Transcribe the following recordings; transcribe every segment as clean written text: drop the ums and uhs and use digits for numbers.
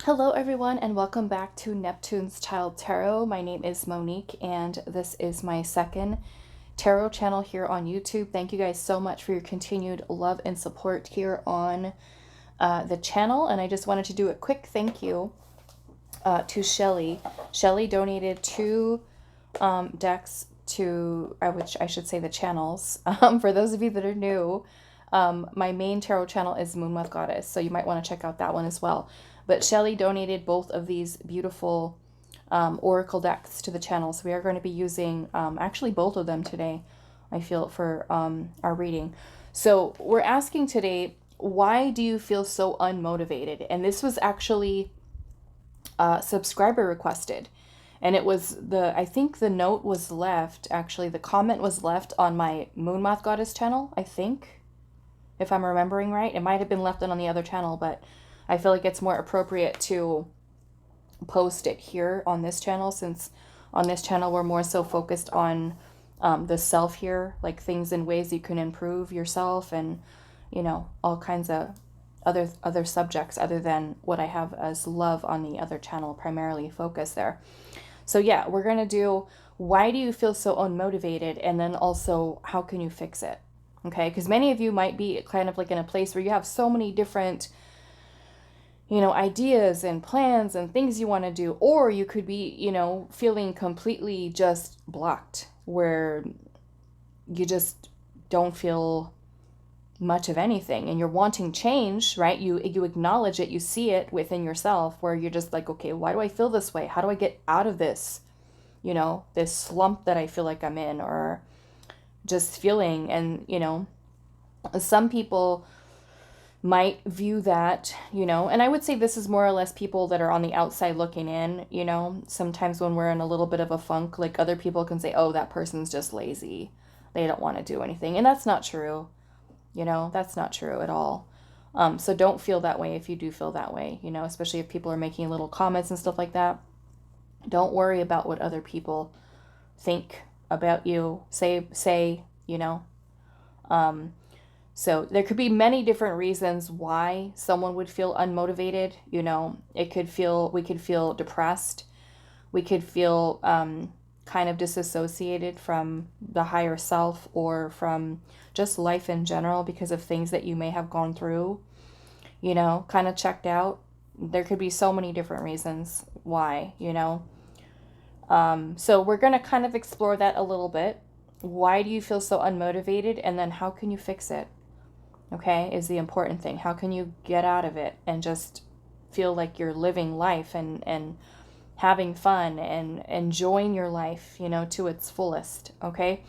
Hello everyone and welcome back to Neptune's Child Tarot. My name is Monique and this is my second tarot channel here on YouTube. Thank you guys so much for your continued love and support here on the channel. And I just wanted to do a quick thank you to Shelly. Shelly donated two decks to, which I should say the channels. For those of you that are new, my main tarot channel is Moon Moth Goddess, so you might want to check out that one as well. But Shelly donated both of these beautiful oracle decks to the channel, so we are going to be using actually both of them today, I feel, for our reading. So we're asking today, why do you feel so unmotivated? And this was actually subscriber requested. And it was I think the note was left, actually, the comment was left on my Moon Moth Goddess channel, I think, if I'm remembering right. It might have been left on the other channel, but I feel like it's more appropriate to post it here on this channel, since on this channel we're more so focused on the self here, like things and ways you can improve yourself and, you know, all kinds of other subjects other than what I have as love on the other channel, primarily focused there. So yeah, we're going to do, why do you feel so unmotivated? And then also, how can you fix it? Okay, because many of you might be kind of like in a place where you have so many different, you know, ideas and plans and things you want to do, or you could be, you know, feeling completely just blocked, where you just don't feel much of anything and you're wanting change, right? You acknowledge it, you see it within yourself, where you're just like, okay, why do I feel this way? How do I get out of this, you know, this slump that I feel like I'm in, or just feeling. And, you know, some people might view that, you know, and I would say this is more or less people that are on the outside looking in, you know. Sometimes when we're in a little bit of a funk, like, other people can say, oh, that person's just lazy, they don't want to do anything. And that's not true, you know, that's not true at all. So don't feel that way if you do feel that way, you know, especially if people are making little comments and stuff like that. Don't worry about what other people think about you, say, you know. So there could be many different reasons why someone would feel unmotivated. You know, we could feel depressed. We could feel kind of disassociated from the higher self, or from just life in general, because of things that you may have gone through, you know, kind of checked out. There could be so many different reasons why, you know. So we're going to kind of explore that a little bit. Why do you feel so unmotivated? And then how can you fix it? Okay, is the important thing. How can you get out of it and just feel like you're living life and having fun and enjoying your life, you know, to its fullest, okay?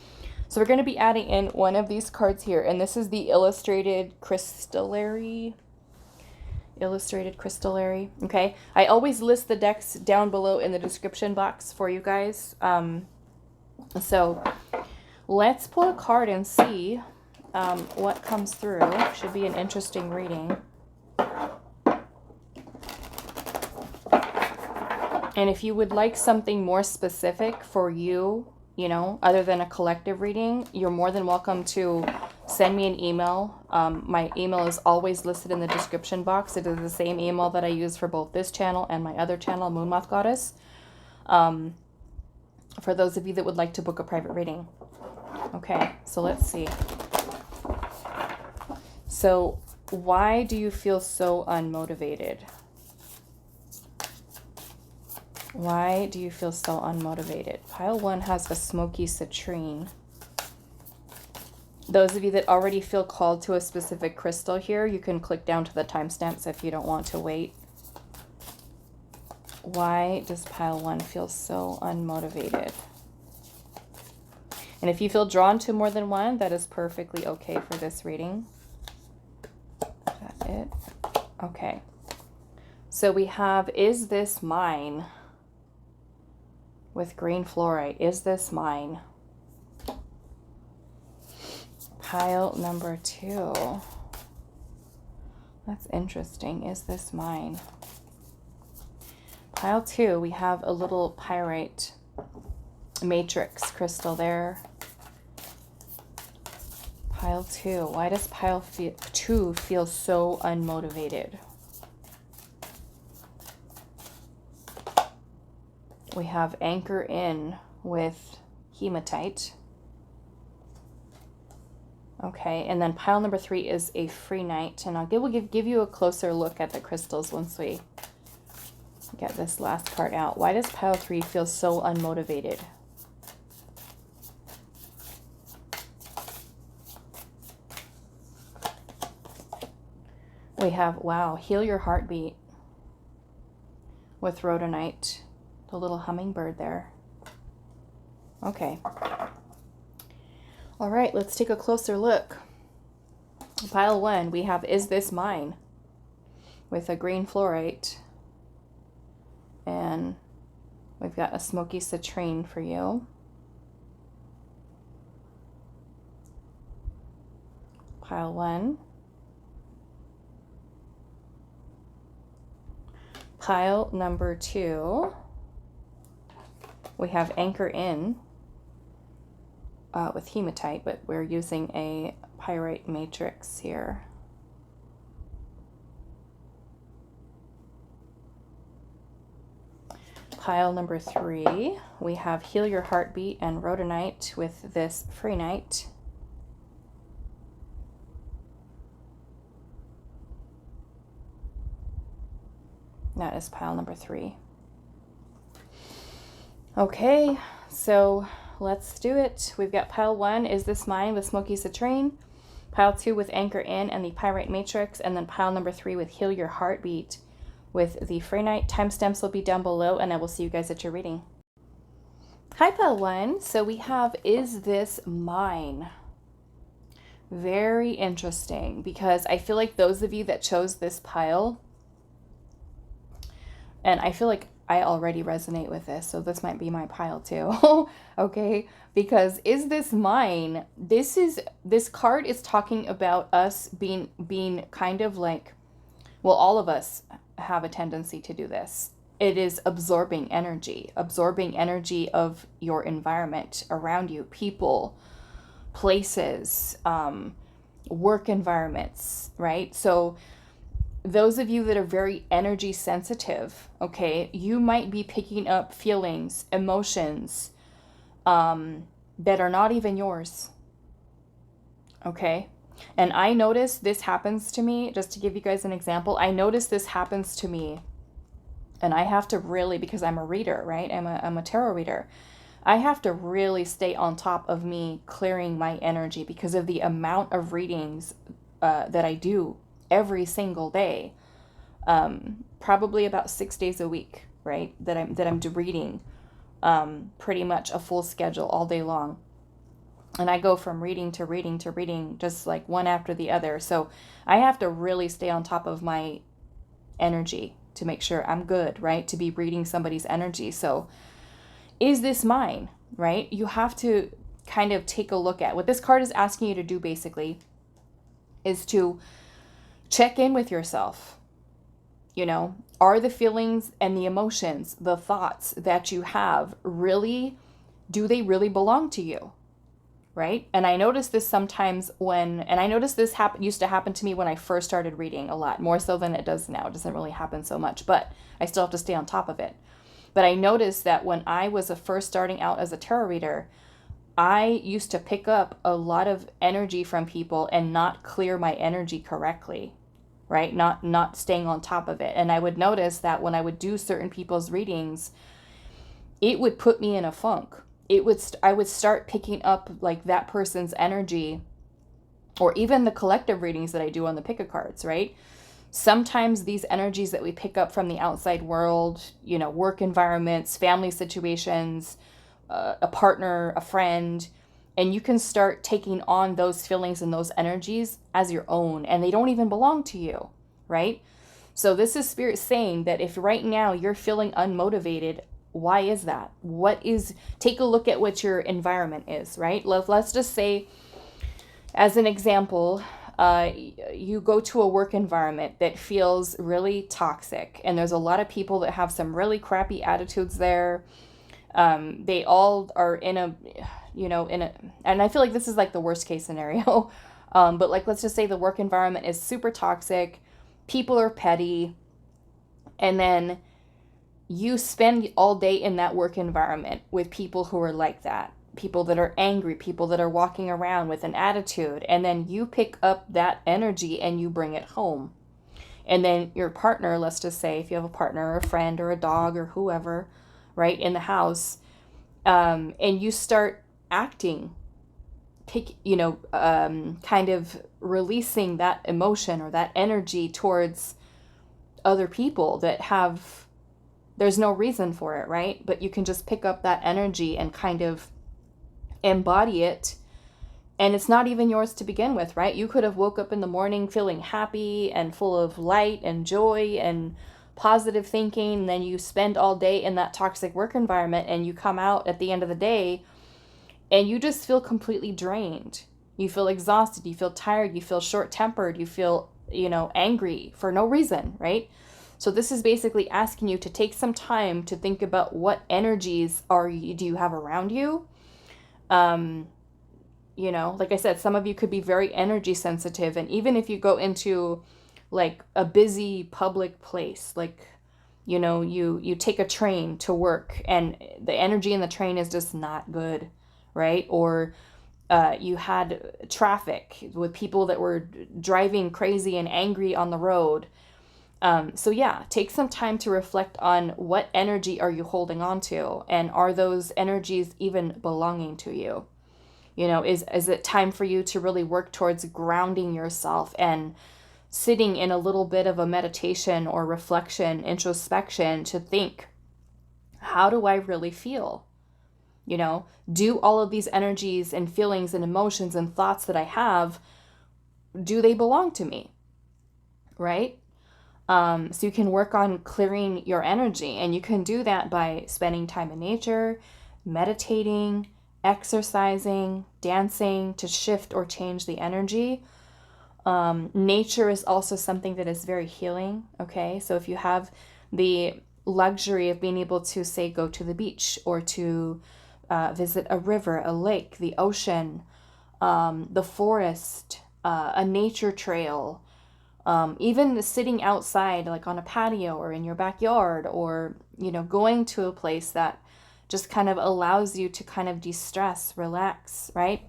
So we're going to be adding in one of these cards here, and this is the Illustrated Crystallary, okay? I always list the decks down below in the description box for you guys. So let's pull a card and see what comes through. Should be an interesting reading. And if you would like something more specific for you, you know, other than a collective reading, you're more than welcome to send me an email. My email is always listed in the description box. It is the same email that I use for both this channel and my other channel, Moon Moth Goddess. For those of you that would like to book a private reading. Okay, so let's see. So why do you feel so unmotivated? Why do you feel so unmotivated? Pile 1 has a Smokey Citrine. Those of you that already feel called to a specific crystal here, you can click down to the timestamps if you don't want to wait. Why does Pile 1 feel so unmotivated? And if you feel drawn to more than one, that is perfectly okay for this reading. Is that it? Okay. So we have, is this mine? With green fluorite, is this mine? Pile number 2. That's interesting. Is this mine? Pile 2, we have a little pyrite matrix crystal there. Pile 2. Why does pile 2 feel so unmotivated? We have anchor in with hematite. Okay, and then pile number 3 is a Prehnite, and we'll give you a closer look at the crystals once we get this last card out. Why does pile 3 feel so unmotivated? We have, wow, heal your heartbeat with rhodonite, the little hummingbird there. Okay. All right, let's take a closer look. Pile 1, we have Is This Mine? With a green fluorite. And we've got a Smokey Citrine for you. Pile 1. Pile number 2, we have anchor in with hematite, but we're using a pyrite matrix here. Pile number 3, we have heal your heartbeat and rhodonite with this Prehnite. That is pile number 3. Okay, so let's do it. We've got pile 1, Is This Mine? With Smokey Citrine. Pile 2 with Anchor In and the Pyrite Matrix. And then pile number 3 with Heal Your Heartbeat with the Prehnite. Timestamps will be down below, and I will see you guys at your reading. Hi, pile 1. So we have Is This Mine? Very interesting, because I feel like those of you that chose this pile, and I feel like I already resonate with this, so this might be my pile too. Okay, because Is This Mine? This card is talking about us being kind of like, well, all of us have a tendency to do this. It is absorbing energy of your environment around you, people, places, work environments, right? So those of you that are very energy sensitive, okay, you might be picking up feelings, emotions that are not even yours, okay? And I notice this happens to me, just to give you guys an example, I notice this happens to me, and I have to really, because I'm a reader, right? I'm a tarot reader. I have to really stay on top of me clearing my energy because of the amount of readings that I do every single day, probably about 6 days a week, right? That I'm reading, pretty much a full schedule all day long. And I go from reading to reading to reading, just like one after the other. So I have to really stay on top of my energy to make sure I'm good, right? To be reading somebody's energy. So is this mine, right? You have to kind of take a look at what this card is asking you to do, basically, is to check in with yourself. You know, are the feelings and the emotions, the thoughts that you have really, do they really belong to you? Right? And I notice this sometimes and I notice this used to happen to me when I first started reading a lot, more so than it does now. It doesn't really happen so much, but I still have to stay on top of it. But I noticed that when I was first starting out as a tarot reader, I used to pick up a lot of energy from people and not clear my energy correctly, right? Not staying on top of it. And I would notice that when I would do certain people's readings, it would put me in a funk. I would start picking up like that person's energy, or even the collective readings that I do on the pick a cards, right? Sometimes these energies that we pick up from the outside world, you know, work environments, family situations, a partner, a friend, and you can start taking on those feelings and those energies as your own, and they don't even belong to you, right? So this is Spirit saying that if right now you're feeling unmotivated, why is that? Take a look at what your environment is, right? Let's just say, as an example, you go to a work environment that feels really toxic, and there's a lot of people that have some really crappy attitudes there. They all are and I feel like this is like the worst case scenario. But like, let's just say the work environment is super toxic. People are petty. And then you spend all day in that work environment with people who are like that, people that are angry, people that are walking around with an attitude, and then you pick up that energy and you bring it home. And then your partner, let's just say if you have a partner or a friend or a dog or whoever, right, in the house, and you start acting, kind of releasing that emotion or that energy towards other people that have, there's no reason for it, right? But you can just pick up that energy and kind of embody it. And it's not even yours to begin with, right? You could have woke up in the morning feeling happy and full of light and joy and positive thinking. And then you spend all day in that toxic work environment and you come out at the end of the day and you just feel completely drained. You feel exhausted. You feel tired. You feel short-tempered. You feel, angry for no reason, right? So this is basically asking you to take some time to think about what energies do you have around you. Like I said, some of you could be very energy sensitive. And even if you go into like a busy public place, like, you take a train to work and the energy in the train is just not good, right? Or you had traffic with people that were driving crazy and angry on the road. So yeah, take some time to reflect on what energy are you holding on to, and are those energies even belonging to you? Is it time for you to really work towards grounding yourself and sitting in a little bit of a meditation or reflection, introspection to think, how do I really feel? Do all of these energies and feelings and emotions and thoughts that I have, do they belong to me? Right? So you can work on clearing your energy, and you can do that by spending time in nature, meditating, exercising, dancing to shift or change the energy. Nature is also something that is very healing. Okay. So if you have the luxury of being able to, say, go to the beach or to visit a river, a lake, the ocean, the forest, a nature trail, even sitting outside, like on a patio or in your backyard, or, going to a place that just kind of allows you to kind of de-stress, relax, right?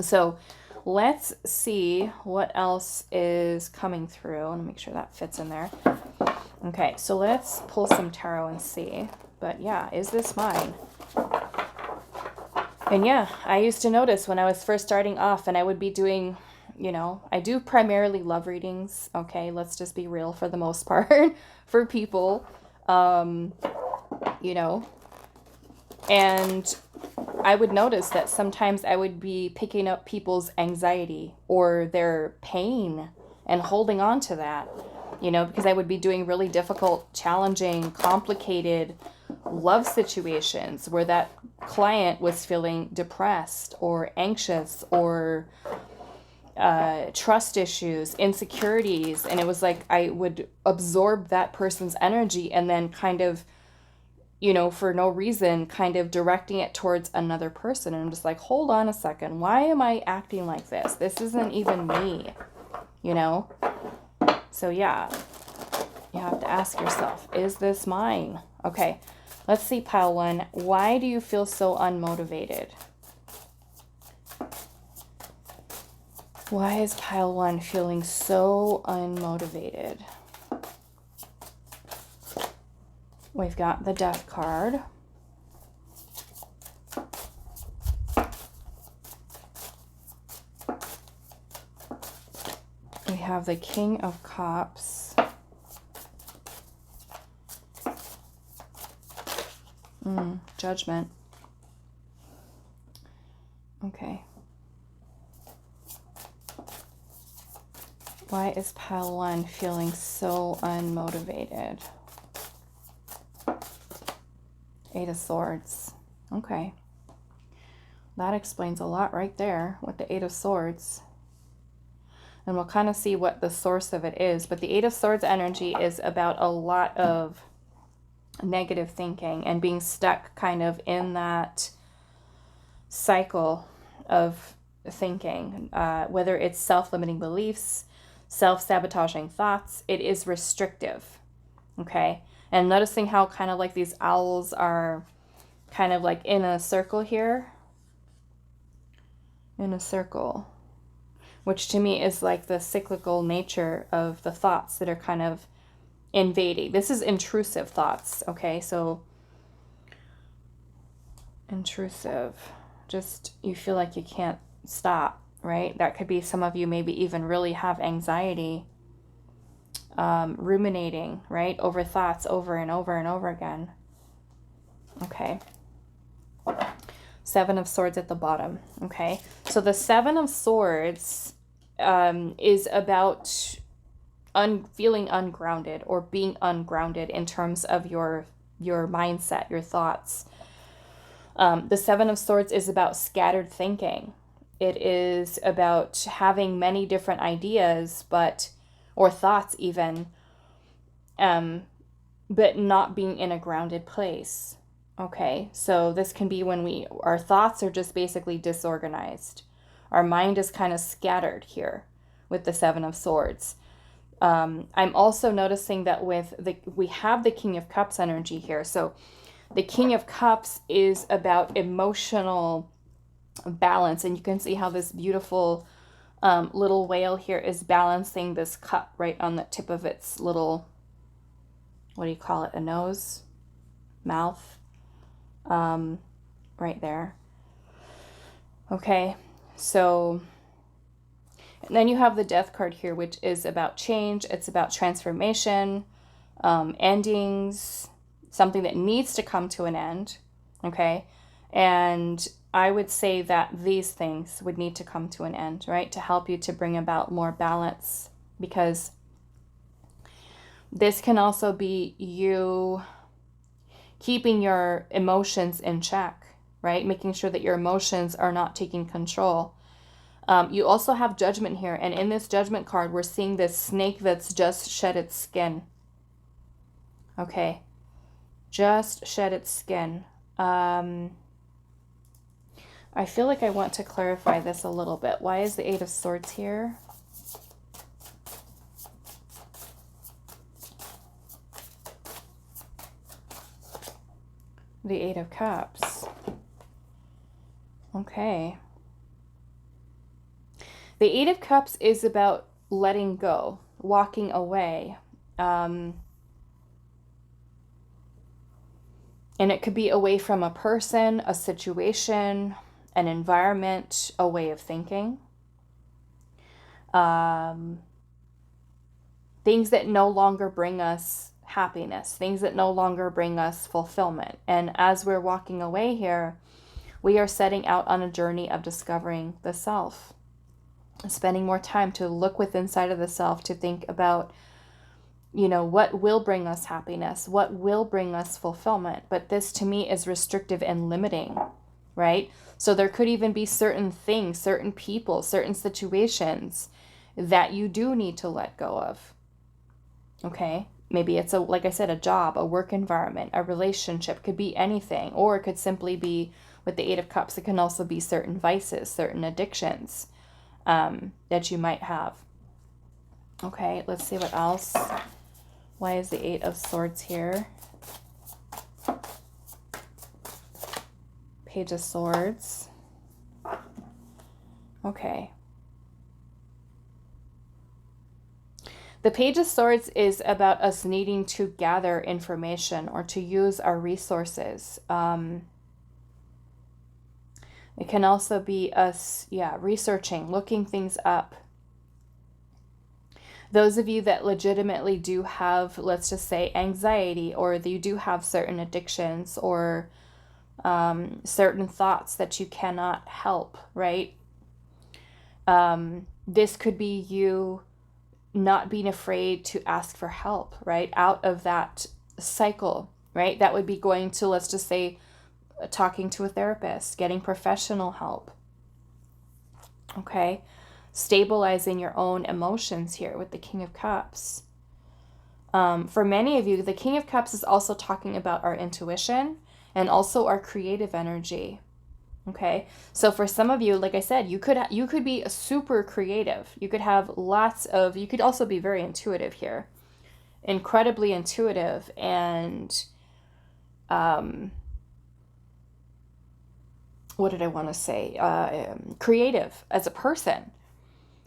So let's see what else is coming through. And make sure that fits in there. Okay, so let's pull some tarot and see. But yeah, is this mine? And yeah, I used to notice when I was first starting off, and I would be doing, I do primarily love readings. Okay, let's just be real for the most part for people, and I would notice that sometimes I would be picking up people's anxiety or their pain and holding on to that, because I would be doing really difficult, challenging, complicated love situations where that client was feeling depressed or anxious or trust issues, insecurities. And it was like I would absorb that person's energy and then kind of, for no reason, kind of directing it towards another person. And I'm just like, hold on a second. Why am I acting like this? This isn't even me, So yeah, you have to ask yourself, is this mine? Okay, let's see, pile one. Why do you feel so unmotivated? Why is pile one feeling so unmotivated? We've got the Death card. We have the King of Cups. Judgment. Okay. Why is pile one feeling so unmotivated? Eight of Swords. Okay. That explains a lot right there with the Eight of Swords. And we'll kind of see what the source of it is. But the Eight of Swords energy is about a lot of negative thinking and being stuck kind of in that cycle of thinking. Whether it's self-limiting beliefs, self-sabotaging thoughts, it is restrictive. Okay? And noticing how kind of like these owls are kind of like in a circle here. In a circle. Which to me is like the cyclical nature of the thoughts that are kind of invading. This is intrusive thoughts, okay? So intrusive. Just you feel like you can't stop, right? That could be some of you maybe even really have anxiety, ruminating, right? Over thoughts over and over and over again. Okay. Seven of Swords at the bottom, okay? So the Seven of Swords is about feeling ungrounded or being ungrounded in terms of your mindset, your thoughts. The Seven of Swords is about scattered thinking. It is about having many different ideas, or thoughts even, but not being in a grounded place. Okay, so this can be when our thoughts are just basically disorganized. Our mind is kind of scattered here with the Seven of Swords. I'm also noticing that we have the King of Cups energy here. So the King of Cups is about emotional balance. And you can see how this beautiful little whale here is balancing this cup right on the tip of its little, what do you call it? A nose? Mouth? Right there. Okay, so, and then you have the Death card here, which is about change. It's about transformation, endings, something that needs to come to an end, okay? And I would say that these things would need to come to an end, right? To help you to bring about more balance, because this can also be you keeping your emotions in check, right? Making sure that your emotions are not taking control. You also have Judgment here. And in this Judgment card, we're seeing this snake that's just shed its skin. Okay. Just shed its skin. I feel like I want to clarify this a little bit. Why is the Eight of Swords here? The Eight of Cups. Okay. The Eight of Cups is about letting go, walking away. And it could be away from a person, a situation, an environment, a way of thinking. Things that no longer bring us happiness, things that no longer bring us fulfillment. And as we're walking away here, we are setting out on a journey of discovering the self, spending more time to look within inside of the self, to think about, you know, what will bring us happiness, what will bring us fulfillment. But this to me is restrictive and limiting, right? So there could even be certain things, certain people, certain situations that you do need to let go of. Okay? Maybe it's like I said, a job, a work environment, a relationship, could be anything, or it could simply be, with the Eight of Cups, it can also be certain vices, certain addictions that you might have. Okay, let's see what else. Why is the Eight of Swords here? Page of Swords. Okay. The Page of Swords is about us needing to gather information or to use our resources. It can also be us, researching, looking things up. Those of you that legitimately do have, let's just say, anxiety, or you do have certain addictions or certain thoughts that you cannot help, right? This could be you not being afraid to ask for help, right? Out of that cycle, right? That would be going to, let's just say, talking to a therapist, getting professional help. Okay? Stabilizing your own emotions here with the King of Cups. For many of you, the King of Cups is also talking about our intuition and also our creative energy. Okay, so for some of you, like I said, you could be super creative. You could have you could also be very intuitive here. incredibly intuitive and, what did I want to say? Creative as a person.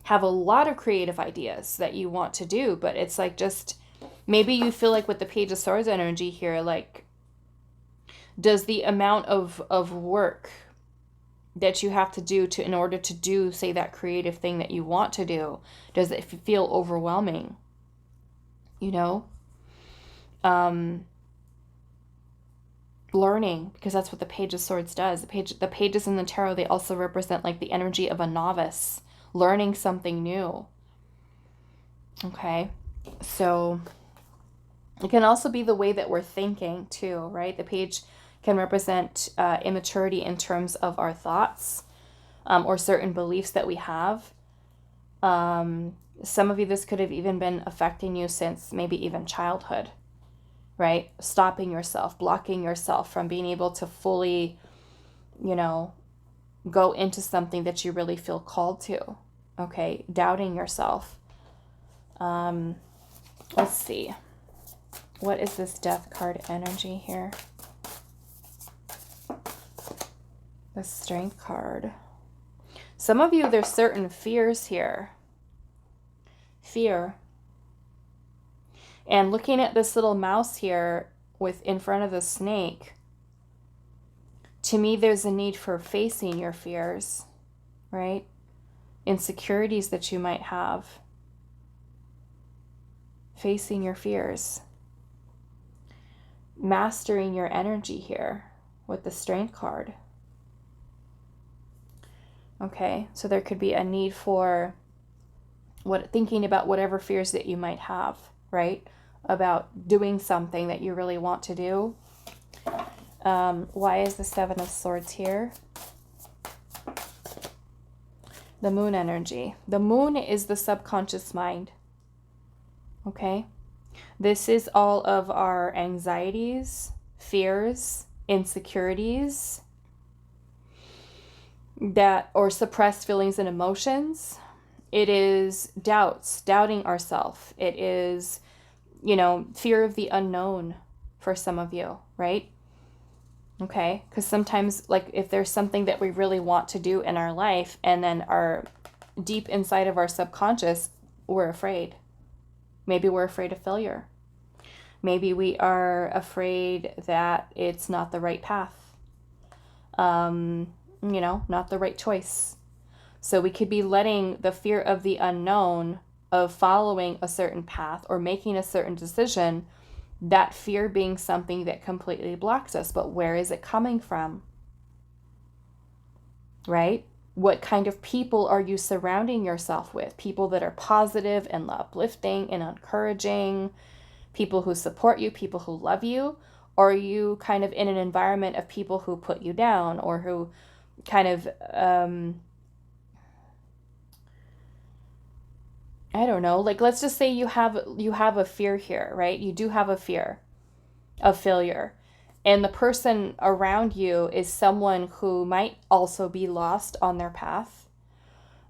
Have a lot of creative ideas that you want to do, but it's like just, maybe you feel like with the Page of Swords energy here, like, does the amount of work that you have to do in order to do, say, that creative thing that you want to do, does it feel overwhelming? You know? Learning, because that's what the Page of Swords does. The pages in the tarot, they also represent like the energy of a novice, learning something new. Okay? So it can also be the way that we're thinking too, right? The page can represent immaturity in terms of our thoughts, or certain beliefs that we have. Some of you, this could have even been affecting you since maybe even childhood, right? Stopping yourself, blocking yourself from being able to fully, you know, go into something that you really feel called to. Okay? Doubting yourself. Let's see. What is this Death card energy here? The Strength card. Some of you, there's certain fears here. Fear. And looking at this little mouse here in front of the snake, to me, there's a need for facing your fears, right? Insecurities that you might have. Facing your fears. Mastering your energy here with the Strength card. Okay, so there could be a need for thinking about whatever fears that you might have, right? About doing something that you really want to do. Why is the Seven of Swords here? The Moon energy. The Moon is the subconscious mind. Okay? This is all of our anxieties, fears, insecurities, or suppressed feelings and emotions. It is doubts, doubting ourselves. It is, fear of the unknown for some of you, right? Okay, because sometimes, like, if there's something that we really want to do in our life, and then deep inside of our subconscious, we're afraid. Maybe we're afraid of failure. Maybe we are afraid that it's not the right path. Not the right choice. So we could be letting the fear of the unknown, of following a certain path or making a certain decision, that fear being something that completely blocks us. But where is it coming from? Right? What kind of people are you surrounding yourself with? People that are positive and uplifting and encouraging, people who support you, people who love you? Or are you kind of in an environment of people who put you down, or who kind of, I don't know, like, let's just say you have a fear here, right? You do have a fear of failure. And the person around you is someone who might also be lost on their path.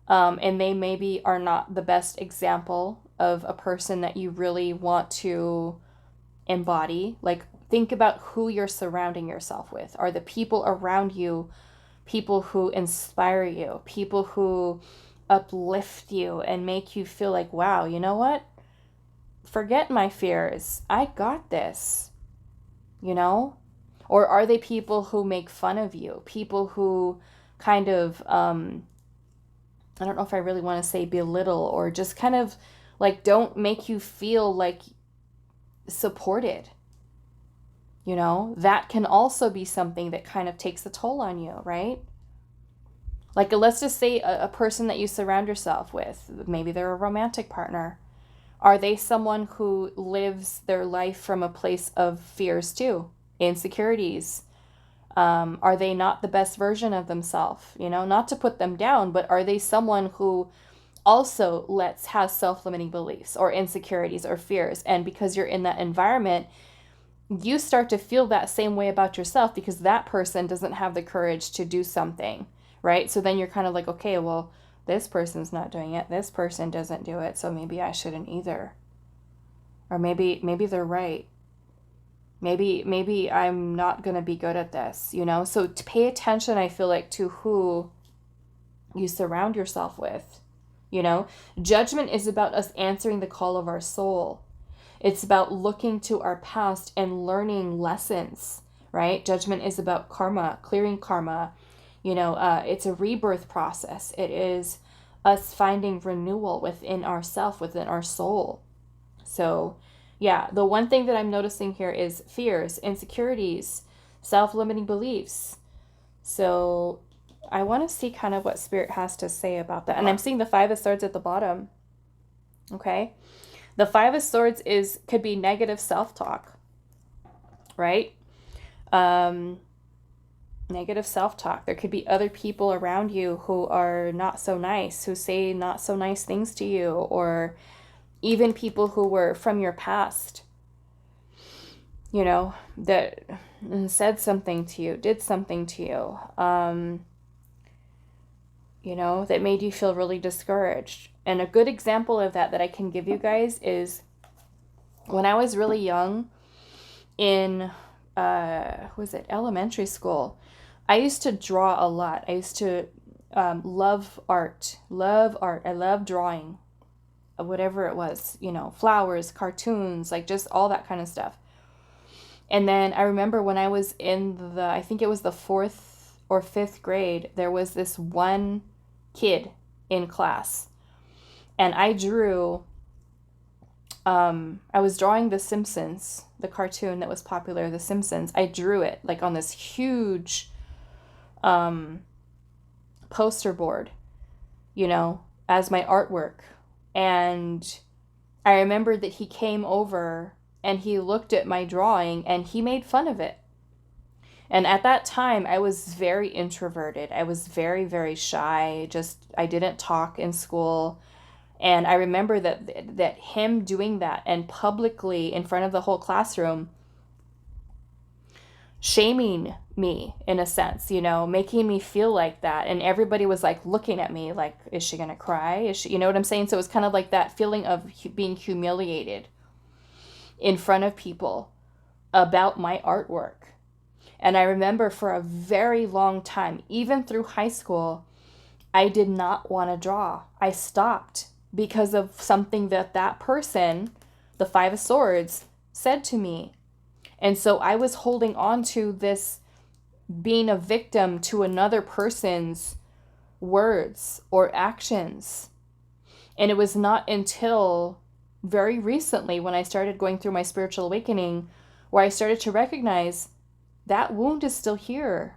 And they maybe are not the best example of a person that you really want to embody. Like, think about who you're surrounding yourself with. Are the people around you people who inspire you, people who uplift you and make you feel like, wow, you know what? Forget my fears. I got this, Or are they people who make fun of you? People who kind of, I don't know if I really want to say belittle, or just kind of like don't make you feel like supported. That can also be something that kind of takes a toll on you, right? Like, let's just say a person that you surround yourself with, maybe they're a romantic partner. Are they someone who lives their life from a place of fears too? Insecurities? Are they not the best version of themselves? Not to put them down, but are they someone who also has self-limiting beliefs or insecurities or fears? And because you're in that environment, you start to feel that same way about yourself, because that person doesn't have the courage to do something, right? So then you're kind of like, okay, well, this person's not doing it. This person doesn't do it. So maybe I shouldn't either. Or maybe they're right. Maybe I'm not going to be good at this, you know? So to pay attention, I feel like, to who you surround yourself with, you know? Judgment is about us answering the call of our soul. It's about looking to our past and learning lessons, right? Judgment is about karma, clearing karma. You know, it's a rebirth process. It is us finding renewal within ourself, within our soul. So, yeah, the one thing that I'm noticing here is fears, insecurities, self-limiting beliefs. So I want to see kind of what Spirit has to say about that. And I'm seeing the Five of Swords at the bottom. Okay. The Five of Swords could be negative self-talk, right? Negative self-talk. There could be other people around you who are not so nice, who say not so nice things to you, or even people who were from your past, you know, that said something to you, did something to you, you know, that made you feel really discouraged. And a good example of that I can give you guys is when I was really young in, elementary school, I used to draw a lot. I used to love art. I love drawing, whatever it was, you know, flowers, cartoons, like just all that kind of stuff. And then I remember when I was in I think it was the 4th or 5th grade, there was this one kid in class. And I drew, I was drawing The Simpsons, the cartoon that was popular, The Simpsons. I drew it like on this huge poster board, you know, as my artwork. And I remember that he came over and he looked at my drawing and he made fun of it. And at that time, I was very introverted. I was very, very shy. I didn't talk in school. And I remember that him doing that and publicly in front of the whole classroom, shaming me in a sense, you know, making me feel like that. And everybody was like looking at me like, is she going to cry? Is she, you know what I'm saying? So it was kind of like that feeling of being humiliated in front of people about my artwork. And I remember for a very long time, even through high school, I did not want to draw. I stopped because of something that person, the Five of Swords, said to me. And so I was holding on to this, being a victim to another person's words or actions. And it was not until very recently, when I started going through my spiritual awakening, where I started to recognize that wound is still here,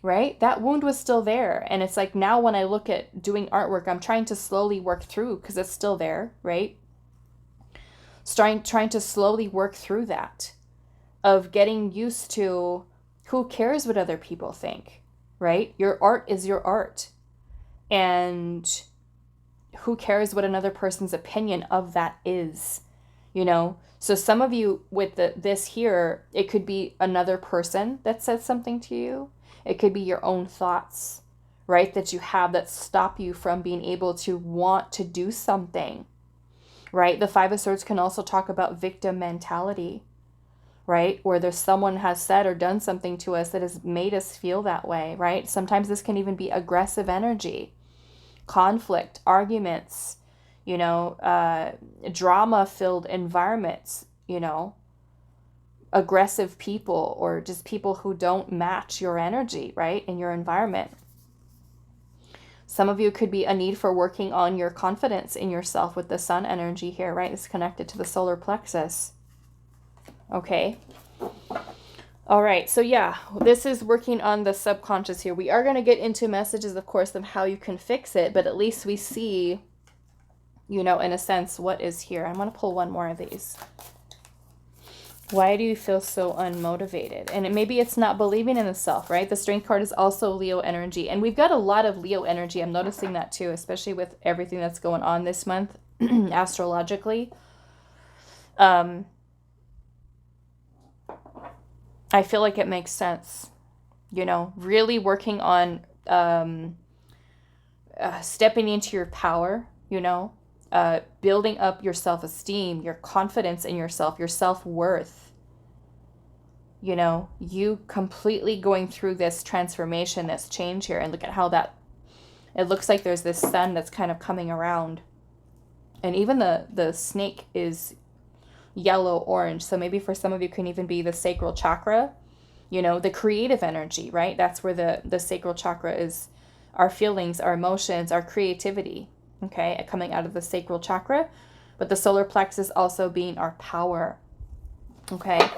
right? That wound was still there. And it's like now when I look at doing artwork, I'm trying to slowly work through, because it's still there, right? Trying to slowly work through that, of getting used to who cares what other people think, right? Your art is your art. And who cares what another person's opinion of that is, you know? So some of you with this here, it could be another person that said something to you. It could be your own thoughts, right? That you have that stop you from being able to want to do something, right? The Five of Swords can also talk about victim mentality, right? Where there's someone has said or done something to us that has made us feel that way, right? Sometimes this can even be aggressive energy, conflict, arguments, you know, drama-filled environments, you know, aggressive people, or just people who don't match your energy, right, in your environment. Some of you could be a need for working on your confidence in yourself with the sun energy here, right? It's connected to the solar plexus. Okay. All right. So yeah, this is working on the subconscious here. We are going to get into messages, of course, of how you can fix it, but at least we see, you know, in a sense, what is here. I'm going to pull one more of these. Why do you feel so unmotivated? And maybe it's not believing in the self, right? The Strength card is also Leo energy. And we've got a lot of Leo energy. I'm noticing that too, especially with everything that's going on this month, astrologically. I feel like it makes sense, you know, really working on stepping into your power, you know, building up your self-esteem, your confidence in yourself, your self-worth. You know, you completely going through this transformation, this change here. And look at how that, it looks like there's this sun that's kind of coming around. And even the snake is yellow-orange. So maybe for some of you can even be the sacral chakra, you know, the creative energy, right? That's where the sacral chakra is, our feelings, our emotions, our creativity, okay, coming out of the sacral chakra. But the solar plexus also being our power, okay?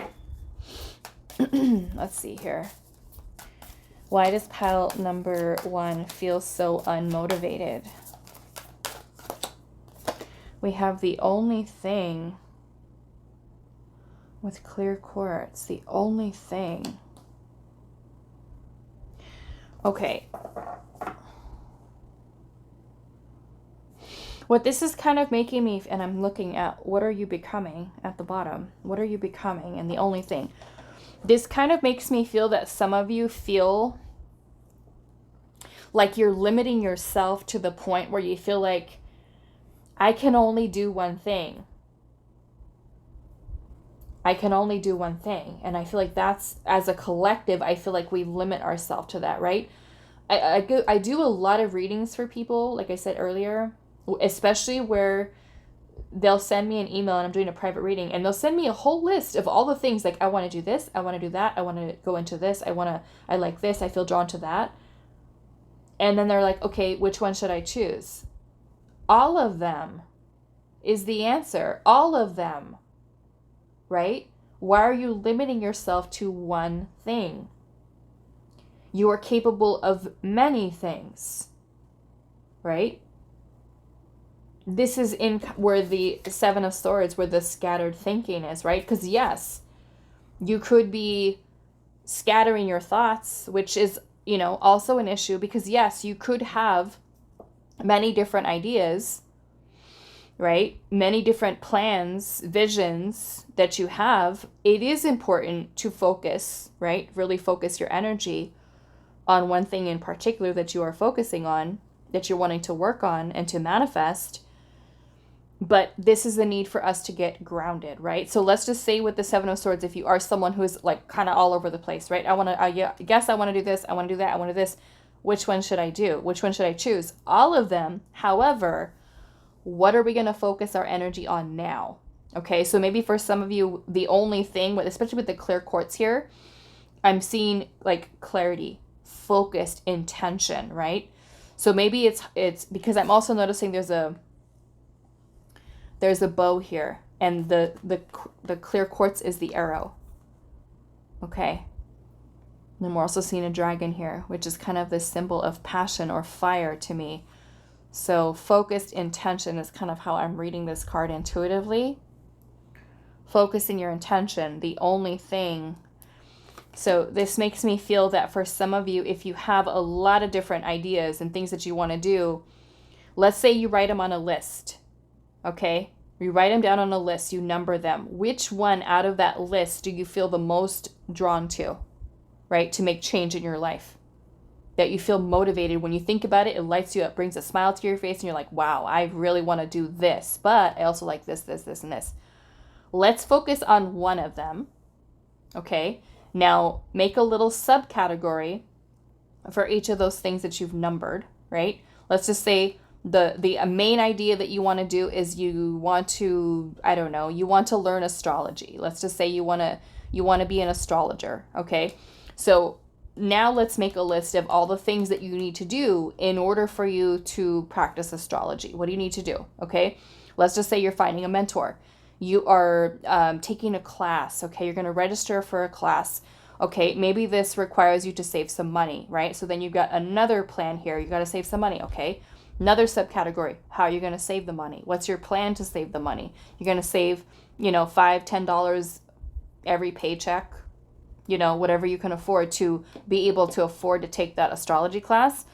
Let's see here. Why does pile number 1 feel so unmotivated? We have the only thing with clear quartz, the only thing. Okay. What this is kind of making me, and I'm looking at, what are you becoming at the bottom? What are you becoming? And the only thing. This kind of makes me feel that some of you feel like you're limiting yourself to the point where you feel like, I can only do one thing. I can only do one thing. And I feel like that's, as a collective, I feel like we limit ourselves to that, right? I do a lot of readings for people, like I said earlier, especially where they'll send me an email and I'm doing a private reading and they'll send me a whole list of all the things, like, I want to do this, I want to do that, I want to go into this, I like this, I feel drawn to that. And then they're like, okay, which one should I choose? All of them is the answer. All of them. Right? Why are you limiting yourself to one thing? You are capable of many things. Right? This is in where the 7 of Swords, where the scattered thinking is, right? Because yes, you could be scattering your thoughts, which is, you know, also an issue, because yes, you could have many different ideas, right? Many different plans, visions that you have. It is important to focus, right? Really focus your energy on one thing in particular that you are focusing on, that you're wanting to work on and to manifest. But this is the need for us to get grounded, right? So let's just say with the 7 of Swords, if you are someone who is like kind of all over the place, right? I guess I want to do this, I want to do that, I want to do this. Which one should I do? Which one should I choose? All of them. However, what are we going to focus our energy on now? Okay, so maybe for some of you, the only thing, especially with the clear quartz here, I'm seeing like clarity, focused intention, right? So maybe it's because I'm also noticing there's a bow here, and the clear quartz is the arrow. Okay. And then we're also seeing a dragon here, which is kind of this symbol of passion or fire to me. So focused intention is kind of how I'm reading this card intuitively. Focusing your intention, the only thing. So this makes me feel that for some of you, if you have a lot of different ideas and things that you want to do, let's say you write them on a list, okay? You write them down on a list, you number them. Which one out of that list do you feel the most drawn to, right? To make change in your life. That you feel motivated. When you think about it, it lights you up, brings a smile to your face, and you're like, wow, I really want to do this, but I also like this, this, this, and this. Let's focus on one of them, okay? Now, make a little subcategory for each of those things that you've numbered, right? Let's just say the main idea that you want to do is you want to, I don't know, you want to learn astrology. Let's just say you want to be an astrologer, okay? So now let's make a list of all the things that you need to do in order for you to practice astrology. What do you need to do, okay? Let's just say you're finding a mentor. You are taking a class, okay? You're going to register for a class. Okay, maybe this requires you to save some money, right? So then you've got another plan here. You got to save some money, okay? Another subcategory, how are you going to save the money? What's your plan to save the money? You're going to save, $5, $10 every paycheck, whatever you can afford to be able to afford to take that astrology class.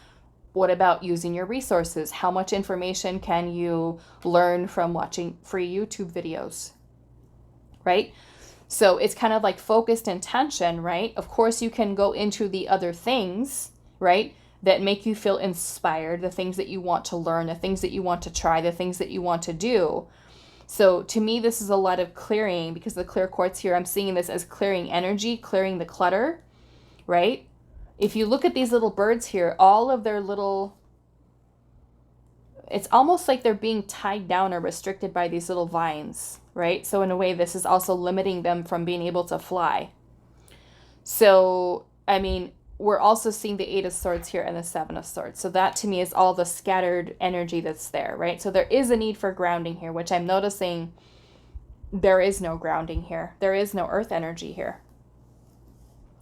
What about using your resources? How much information can you learn from watching free YouTube videos, right? So it's kind of like focused intention, right? Of course, you can go into the other things, right? that make you feel inspired, the things that you want to learn, the things that you want to try, the things that you want to do. So to me, this is a lot of clearing, because the clear quartz here, I'm seeing this as clearing energy, clearing the clutter, right? If you look at these little birds here, all of their little, it's almost like they're being tied down or restricted by these little vines, right? So in a way, this is also limiting them from being able to fly. So, I mean, we're also seeing the Eight of Swords here and the Seven of Swords. So that to me is all the scattered energy that's there, right? So there is a need for grounding here, which I'm noticing there is no grounding here. There is no earth energy here.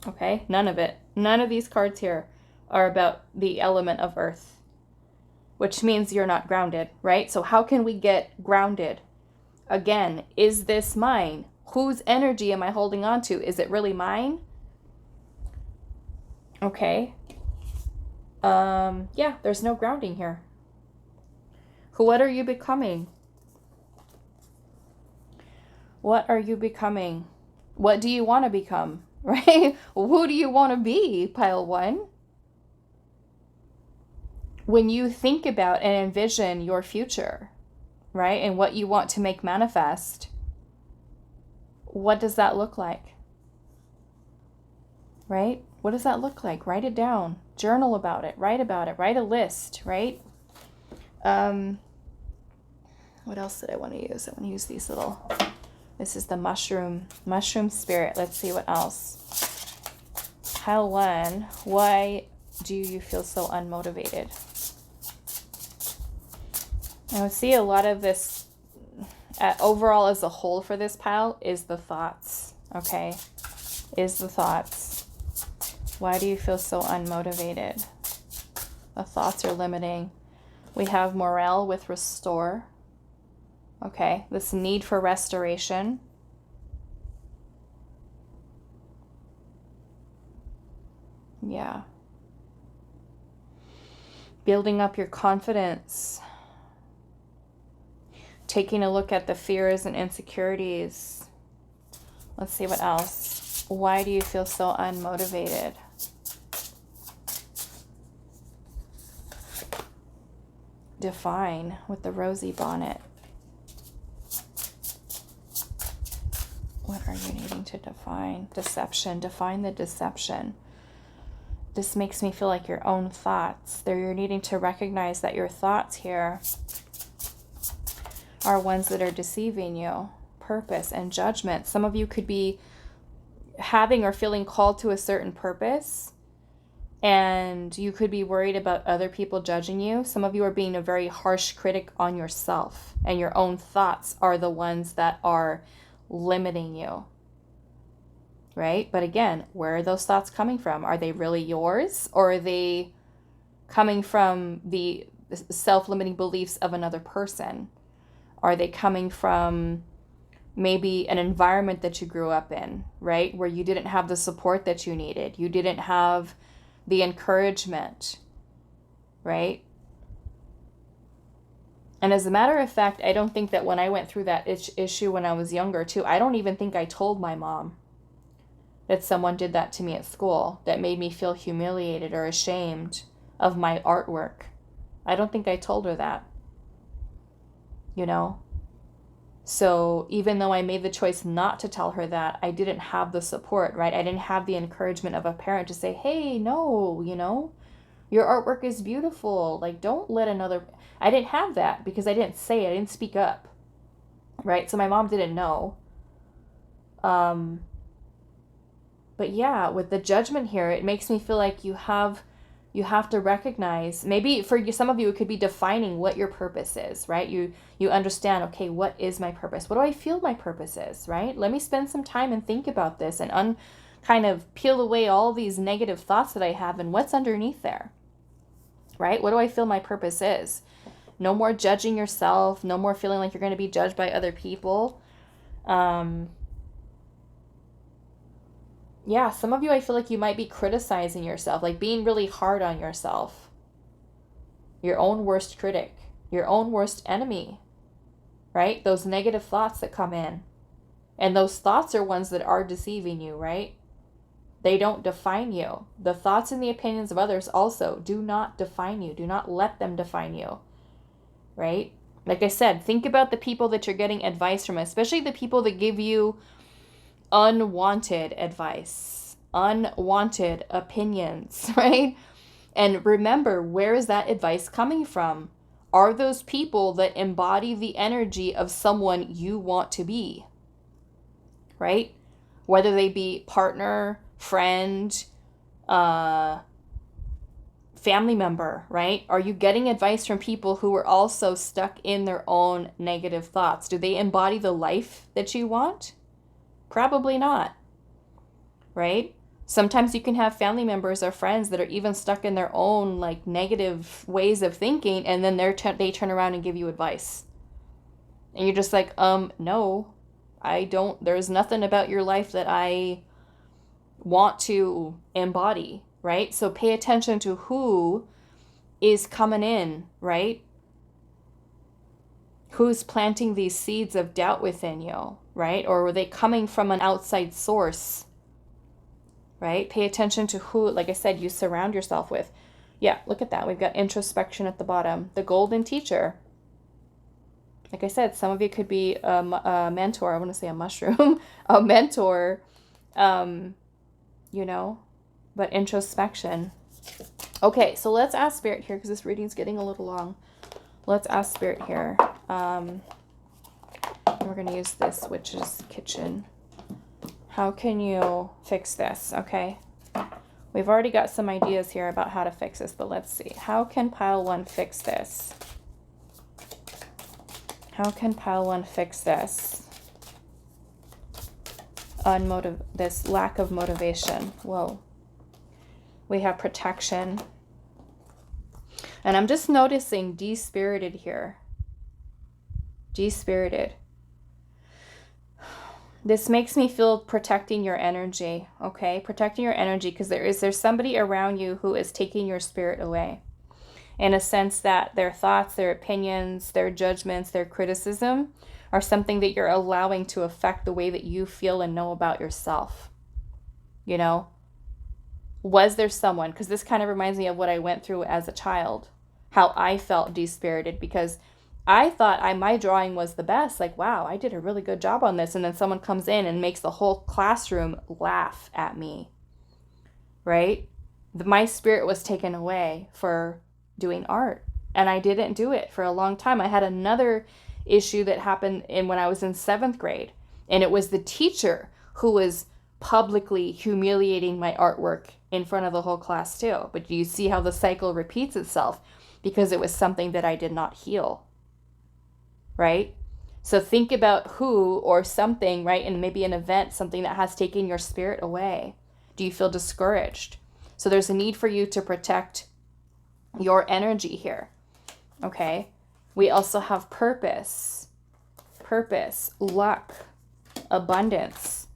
Okay, none of it. None of these cards here are about the element of earth, which means you're not grounded, right? So how can we get grounded? Again, is this mine? Whose energy am I holding on to? Is it really mine? Okay. Yeah, there's no grounding here. What are you becoming? What are you becoming? What do you want to become? Right? Who do you want to be, pile one? When you think about and envision your future, right? And what you want to make manifest, what does that look like? Right? What does that look like? Write it down. Journal about it. Write about it. Write a list, right? What else did I want to use? I want to use these little... This is the mushroom spirit. Let's see what else. Pile one, why do you feel so unmotivated? I would see a lot of this, overall as a whole for this pile, is the thoughts, okay? Is the thoughts. Why do you feel so unmotivated? The thoughts are limiting. We have morale with restore. Okay, this need for restoration. Yeah. Building up your confidence. Taking a look at the fears and insecurities. Let's see what else. Why do you feel so unmotivated? Define with the rosy bonnet. What are you needing to define? Deception. Define the deception. This makes me feel like your own thoughts. You're needing to recognize that your thoughts here are ones that are deceiving you. Purpose and judgment. Some of you could be having or feeling called to a certain purpose, and you could be worried about other people judging you. Some of you are being a very harsh critic on yourself, and your own thoughts are the ones that are limiting you, right? But again, where are those thoughts coming from? Are they really yours, or are they coming from the self-limiting beliefs of another person? Are they coming from maybe an environment that you grew up in, right? Where you didn't have the support that you needed. You didn't have the encouragement, right? And as a matter of fact, I don't think that when I went through that issue when I was younger too, I don't even think I told my mom that someone did that to me at school that made me feel humiliated or ashamed of my artwork. I don't think I told her that, you know? So even though I made the choice not to tell her that, I didn't have the support, right? I didn't have the encouragement of a parent to say, hey, no, you know, your artwork is beautiful. Like, don't let another... I didn't have that because I didn't say it. I didn't speak up, right? So my mom didn't know. But yeah, with the judgment here, it makes me feel like you have to recognize, maybe for you, some of you, it could be defining what your purpose is, right? You understand, okay, what is my purpose? What do I feel my purpose is, right? Let me spend some time and think about this and kind of peel away all these negative thoughts that I have and what's underneath there, right? What do I feel my purpose is? No more judging yourself. No more feeling like you're going to be judged by other people. Yeah, some of you, I feel like you might be criticizing yourself, like being really hard on yourself. Your own worst critic, your own worst enemy, right? Those negative thoughts that come in. And those thoughts are ones that are deceiving you, right? They don't define you. The thoughts and the opinions of others also do not define you. Do not let them define you, right? Like I said, think about the people that you're getting advice from, especially the people that give you unwanted advice, unwanted opinions, right? And remember, where is that advice coming from? Are those people that embody the energy of someone you want to be, right? Whether they be partner, friend, family member, right? Are you getting advice from people who are also stuck in their own negative thoughts? Do they embody the life that you want? Probably not, right? Sometimes you can have family members or friends that are even stuck in their own like negative ways of thinking, and then they turn around and give you advice. And you're just like, no, I don't, there's nothing about your life that I want to embody, right? So pay attention to who is coming in, right? Who's planting these seeds of doubt within you, right? Or were they coming from an outside source, right? Pay attention to who, like I said, you surround yourself with. Yeah, look at that. We've got introspection at the bottom. The golden teacher. Like I said, some of you could be a mentor. I want to say a mushroom. A mentor, you know, but introspection. Okay, so let's ask Spirit here because this reading's getting a little long. Let's ask Spirit here. We're going to use this, which is kitchen. How can you fix this? Okay. We've already got some ideas here about how to fix this, but let's see. How can pile one fix this? How can pile one fix this? This lack of motivation. Whoa. We have protection. And I'm just noticing despirited here. Despirited. This makes me feel protecting your energy, okay? Protecting your energy because there's somebody around you who is taking your spirit away. In a sense that their thoughts, their opinions, their judgments, their criticism are something that you're allowing to affect the way that you feel and know about yourself. You know? Was there someone, because this kind of reminds me of what I went through as a child, how I felt despirited because I thought my drawing was the best. Like, wow, I did a really good job on this. And then someone comes in and makes the whole classroom laugh at me, right? My spirit was taken away for doing art, and I didn't do it for a long time. I had another issue that happened when I was in 7th grade, and it was the teacher who was publicly humiliating my artwork in front of the whole class too. But you see how the cycle repeats itself because it was something that I did not heal, right? So think about who or something, right? And maybe an event, something that has taken your spirit away. Do you feel discouraged? So there's a need for you to protect your energy here, okay? We also have purpose, luck, abundance,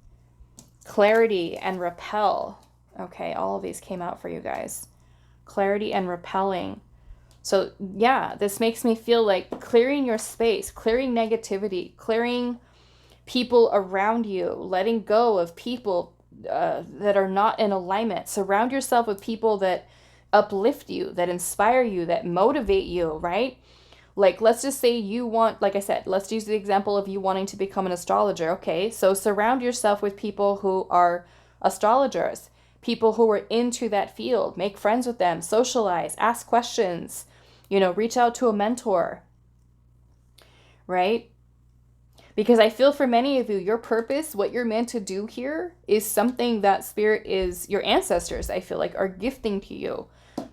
clarity, and repel. Okay, all of these came out for you guys. Clarity and repelling. So yeah, this makes me feel like clearing your space, clearing negativity, clearing people around you, letting go of people that are not in alignment. Surround yourself with people that uplift you, that inspire you, that motivate you, right? Like, let's just say you want, like I said, let's use the example of you wanting to become an astrologer. Okay, so surround yourself with people who are astrologers, people who are into that field. Make friends with them, socialize, ask questions, you know, reach out to a mentor, right? Because I feel for many of you, your purpose, what you're meant to do here is something that spirit is, your ancestors, I feel like, are gifting to you.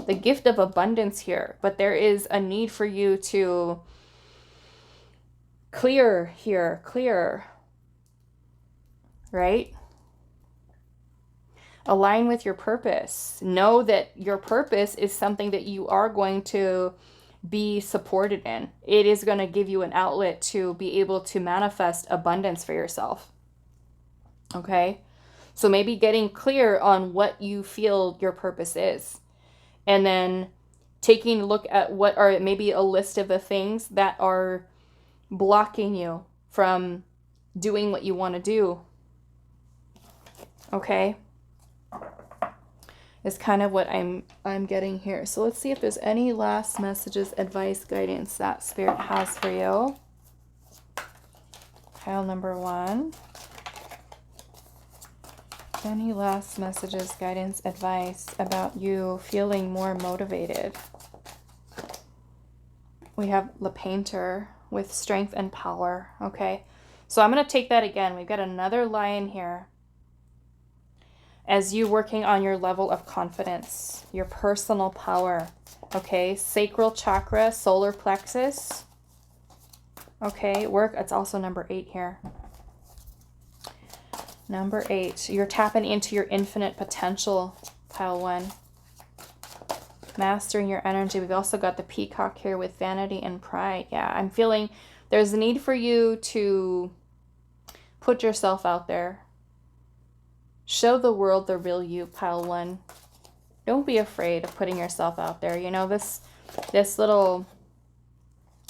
The gift of abundance here. But there is a need for you to clear here, clear, right? Align with your purpose. Know that your purpose is something that you are going to be supported in. It is going to give you an outlet to be able to manifest abundance for yourself. Okay? So maybe getting clear on what you feel your purpose is. And then taking a look at what are maybe a list of the things that are blocking you from doing what you want to do. Okay? is kind of what I'm getting here. So let's see if there's any last messages, advice, guidance that Spirit has for you. Pile number 1. Any last messages, guidance, advice about you feeling more motivated? We have the Painter with strength and power. Okay, so I'm going to take that again. We've got another Lion here. As you working on your level of confidence, your personal power. Okay, sacral chakra, solar plexus. Okay, work. It's also number 8 here. Number 8, you're tapping into your infinite potential, pile 1. Mastering your energy. We've also got the Peacock here with vanity and pride. Yeah, I'm feeling there's a need for you to put yourself out there. Show the world the real you, pile 1. Don't be afraid of putting yourself out there. You know, this little,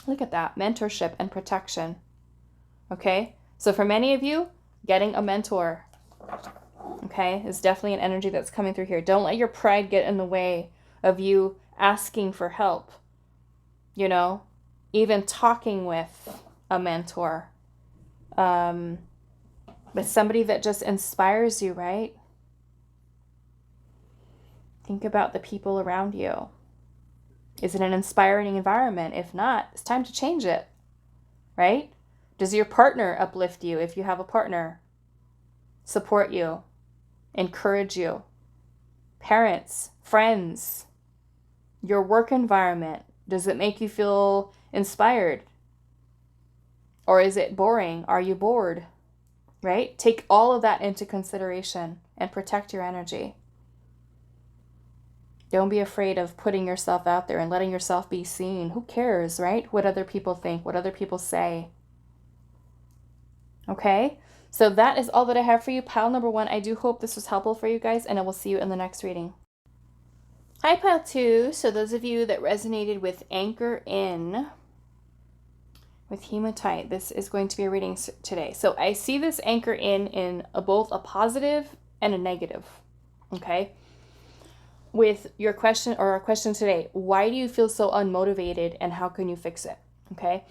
look at that, mentorship and protection. Okay, so for many of you, getting a mentor, okay, is definitely an energy that's coming through here. Don't let your pride get in the way of you asking for help. You know, even talking with a mentor. But somebody that just inspires you, right? Think about the people around you. Is it an inspiring environment? If not, it's time to change it, right? Does your partner uplift you if you have a partner? Support you, encourage you. Parents, friends, your work environment, does it make you feel inspired? Or is it boring? Are you bored? Right? Take all of that into consideration and protect your energy. Don't be afraid of putting yourself out there and letting yourself be seen. Who cares, right? What other people think, what other people say. Okay? So that is all that I have for you. Pile number 1. I do hope this was helpful for you guys, and I will see you in the next reading. Hi, pile 2. So those of you that resonated with Anchor In, with hematite, this is going to be a reading today. So I see this anchor in both a positive and a negative. Okay. With your question or our question today, why do you feel so unmotivated and how can you fix it? Okay.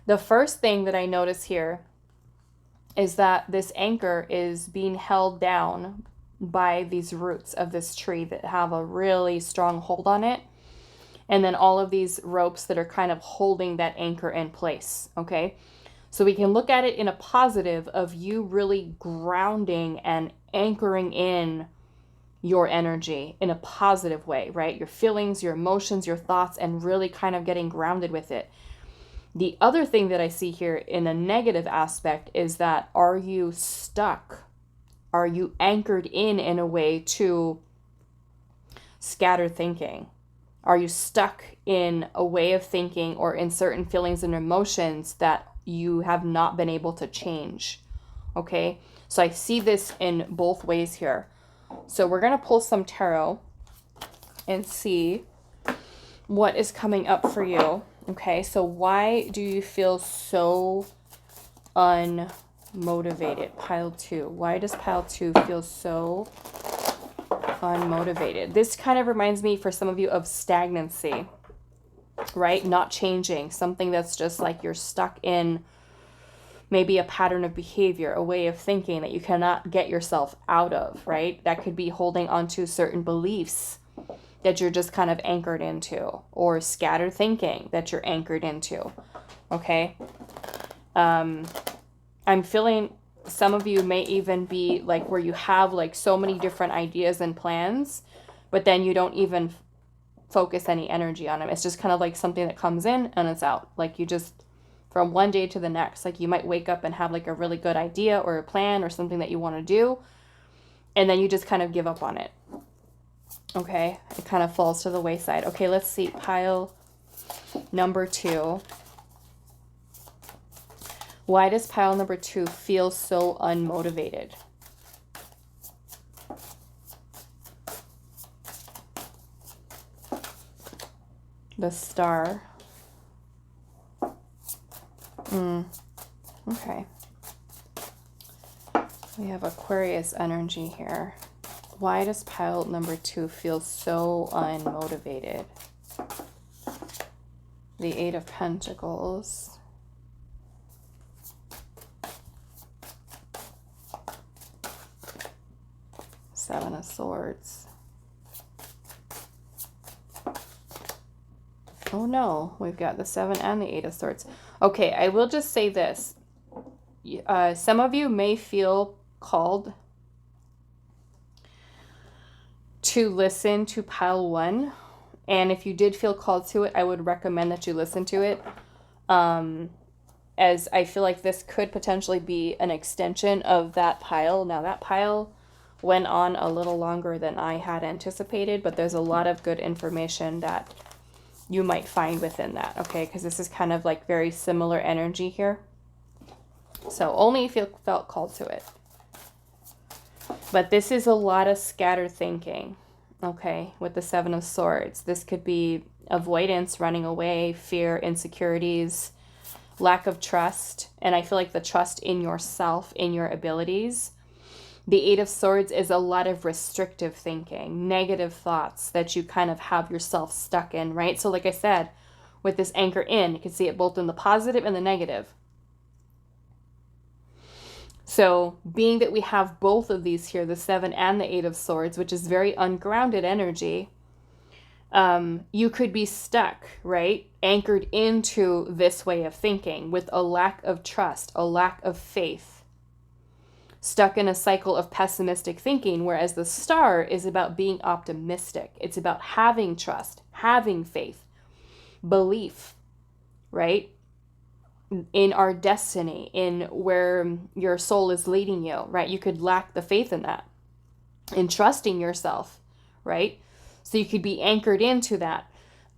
The first thing that I notice here is that this anchor is being held down by these roots of this tree that have a really strong hold on it. And then all of these ropes that are kind of holding that anchor in place, okay? So we can look at it in a positive of you really grounding and anchoring in your energy in a positive way, right? Your feelings, your emotions, your thoughts, and really kind of getting grounded with it. The other thing that I see here in a negative aspect is that, are you stuck? Are you anchored in a way to scattered thinking? Are you stuck in a way of thinking or in certain feelings and emotions that you have not been able to change? Okay, so I see this in both ways here. So we're going to pull some tarot and see what is coming up for you. Okay, so why do you feel so unmotivated? Pile 2. Why does pile 2 feel so unmotivated? This kind of reminds me for some of you of stagnancy, right? Not changing. Something that's just like you're stuck in maybe a pattern of behavior, a way of thinking that you cannot get yourself out of, right? That could be holding on to certain beliefs that you're just kind of anchored into, or scattered thinking that you're anchored into, okay? I'm feeling some of you may even be like where you have like so many different ideas and plans, but then you don't even focus any energy on them. It's just kind of like something that comes in and it's out. Like you just, from one day to the next, like you might wake up and have like a really good idea or a plan or something that you want to do, and then you just kind of give up on it. Okay, it kind of falls to the wayside. Okay, let's see, pile number 2. Why does pile number 2 feel so unmotivated? The Star. Okay. We have Aquarius energy here. Why does pile number 2 feel so unmotivated? The 8 of Pentacles. Seven of Swords. Oh no, we've got the 7 and the 8 of Swords. Okay, I will just say this. Some of you may feel called to listen to pile 1. And if you did feel called to it, I would recommend that you listen to it. As I feel like this could potentially be an extension of that pile. Now that pile went on a little longer than I had anticipated, but there's a lot of good information that you might find within that, okay? Because this is kind of like very similar energy here. So only if you felt called to it. But this is a lot of scattered thinking, okay, with the 7 of Swords. This could be avoidance, running away, fear, insecurities, lack of trust. And I feel like the trust in yourself, in your abilities. The 8 of Swords is a lot of restrictive thinking, negative thoughts that you kind of have yourself stuck in, right? So like I said, with this anchor in, you can see it both in the positive and the negative. So being that we have both of these here, the 7 and the 8 of Swords, which is very ungrounded energy, you could be stuck, right? Anchored into this way of thinking with a lack of trust, a lack of faith. Stuck in a cycle of pessimistic thinking, whereas the Star is about being optimistic. It's about having trust, having faith, belief, right? In our destiny, in where your soul is leading you, right? You could lack the faith in that, in trusting yourself, right? So you could be anchored into that.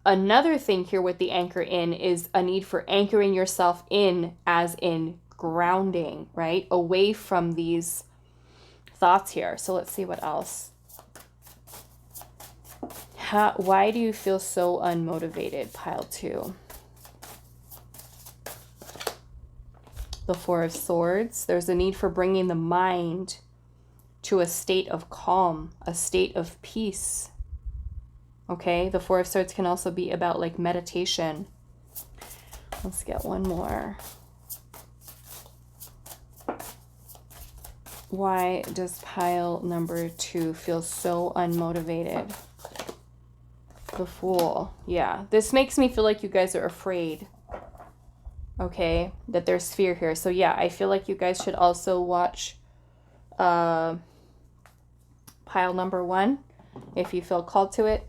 Another thing here with the anchor in is a need for anchoring yourself in, as in grounding, right? Away from these thoughts here. So let's see what else. Why do you feel so unmotivated, pile 2? The 4 of Swords. There's a need for bringing the mind to a state of calm, a state of peace. Okay, the 4 of Swords can also be about like meditation. Let's get one more. Why does pile number 2 feel so unmotivated? The Fool. Yeah, this makes me feel like you guys are afraid. Okay, that there's fear here. So yeah, I feel like you guys should also watch pile number 1 if you feel called to it.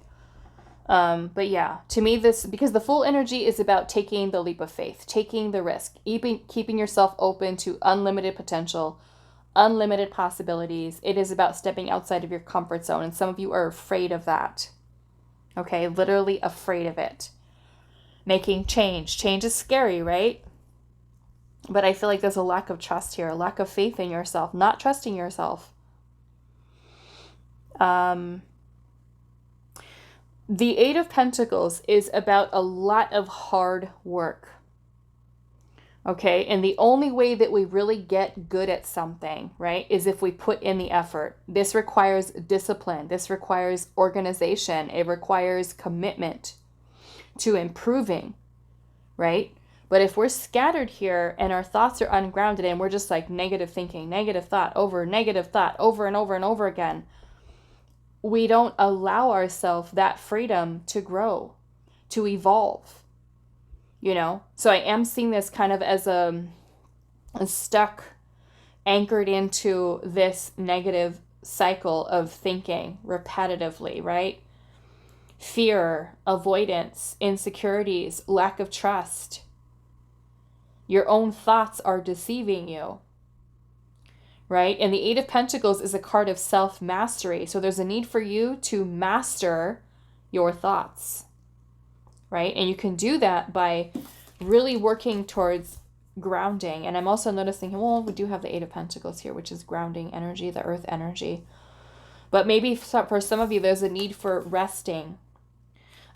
But yeah, to me this, because the Fool energy is about taking the leap of faith, taking the risk, keeping yourself open to unlimited potential, unlimited possibilities. It is about stepping outside of your comfort zone. And some of you are afraid of that. Okay, literally afraid of it. Making change. Change is scary, right? But I feel like there's a lack of trust here, a lack of faith in yourself, not trusting yourself. The 8 of Pentacles is about a lot of hard work. Okay, and the only way that we really get good at something, right, is if we put in the effort. This requires discipline. This requires organization. It requires commitment to improving, right? But if we're scattered here and our thoughts are ungrounded and we're just like negative thinking, negative thought over and over again, we don't allow ourselves that freedom to grow, to evolve. You know, so I am seeing this kind of as a stuck, anchored into this negative cycle of thinking repetitively, right? Fear, avoidance, insecurities, lack of trust. Your own thoughts are deceiving you, right? And the 8 of Pentacles is a card of self-mastery. So there's a need for you to master your thoughts. Right? And you can do that by really working towards grounding. And I'm also noticing, well, we do have the 8 of Pentacles here, which is grounding energy, the earth energy. But maybe for some of you, there's a need for resting,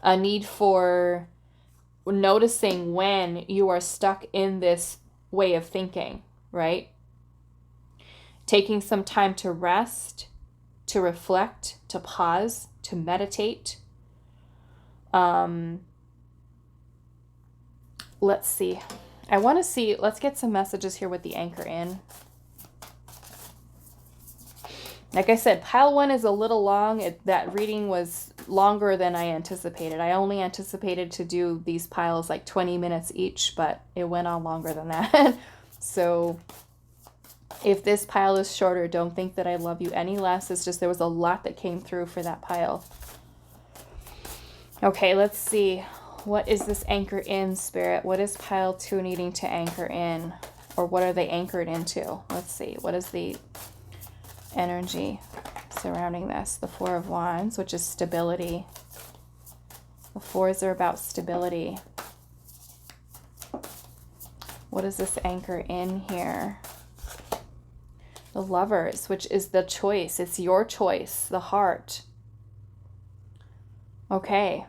a need for noticing when you are stuck in this way of thinking, right? Taking some time to rest, to reflect, to pause, to meditate. Let's see. I want to see, let's get some messages here with the anchor in. Like I said, pile 1 is a little long. That reading was longer than I anticipated. I only anticipated to do these piles like 20 minutes each, but it went on longer than that. So if this pile is shorter, don't think that I love you any less. It's just there was a lot that came through for that pile. Okay, let's see. What is this anchor in, Spirit? What is pile 2 needing to anchor in? Or what are they anchored into? Let's see. What is the energy surrounding this? The 4 of Wands, which is stability. The 4s are about stability. What is this anchor in here? The Lovers, which is the choice. It's your choice, the heart. Okay.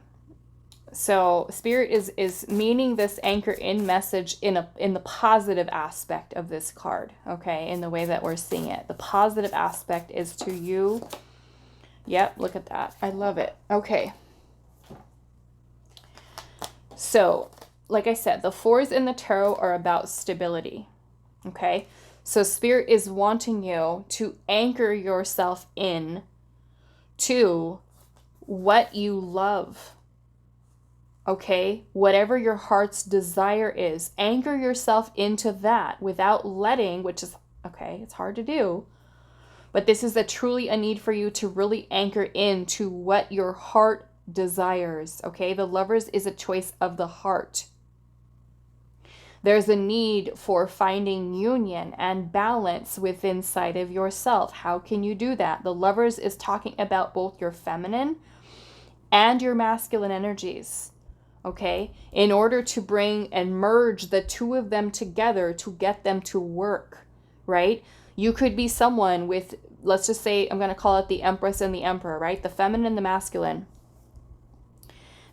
So Spirit is meaning this anchor in message in the positive aspect of this card, okay, in the way that we're seeing it. The positive aspect is to you. Yep, look at that. I love it. Okay. So, like I said, the 4s in the tarot are about stability, okay? So Spirit is wanting you to anchor yourself in to what you love. Okay, whatever your heart's desire is, anchor yourself into that without letting, which is, okay, it's hard to do, but this is truly a need for you to really anchor into what your heart desires, okay? The Lovers is a choice of the heart. There's a need for finding union and balance within inside of yourself. How can you do that? The Lovers is talking about both your feminine and your masculine energies. Okay, in order to bring and merge the two of them together to get them to work, right? You could be someone with, let's just say, I'm going to call it the Empress and the Emperor, right? The feminine and the masculine.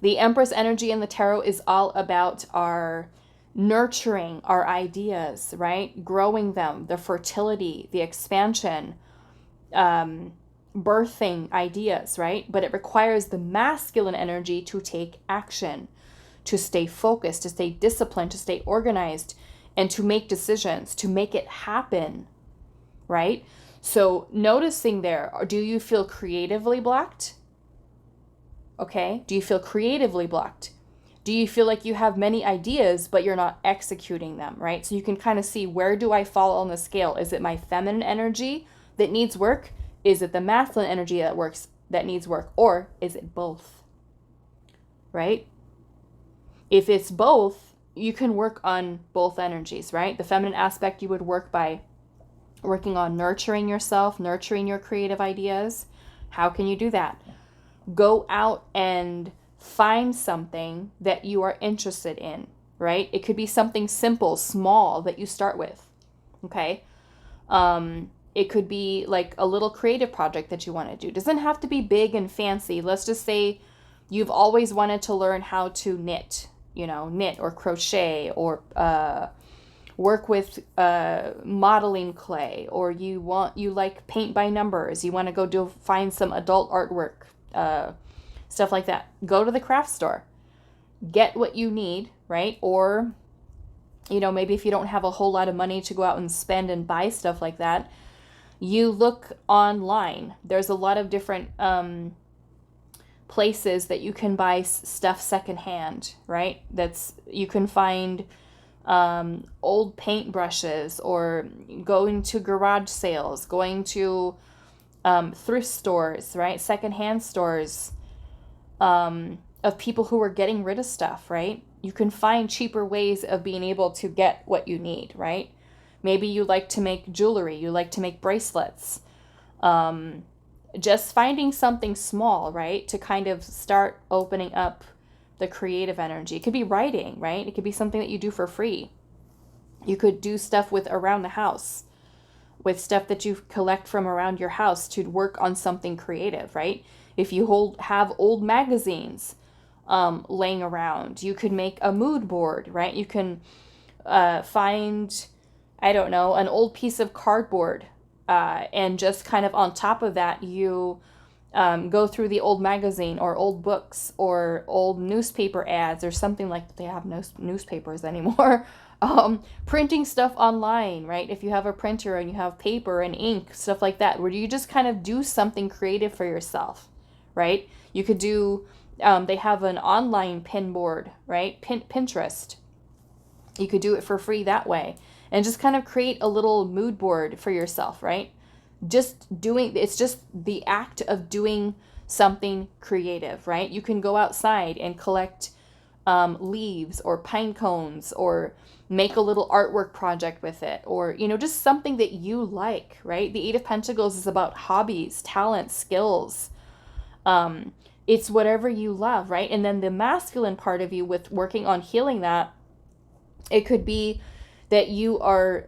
The Empress energy in the tarot is all about our nurturing our ideas, right? Growing them, the fertility, the expansion, birthing ideas, right? But it requires the masculine energy to take action, to stay focused, to stay disciplined, to stay organized, and to make decisions, to make it happen, right? So noticing there, do you feel creatively blocked? Okay, do you feel creatively blocked? Do you feel like you have many ideas, but you're not executing them, right? So you can kind of see, where do I fall on the scale? Is it my feminine energy that needs work? Is it the masculine energy that needs work? Or is it both? Right? If it's both, you can work on both energies, right? The feminine aspect, you would work by working on nurturing yourself, nurturing your creative ideas. How can you do that? Go out and find something that you are interested in, right? It could be something simple, small that you start with, okay? It could be like a little creative project that you want to do. It doesn't have to be big and fancy. Let's just say you've always wanted to learn how to knit, knit or crochet, or work with modeling clay, or you like paint by numbers. You want to go find some adult artwork, stuff like that. Go to the craft store, get what you need, right? Or, maybe if you don't have a whole lot of money to go out and spend and buy stuff like that, you look online. There's a lot of different places that you can buy stuff secondhand, right? You can find old paintbrushes, or going to garage sales, going to thrift stores, right? Secondhand stores of people who are getting rid of stuff, right? You can find cheaper ways of being able to get what you need, right? Maybe you like to make jewelry, you like to make bracelets. Just finding something small, right? To kind of start opening up the creative energy. It could be writing, right? It could be something that you do for free. You could do stuff with around the house, with stuff that you collect from around your house to work on something creative, right? If you have old magazines laying around, you could make a mood board, right? You can find, I don't know, an old piece of cardboard And just kind of on top of that, you go through the old magazine or old books or old newspaper ads or something like they have no newspapers anymore. Printing stuff online, right? If you have a printer and you have paper and ink, stuff like that, where you just kind of do something creative for yourself, right? You could do, they have an online pin board, right? Pinterest. You could do it for free that way and just kind of create a little mood board for yourself, right? It's just the act of doing something creative, right? You can go outside and collect leaves or pine cones or make a little artwork project with it, or, just something that you like, right? The Eight of Pentacles is about hobbies, talents, skills. It's whatever you love, right? And then the masculine part of you with working on healing that, it could be that you are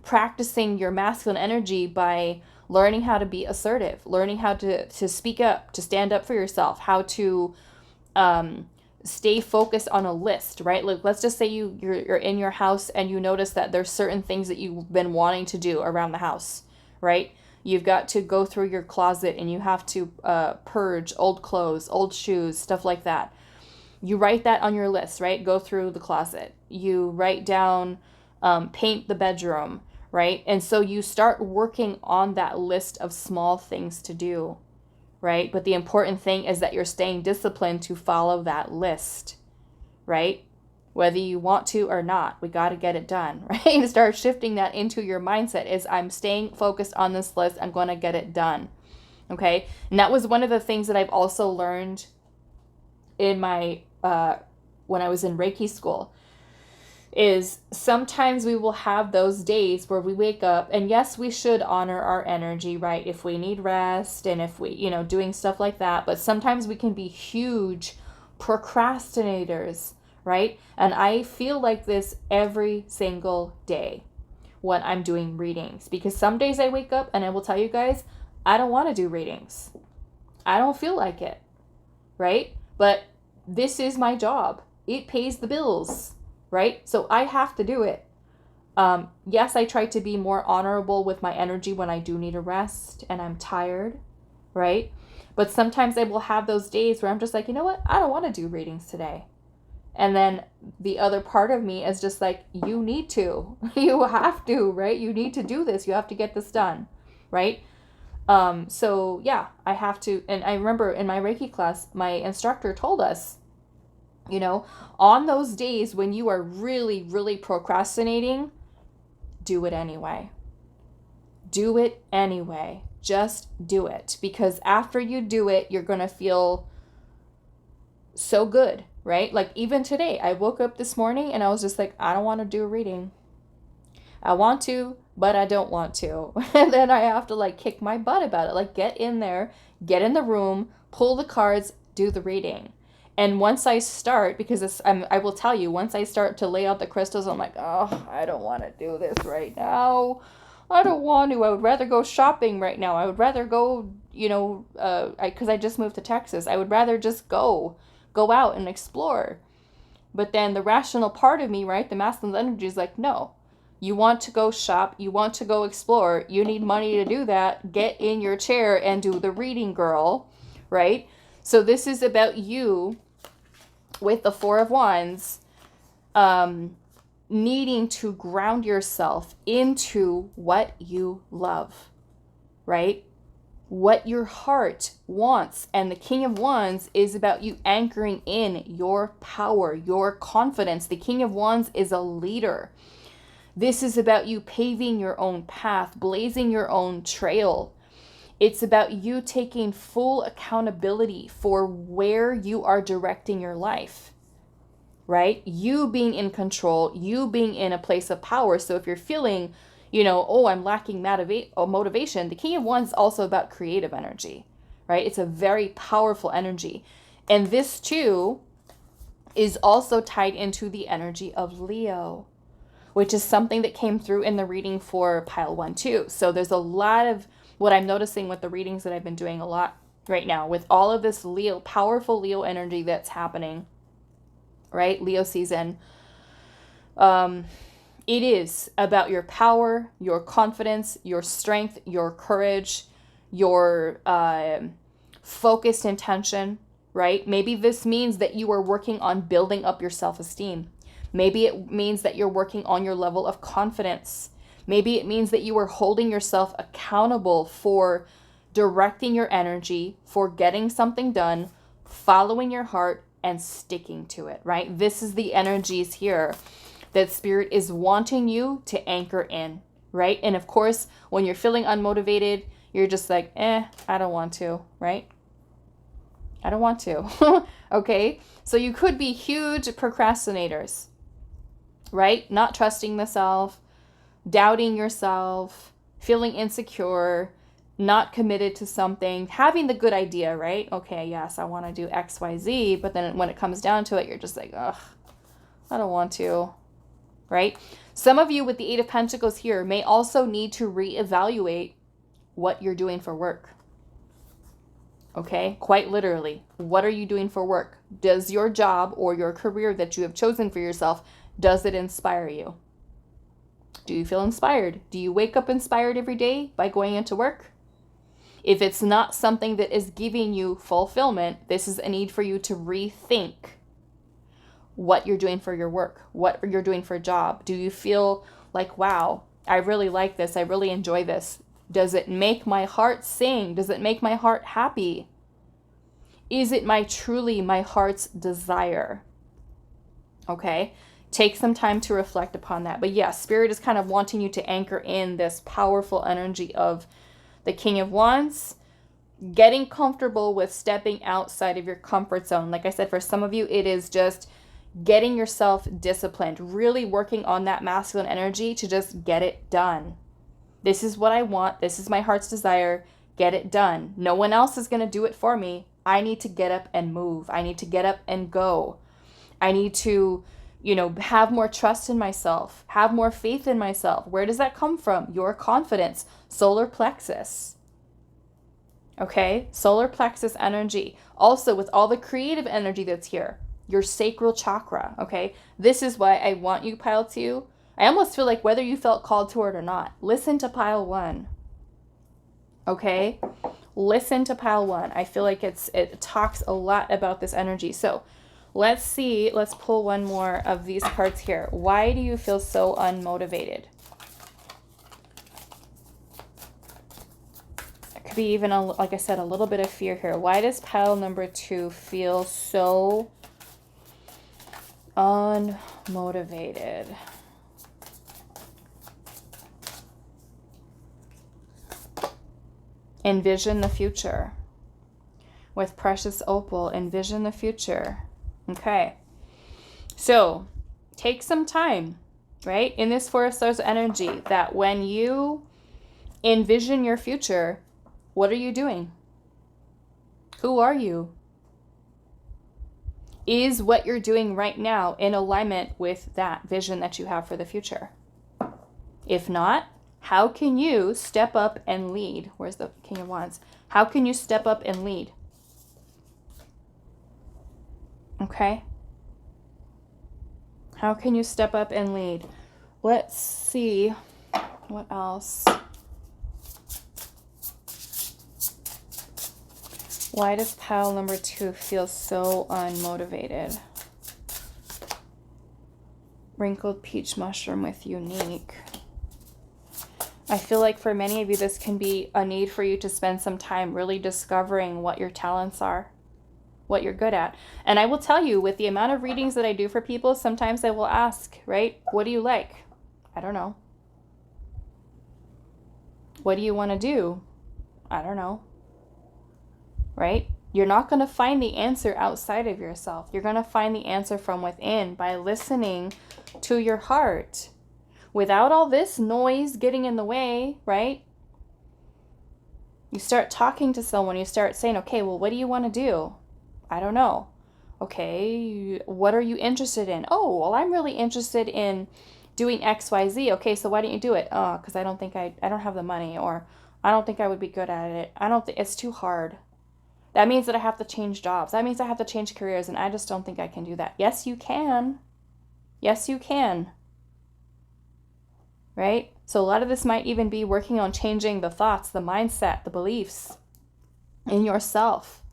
practicing your masculine energy by learning how to be assertive, learning how to speak up, to stand up for yourself, how to stay focused on a list, right? Like, let's just say you're in your house and you notice that there's certain things that you've been wanting to do around the house, right? You've got to go through your closet and you have to purge old clothes, old shoes, stuff like that. You write that on your list, right? Go through the closet. You write down, paint the bedroom, right? And so you start working on that list of small things to do, right? But the important thing is that you're staying disciplined to follow that list, right? Whether you want to or not, we got to get it done, right? And start shifting that into your mindset is, I'm staying focused on this list. I'm going to get it done. Okay. And that was one of the things that I've also learned in my, when I was in Reiki school, is sometimes we will have those days where we wake up, and yes, we should honor our energy, right? If we need rest and if we, doing stuff like that, but sometimes we can be huge procrastinators, right? And I feel like this every single day when I'm doing readings, because some days I wake up and I will tell you guys, I don't want to do readings. I don't feel like it, right? But this is my job. It pays the bills, right? So I have to do it. Yes, I try to be more honorable with my energy when I do need a rest and I'm tired, right? But sometimes I will have those days where I'm just like, you know what? I don't want to do readings today. And then the other part of me is just like, you need to. You have to, right? You need to do this. You have to get this done, right? So yeah, I have to. And I remember in my Reiki class, my instructor told us, on those days when you are really, really procrastinating, do it anyway. Do it anyway. Just do it. Because after you do it, you're going to feel so good, right? Like even today, I woke up this morning and I was just like, I don't want to do a reading. I want to, but I don't want to. And then I have to like kick my butt about it. Like get in there, get in the room, pull the cards, do the reading. And once I start, because I will tell you, once I start to lay out the crystals, I'm like, oh, I don't want to do this right now. I don't want to. I would rather go shopping right now. I would rather go, because I just moved to Texas. I would rather just go out and explore. But then the rational part of me, right, the masculine energy is like, no, you want to go shop. You want to go explore. You need money to do that. Get in your chair and do the reading, girl, right? So this is about you with the Four of Wands, needing to ground yourself into what you love, right? What your heart wants. And the King of Wands is about you anchoring in your power, your confidence. The King of Wands is a leader. This is about you paving your own path, blazing your own trail. It's about you taking full accountability for where you are directing your life, right? You being in control, you being in a place of power. So if you're feeling, I'm lacking motivation, the King of Wands is also about creative energy, right? It's a very powerful energy. And this too is also tied into the energy of Leo, which is something that came through in the reading for pile 1 too. So there's a lot of what I'm noticing with the readings that I've been doing a lot right now with all of this Leo, powerful Leo energy that's happening, right? Leo season. It is about your power, your confidence, your strength, your courage, your focused intention, right? Maybe this means that you are working on building up your self-esteem. Maybe it means that you're working on your level of confidence. Maybe it means that you are holding yourself accountable for directing your energy, for getting something done, following your heart, and sticking to it, right? This is the energies here that Spirit is wanting you to anchor in, right? And of course, when you're feeling unmotivated, you're just like, I don't want to, right? I don't want to. Okay? So you could be huge procrastinators, right? Not trusting the self, doubting yourself, feeling insecure, not committed to something, having the good idea, right? Okay, yes, I want to do X, Y, Z, but then when it comes down to it, you're just like, ugh, I don't want to, right? Some of you with the Eight of Pentacles here may also need to reevaluate what you're doing for work. Okay, quite literally, what are you doing for work? Does your job or your career that you have chosen for yourself, does it inspire you? Do you feel inspired? Do you wake up inspired every day by going into work? If it's not something that is giving you fulfillment, this is a need for you to rethink what you're doing for your work, what you're doing for a job. Do you feel like, wow, I really like this, I really enjoy this? Does it make my heart sing? Does it make my heart happy? Is it truly my heart's desire? Okay, take some time to reflect upon that. But yes, Spirit is kind of wanting you to anchor in this powerful energy of the King of Wands, getting comfortable with stepping outside of your comfort zone. Like I said, for some of you, it is just getting yourself disciplined, really working on that masculine energy to just get it done. This is what I want. This is my heart's desire. Get it done. No one else is going to do it for me. I need to get up and move. I need to get up and go. I need to, have more trust in myself, have more faith in myself. Where does that come from? Your confidence, solar plexus. Okay, solar plexus energy. Also, with all the creative energy that's here, your sacral chakra. Okay, this is why I want you, Pile 2. I almost feel like whether you felt called to it or not, listen to Pile 1. Okay, listen to Pile 1. I feel like it talks a lot about this energy. So let's see, let's pull one more of these cards here. Why do you feel so unmotivated? It could be even, like I said, a little bit of fear here. Why does pile number 2 feel so unmotivated? Envision the future. With Precious Opal, envision the future. Okay. So, take some time, right? In this Four of Swords energy, that when you envision your future, what are you doing? Who are you? Is what you're doing right now in alignment with that vision that you have for the future? If not, how can you step up and lead? Where's the King of Wands? How can you step up and lead? Okay? How can you step up and lead? Let's see what else. Why does pile number 2 feel so unmotivated? Wrinkled peach mushroom with unique. I feel like for many of you, this can be a need for you to spend some time really discovering what your talents are, what you're good at. And I will tell you, with the amount of readings that I do for people, sometimes I will ask, right? What do you like? I don't know. What do you want to do? I don't know. Right? You're not going to find the answer outside of yourself. You're going to find the answer from within by listening to your heart. Without all this noise getting in the way, right? You start talking to someone, you start saying, okay, well, what do you want to do? I don't know. Okay, what are you interested in? Oh, well, I'm really interested in doing X, Y, Z. Okay, so why don't you do it? Oh, because I don't think I don't have the money, or I don't think I would be good at it. I don't think it's too hard. That means that I have to change jobs. That means I have to change careers, and I just don't think I can do that. Yes, you can. Yes, you can. right? So a lot of this might even be working on changing the thoughts, the mindset, the beliefs in yourself.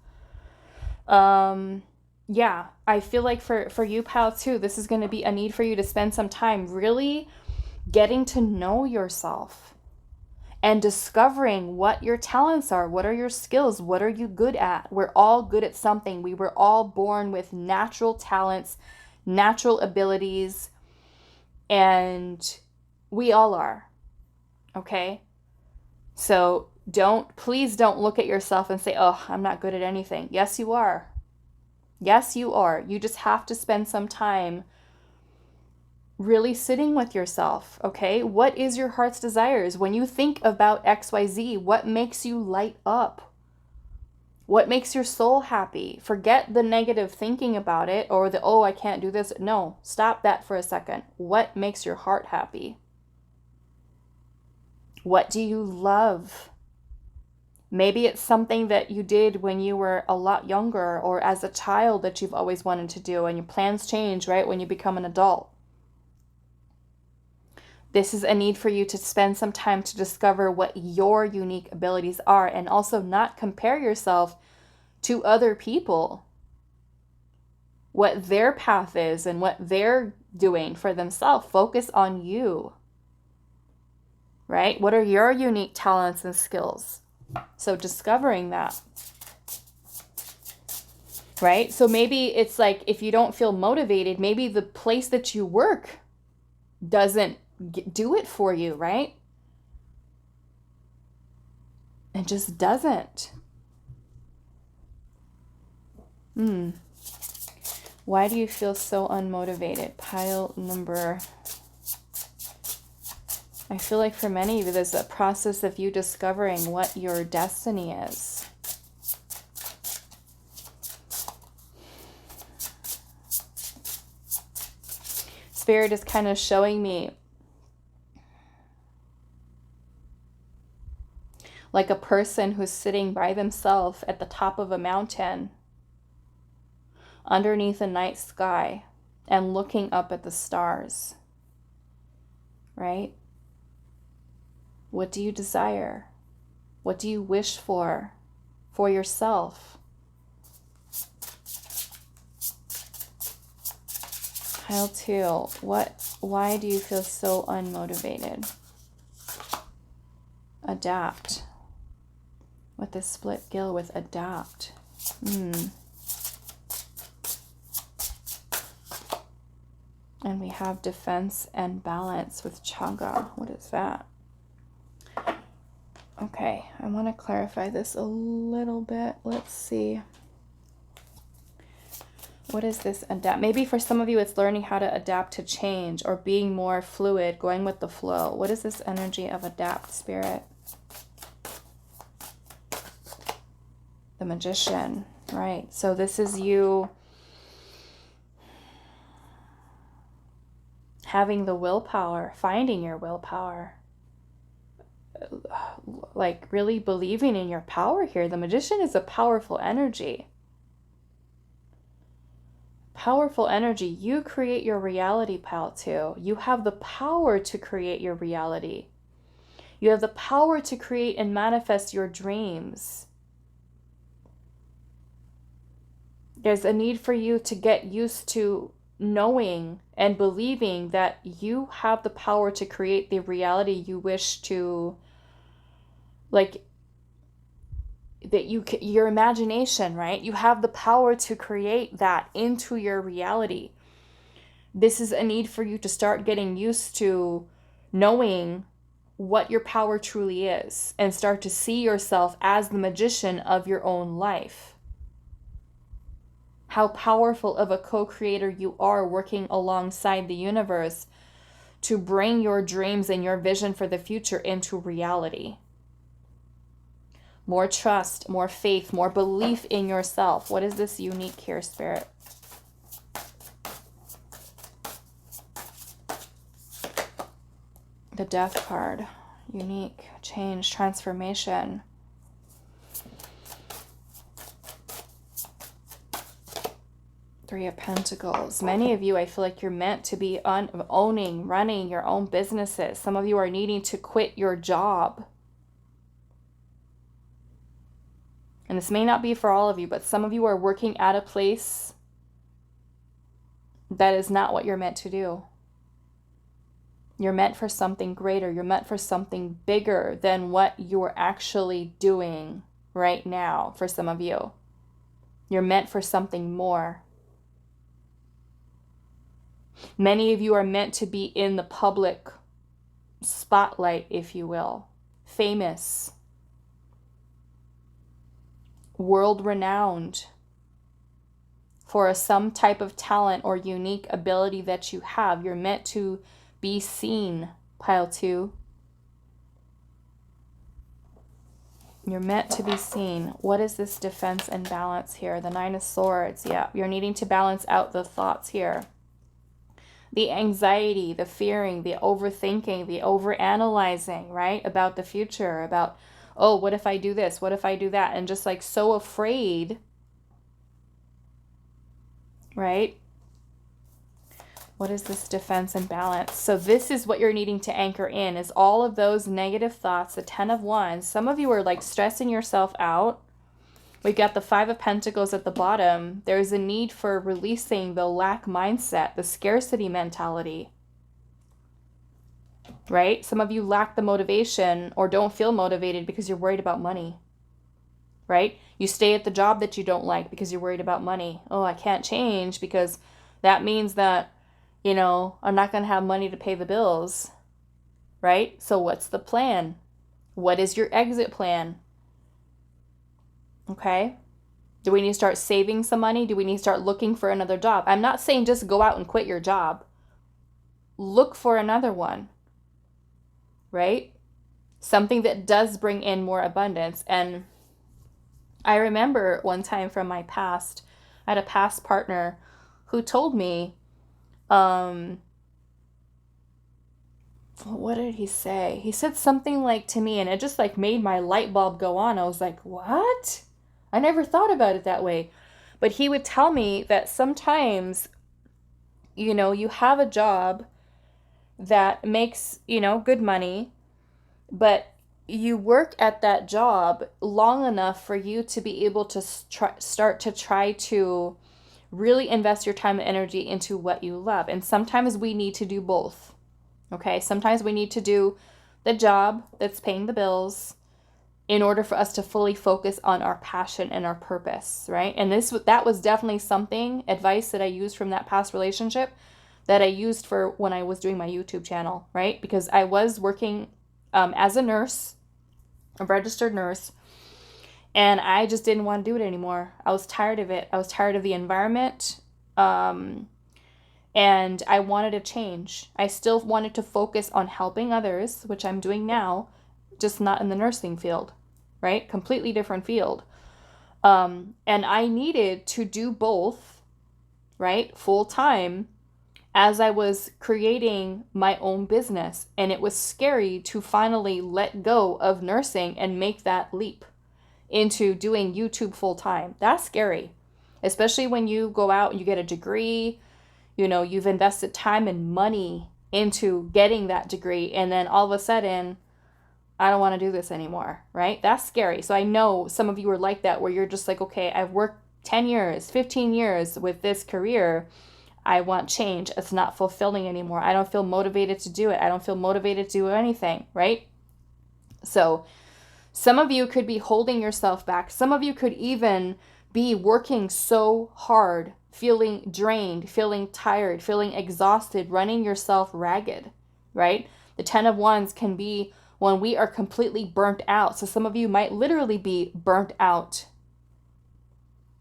Yeah, I feel like for you, pal, too, this is going to be a need for you to spend some time really getting to know yourself and discovering what your talents are. What are your skills? What are you good at? We're all good at something. We were all born with natural talents, natural abilities, and we all are. Okay? So please don't look at yourself and say, oh, I'm not good at anything. Yes, you are. Yes, you are. You just have to spend some time really sitting with yourself, okay? What is your heart's desires? When you think about XYZ, what makes you light up? What makes your soul happy? Forget the negative thinking about it or the, oh, I can't do this. No, stop that for a second. What makes your heart happy? What do you love? Maybe it's something that you did when you were a lot younger or as a child that you've always wanted to do, and your plans change, right, when you become an adult. This is a need for you to spend some time to discover what your unique abilities are, and also not compare yourself to other people, what their path is and what they're doing for themselves. Focus on you, right? What are your unique talents and skills? So discovering that, right? So maybe it's like, if you don't feel motivated, maybe the place that you work doesn't do it for you, right? It just doesn't. Why do you feel so unmotivated? Pile number... I feel like for many of you, there's a process of you discovering what your destiny is. Spirit is kind of showing me like a person who's sitting by themselves at the top of a mountain underneath a night sky and looking up at the stars, right? What do you desire? What do you wish for yourself? Pile 2, why do you feel so unmotivated? Adapt. With the split gill with adapt. And we have defense and balance with chaga. What is that? Okay, I want to clarify this a little bit. Let's see. What is this adapt? Maybe for some of you, it's learning how to adapt to change or being more fluid, going with the flow. What is this energy of adapt, Spirit? The Magician, right? So this is you having the willpower, finding your willpower, like really believing in your power here. The Magician is a powerful energy. Powerful energy. You create your reality, pal, too. You have the power to create your reality. You have the power to create and manifest your dreams. There's a need for you to get used to knowing and believing that you have the power to create the reality you wish to, like, that your imagination, right? You have the power to create that into your reality. This is a need for you to start getting used to knowing what your power truly is and start to see yourself as the magician of your own life. How powerful of a co-creator you are, working alongside the universe to bring your dreams and your vision for the future into reality. More trust, more faith, more belief in yourself. What is this unique here, Spirit? The Death card. Unique, change, transformation. Three of Pentacles. Many of you, I feel like you're meant to be running your own businesses. Some of you are needing to quit your job. And this may not be for all of you, but some of you are working at a place that is not what you're meant to do. You're meant for something greater. You're meant for something bigger than what you're actually doing right now for some of you. You're meant for something more. Many of you are meant to be in the public spotlight, if you will. Famous. World-renowned. For some type of talent or unique ability that you have. You're meant to be seen, pile 2. You're meant to be seen. What is this defense and balance here? The 9 of Swords. Yeah, you're needing to balance out the thoughts here. The anxiety, the fearing, the overthinking, the overanalyzing, right? About the future, about, oh, what if I do this? What if I do that? And just like so afraid, right? What is this defense and balance? So this is what you're needing to anchor in, is all of those negative thoughts, the 10 of Wands. Some of you are like stressing yourself out. We've got the 5 of Pentacles at the bottom. There's a need for releasing the lack mindset, the scarcity mentality, right? Some of you lack the motivation or don't feel motivated because you're worried about money, right? You stay at the job that you don't like because you're worried about money. Oh, I can't change because that means that, you know, I'm not going to have money to pay the bills, right? So what's the plan? What is your exit plan? Okay. Do we need to start saving some money? Do we need to start looking for another job? I'm not saying just go out and quit your job. Look for another one, right? Something that does bring in more abundance. And I remember one time from my past, I had a past partner who told me, what did he say? He said something like to me, and it just like made my light bulb go on. I was like, what? I never thought about it that way. But he would tell me that sometimes, you know, you have a job that makes, you know, good money, but you work at that job long enough for you to be able to start to try to really invest your time and energy into what you love. And sometimes we need to do both. Okay? Sometimes we need to do the job that's paying the bills in order for us to fully focus on our passion and our purpose, right? And that was definitely advice that I used from that past relationship that I used for when I was doing my YouTube channel, right? Because I was working as a nurse, a registered nurse, and I just didn't want to do it anymore. I was tired of it. I was tired of the environment, and I wanted to change. I still wanted to focus on helping others, which I'm doing now, just not in the nursing field, right? Completely different field. And I needed to do both, right? Full time as I was creating my own business. And it was scary to finally let go of nursing and make that leap into doing YouTube full time. That's scary, especially when you go out and you get a degree, you know, you've invested time and money into getting that degree. And then all of a sudden, I don't want to do this anymore, right? That's scary. So I know some of you are like that, where you're just like, okay, I've worked 10 years, 15 years with this career. I want change. It's not fulfilling anymore. I don't feel motivated to do it. I don't feel motivated to do anything, right? So some of you could be holding yourself back. Some of you could even be working so hard, feeling drained, feeling tired, feeling exhausted, running yourself ragged, right? The 10 of Wands can be when we are completely burnt out. So some of you might literally be burnt out,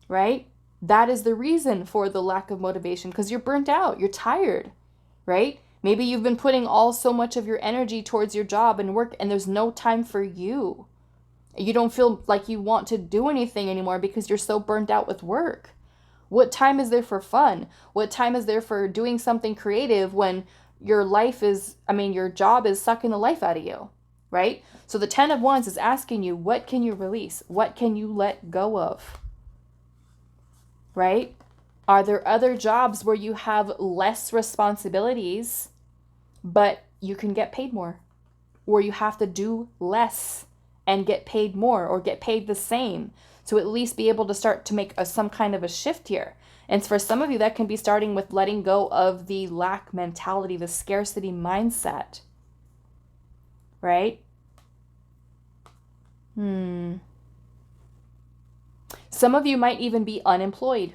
right? That is the reason for the lack of motivation, because you're burnt out, you're tired, right? Maybe you've been putting so much of your energy towards your job and work, and there's no time for you. You don't feel like you want to do anything anymore because you're so burnt out with work. What time is there for fun? What time is there for doing something creative when your job is sucking the life out of you, right? So the 10 of Wands is asking you, what can you release? What can you let go of? Right? Are there other jobs where you have less responsibilities, but you can get paid more? Or you have to do less and get paid more, or get paid the same, to at least be able to start to make some kind of a shift here. And for some of you, that can be starting with letting go of the lack mentality, the scarcity mindset, right? Some of you might even be unemployed,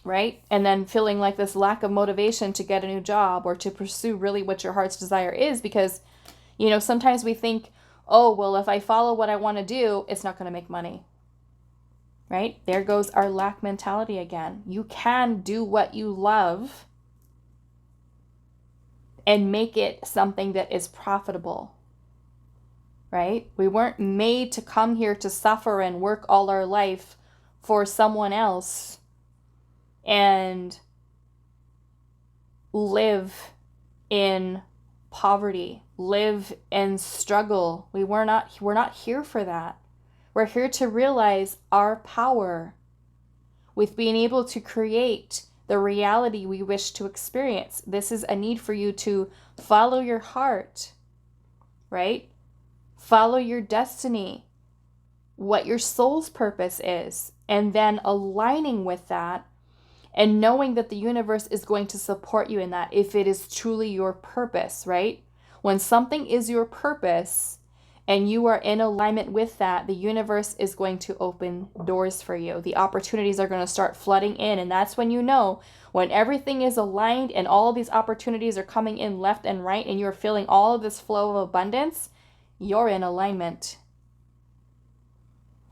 right? And then feeling like this lack of motivation to get a new job or to pursue really what your heart's desire is, because, you know, sometimes we think, oh, well, if I follow what I want to do, it's not going to make money, right? There goes our lack mentality again. You can do what you love and make it something that is profitable, right? We weren't made to come here to suffer and work all our life for someone else and live in poverty, live and struggle. We're not here for that. We're here to realize our power with being able to create the reality we wish to experience. This is a need for you to follow your heart, right? Follow your destiny, what your soul's purpose is, and then aligning with that and knowing that the universe is going to support you in that if it is truly your purpose, right? When something is your purpose and you are in alignment with that, the universe is going to open doors for you. The opportunities are going to start flooding in. And that's when you know, when everything is aligned and all of these opportunities are coming in left and right and you're feeling all of this flow of abundance, you're in alignment,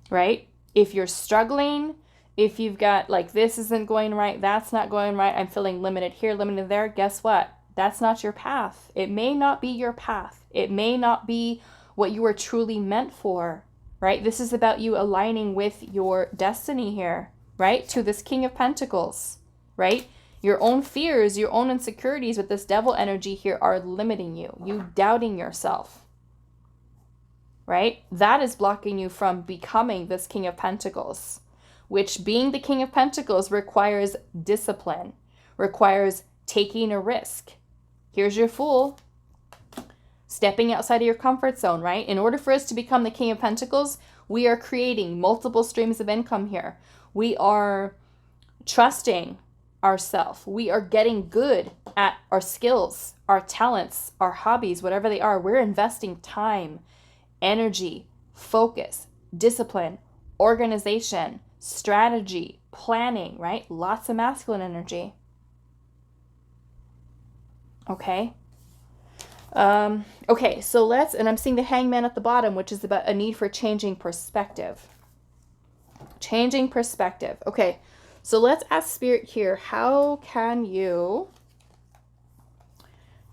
right? If you're struggling, if you've got like, this isn't going right, that's not going right, I'm feeling limited here, limited there, guess what? That's not your path. It may not be your path. It may not be what you are truly meant for, right? This is about you aligning with your destiny here, right? To this King of Pentacles, right? Your own fears, your own insecurities with this devil energy here are limiting you. You doubting yourself, right? That is blocking you from becoming this King of Pentacles, which, being the King of Pentacles, requires discipline, requires taking a risk. Here's your Fool, stepping outside of your comfort zone, right? In order for us to become the King of Pentacles, we are creating multiple streams of income here. We are trusting ourselves. We are getting good at our skills, our talents, our hobbies, whatever they are. We're investing time, energy, focus, discipline, organization, strategy, planning, right? Lots of masculine energy. Okay. Okay, so and I'm seeing the Hangman at the bottom, which is about a need for changing perspective. Changing perspective. Okay, so let's ask Spirit here, how can you,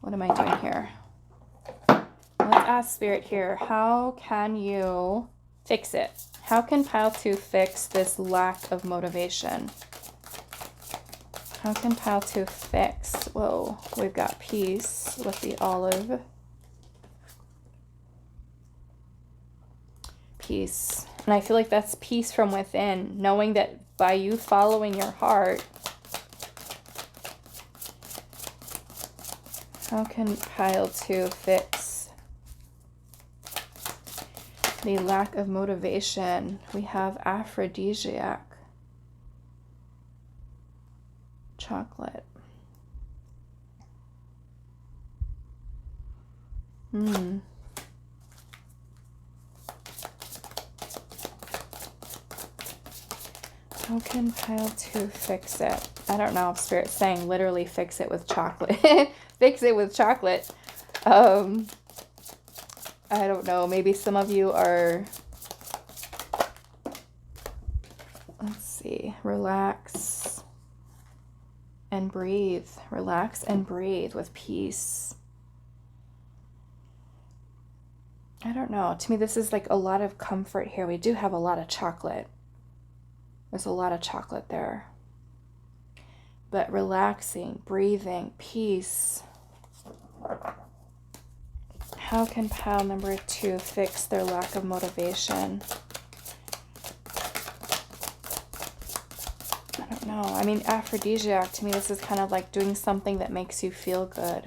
what am I doing here? Let's ask Spirit here, how can you fix it? How can Pile 2 fix this lack of motivation? How can Pile 2 fix? Whoa, we've got peace with the olive. Peace. And I feel like that's peace from within, knowing that by you following your heart, how can Pile 2 fix the lack of motivation? We have aphrodisiac. Chocolate. How can Pile 2 fix it? I don't know if Spirit's saying literally fix it with chocolate. Fix it with chocolate. I don't know. Maybe some of you are, let's see, relax and breathe. Relax and breathe with peace. I don't know. To me, this is like a lot of comfort here. We do have a lot of chocolate. There's a lot of chocolate there. But relaxing, breathing, peace. How can Pile number 2 fix their lack of motivation? I don't don't know. I mean, aphrodisiac, to me, this is kind of like doing something that makes you feel good.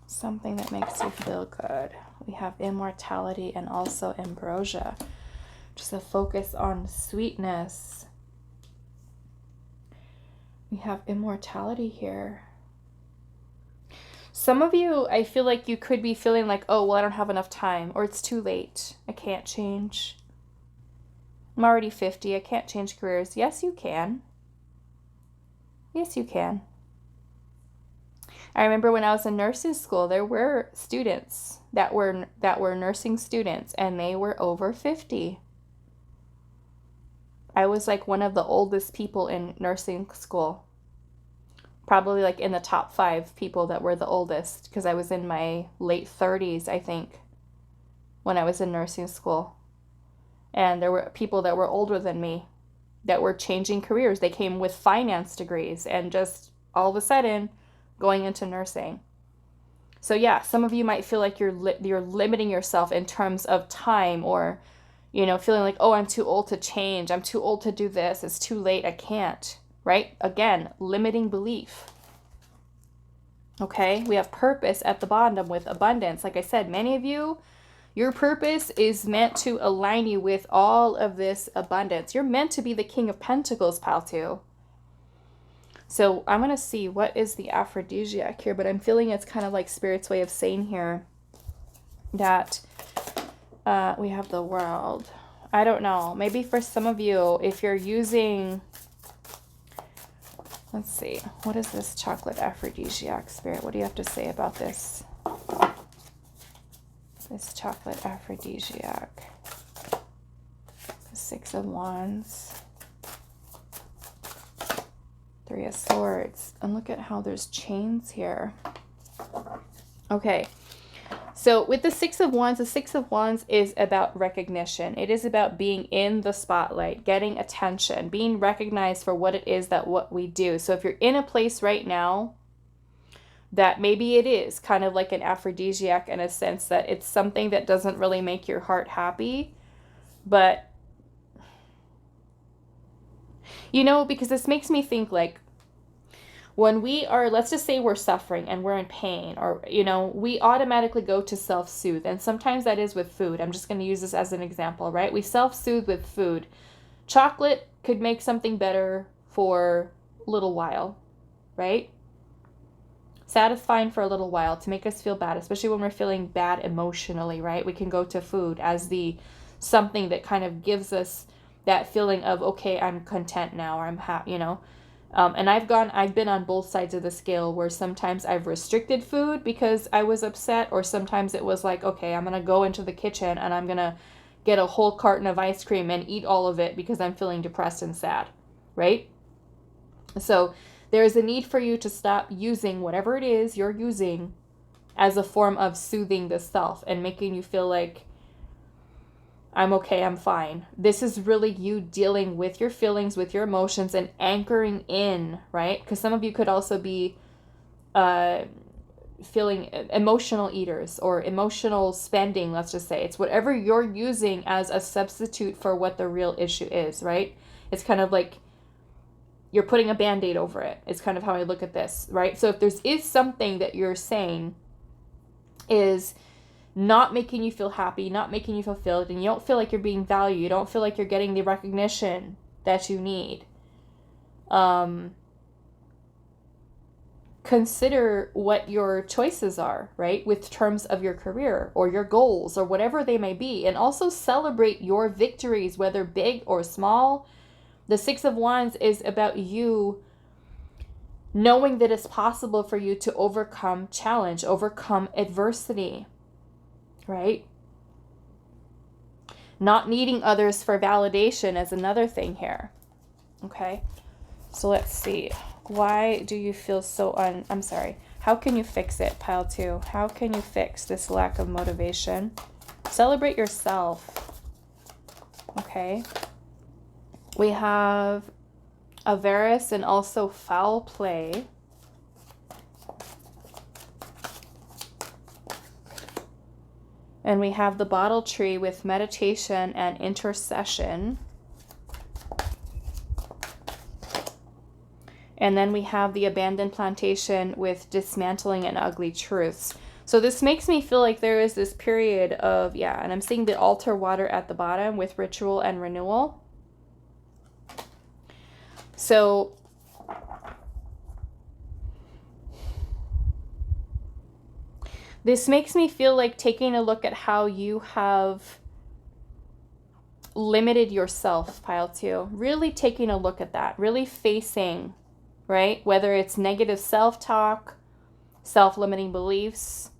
Something that makes you feel good. We have immortality and also ambrosia. Just a focus on sweetness. We have immortality here. Some of you, I feel like you could be feeling like, oh, well, I don't have enough time, or it's too late. I can't change. I'm already 50. I can't change careers. Yes, you can. Yes, you can. I remember when I was in nursing school, there were students that were nursing students, and they were over 50. I was like one of the oldest people in nursing school. Probably like in the top 5 people that were the oldest, because I was in my late 30s, I think, when I was in nursing school. And there were people that were older than me that were changing careers. They came with finance degrees and just all of a sudden going into nursing. So yeah, some of you might feel like you're limiting yourself in terms of time, or, you know, feeling like, oh, I'm too old to change. I'm too old to do this. It's too late. I can't. Right? Again, limiting belief. Okay, we have purpose at the bottom with abundance. Like I said, many of you, your purpose is meant to align you with all of this abundance. You're meant to be the King of Pentacles, pal, too. So I'm going to see what is the aphrodisiac here, but I'm feeling it's kind of like Spirit's way of saying here that we have the World. I don't know. Maybe for some of you, if you're using... Let's see. What is this chocolate aphrodisiac, Spirit? What do you have to say about this? This chocolate aphrodisiac. The 6 of Wands. 3 of Swords. And look at how there's chains here. Okay. So with the 6 of Wands is about recognition. It is about being in the spotlight, getting attention, being recognized for what it is that what we do. So if you're in a place right now that maybe it is kind of like an aphrodisiac in a sense that it's something that doesn't really make your heart happy, but you know, because this makes me think like, when we are, let's just say we're suffering and we're in pain, or, you know, we automatically go to self-soothe. And sometimes that is with food. I'm just going to use this as an example, right? We self-soothe with food. Chocolate could make something better for a little while, right? Satisfying for a little while to make us feel bad, especially when we're feeling bad emotionally, right? We can go to food as the something that kind of gives us that feeling of, okay, I'm content now, or I'm happy, you know. And I've been on both sides of the scale, where sometimes I've restricted food because I was upset, or sometimes it was like, okay, I'm going to go into the kitchen and I'm going to get a whole carton of ice cream and eat all of it because I'm feeling depressed and sad, right? So there is a need for you to stop using whatever it is you're using as a form of soothing the self and making you feel like, I'm okay, I'm fine. This is really you dealing with your feelings, with your emotions, and anchoring in, right? Because some of you could also be feeling emotional eaters or emotional spending, let's just say. It's whatever you're using as a substitute for what the real issue is, right? It's kind of like you're putting a Band-Aid over it. It's kind of how I look at this, right? So if is something that you're saying is not making you feel happy, not making you fulfilled, and you don't feel like you're being valued, you don't feel like you're getting the recognition that you need, consider what your choices are, right? With terms of your career or your goals or whatever they may be, and also celebrate your victories, whether big or small. The 6 of Wands is about you knowing that it's possible for you to overcome challenge, overcome adversity, right? Not needing others for validation is another thing here. Okay, so let's see. Why do you feel so I'm sorry. How can you fix it, pile 2? How can you fix this lack of motivation? Celebrate yourself. Okay. We have avarice and also foul play. And we have the bottle tree with meditation and intercession. And then we have the abandoned plantation with dismantling and ugly truths. So this makes me feel like there is this period of, yeah, and I'm seeing the altar water at the bottom with ritual and renewal. So this makes me feel like taking a look at how you have limited yourself, pile 2. Really taking a look at that. Really facing, right? Whether it's negative self-talk, self-limiting beliefs,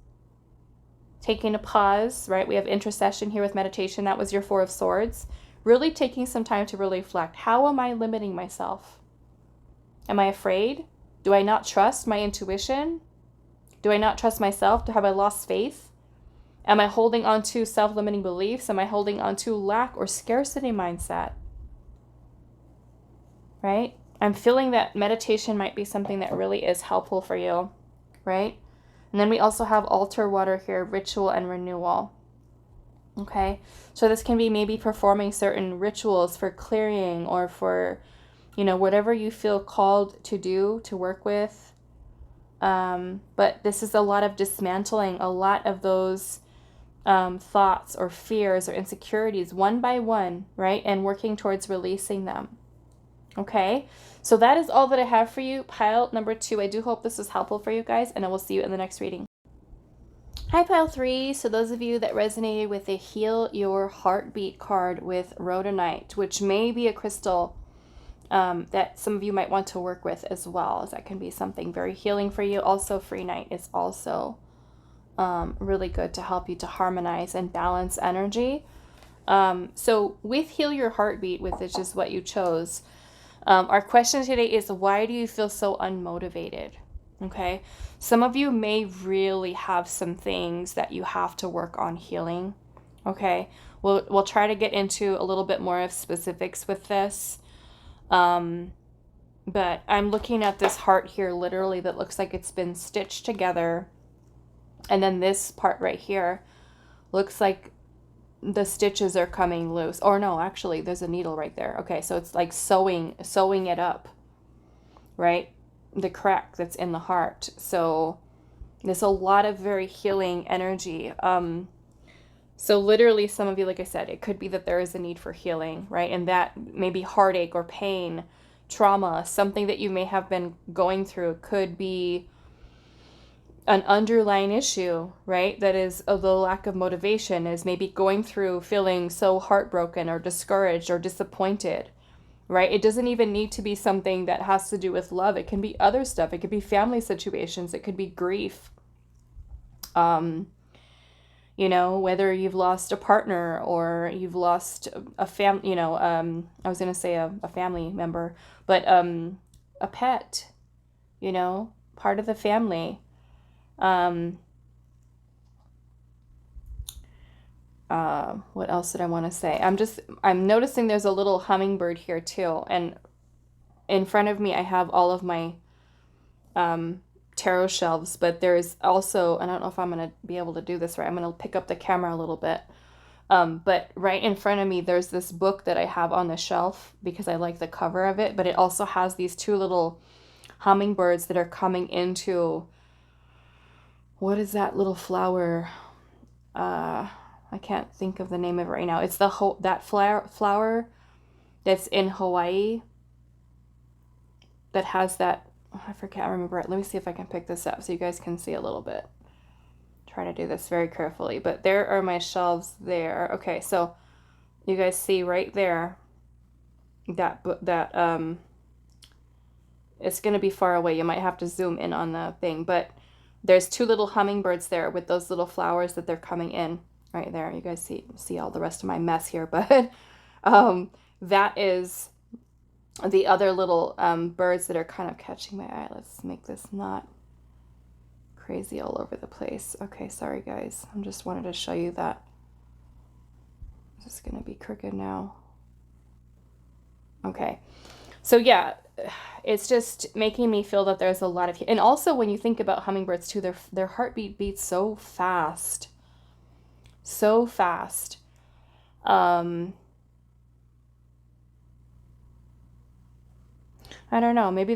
taking a pause, right? We have intercession here with meditation. That was your 4 of Swords. Really taking some time to really reflect. How am I limiting myself? Am I afraid? Do I not trust my intuition? Do I not trust myself? Have I lost faith? Am I holding on to self-limiting beliefs? Am I holding on to lack or scarcity mindset? Right? I'm feeling that meditation might be something that really is helpful for you, right? And then we also have altar water here, ritual and renewal. Okay? So this can be maybe performing certain rituals for clearing or for, you know, whatever you feel called to do, to work with. But this is a lot of dismantling, a lot of those thoughts or fears or insecurities one by one, right? And working towards releasing them. Okay, so that is all that I have for you, pile number 2. I do hope this was helpful for you guys, and I will see you in the next reading. Hi, pile 3. So those of you that resonated with the Heal Your Heartbeat card with rhodonite, which may be a crystal that some of you might want to work with as well, as that can be something very healing for you. Also, Prehnite is also really good to help you to harmonize and balance energy. So with Heal Your Heartbeat, which is what you chose, our question today is, why do you feel so unmotivated? Okay. Some of you may really have some things that you have to work on healing. Okay. We'll try to get into a little bit more of specifics with this. But I'm looking at this heart here, literally, that looks like it's been stitched together. And then this part right here looks like the stitches are coming loose. Or no, actually, there's a needle right there. Okay, so it's like sewing it up, right? The crack that's in the heart. So there's a lot of very healing energy. So literally, some of you, like I said, it could be that there is a need for healing, right? And that maybe heartache or pain, trauma, something that you may have been going through could be an underlying issue, right? That is the lack of motivation, is maybe going through feeling so heartbroken or discouraged or disappointed, right? It doesn't even need to be something that has to do with love. It can be other stuff. It could be family situations. It could be grief. You know, whether you've lost a partner or you've lost a family, you know, I was going to say a family member, but a pet, you know, part of the family. What else did I want to say? I'm noticing there's a little hummingbird here too. And in front of me, I have all of my, tarot shelves, but there's also, and I don't know if I'm going to be able to do this right. I'm going to pick up the camera a little bit. But right in front of me, there's this book that I have on the shelf because I like the cover of it, but it also has these 2 little hummingbirds that are coming into, what is that little flower? I can't think of the name of it right now. It's that flower that's in Hawaii that has that, I remember it. Let me see if I can pick this up so you guys can see a little bit. Try to do this very carefully, but there are my shelves there. Okay, so you guys see right there that it's going to be far away. You might have to zoom in on the thing, but there's 2 little hummingbirds there with those little flowers that they're coming in right there. You guys see all the rest of my mess here, but that is the other little birds that are kind of catching my eye. Let's make this not crazy all over the place. Okay, sorry guys. I just wanted to show you that. This is going to be crooked now. Okay. So yeah, it's just making me feel that there's a lot of, and also when you think about hummingbirds too, their heartbeat beats so fast. So fast. I don't know, maybe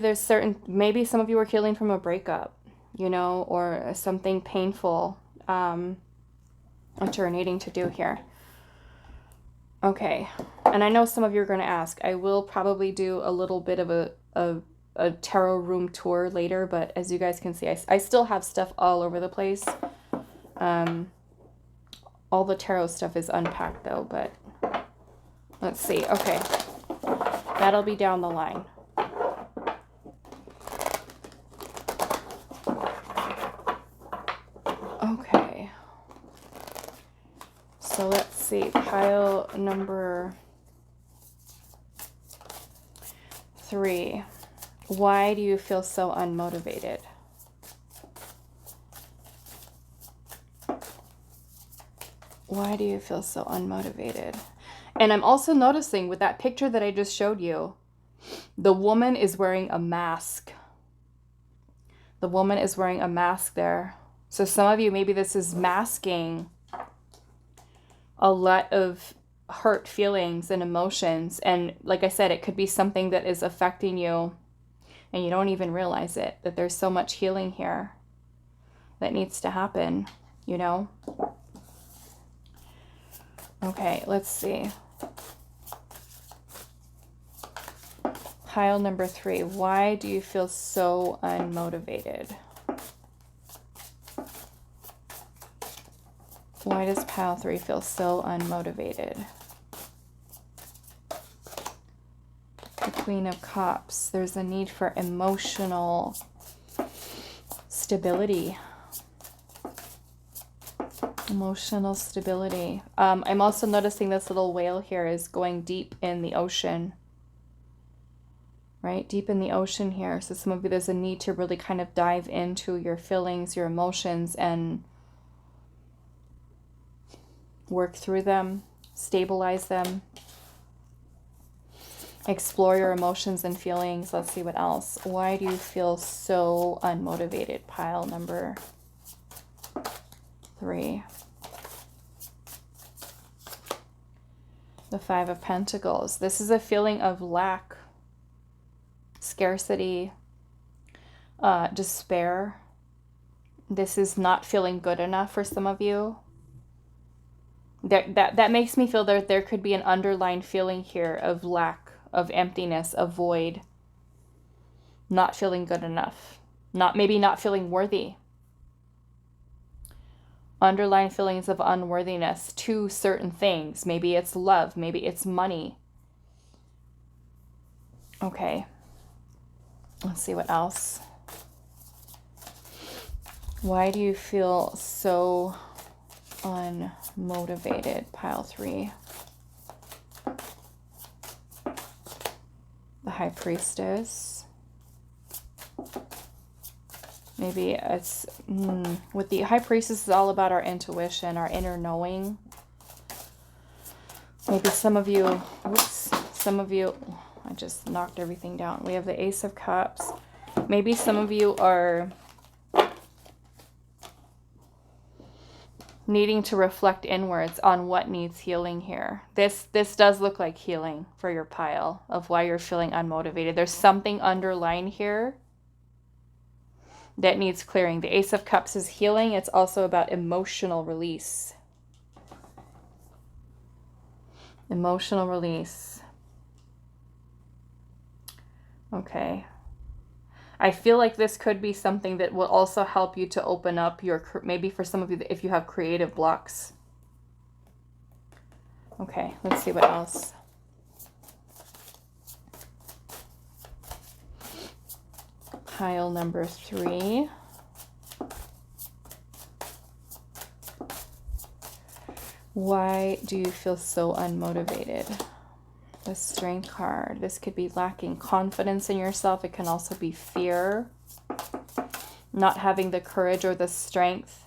maybe some of you are healing from a breakup, you know, or something painful, what you're needing to do here. Okay, and I know some of you are going to ask, I will probably do a little bit of a tarot room tour later, but as you guys can see, I still have stuff all over the place. All the tarot stuff is unpacked though, but let's see. Okay, that'll be down the line. Okay, so let's see, pile number 3. Why do you feel so unmotivated? Why do you feel so unmotivated? And I'm also noticing with that picture that I just showed you, the woman is wearing a mask. The woman is wearing a mask there. So some of you, maybe this is masking a lot of hurt feelings and emotions. And like I said, it could be something that is affecting you and you don't even realize it, that there's so much healing here that needs to happen, you know? Okay, let's see. Pile number 3. Why do you feel so unmotivated? Why does pile 3 feel so unmotivated? The Queen of Cups. There's a need for emotional stability. Emotional stability. I'm also noticing this little whale here is going deep in the ocean. Right? Deep in the ocean here. So some of you, there's a need to really kind of dive into your feelings, your emotions, and work through them, stabilize them, explore your emotions and feelings. Let's see what else. Why do you feel so unmotivated? Pile number 3. The 5 of Pentacles. This is a feeling of lack, scarcity, despair. This is not feeling good enough for some of you. That makes me feel that there could be an underlying feeling here of lack, of emptiness, of void. Not feeling good enough. Maybe not feeling worthy. Underlying feelings of unworthiness to certain things. Maybe it's love. Maybe it's money. Okay. Let's see what else. Why do you feel so unmotivated? Pile 3. The High Priestess. Maybe it's with the High Priestess, is all about our intuition, our inner knowing. Maybe some of you, I just knocked everything down. We have the Ace of Cups. Maybe some of you are needing to reflect inwards on what needs healing here. This does look like healing for your pile of why you're feeling unmotivated. There's something underlying here that needs clearing. The Ace of Cups is healing. It's also about emotional release. Emotional release. Okay. I feel like this could be something that will also help you to open up your, maybe for some of you, if you have creative blocks. Okay, let's see what else. Pile number 3. Why do you feel so unmotivated? The Strength card. This could be lacking confidence in yourself. It can also be fear. Not having the courage or the strength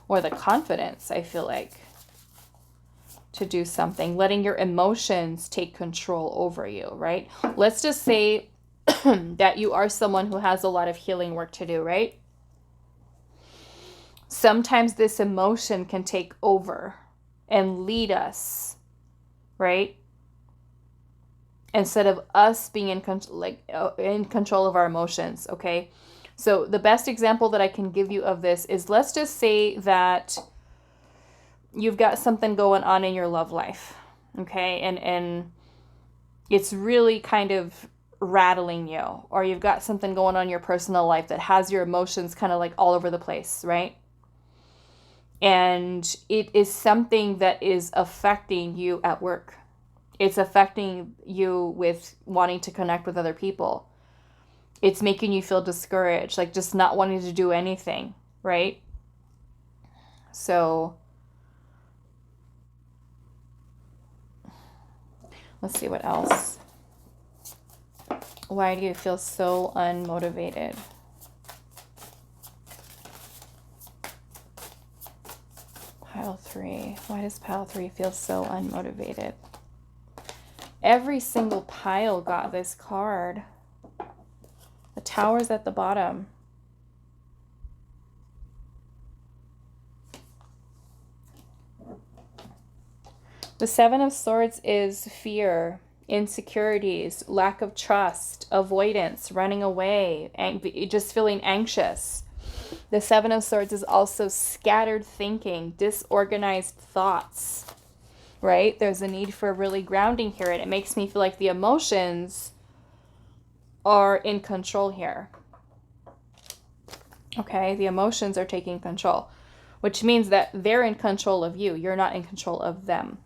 or the confidence, I feel like, to do something. Letting your emotions take control over you, right? Let's just say that you are someone who has a lot of healing work to do, right? Sometimes this emotion can take over and lead us, right? instead of us being in control of our emotions, okay? So the best example that I can give you of this is, let's just say that you've got something going on in your love life, okay? And it's really kind of rattling you, or you've got something going on in your personal life that has your emotions kind of like all over the place, right? And it is something that is affecting you at work. It's affecting you with wanting to connect with other people. It's making you feel discouraged, like just not wanting to do anything, right? So let's see what else. Why do you feel so unmotivated? Pile 3. Why does pile 3 feel so unmotivated? Every single pile got this card. The Tower's at the bottom. The Seven of Swords is fear, insecurities, lack of trust, avoidance, running away, just feeling anxious. The Seven of Swords is also scattered thinking, disorganized thoughts, right? There's a need for really grounding here, and it makes me feel like the emotions are in control here. Okay, the emotions are taking control, which means that they're in control of you. You're not in control of them.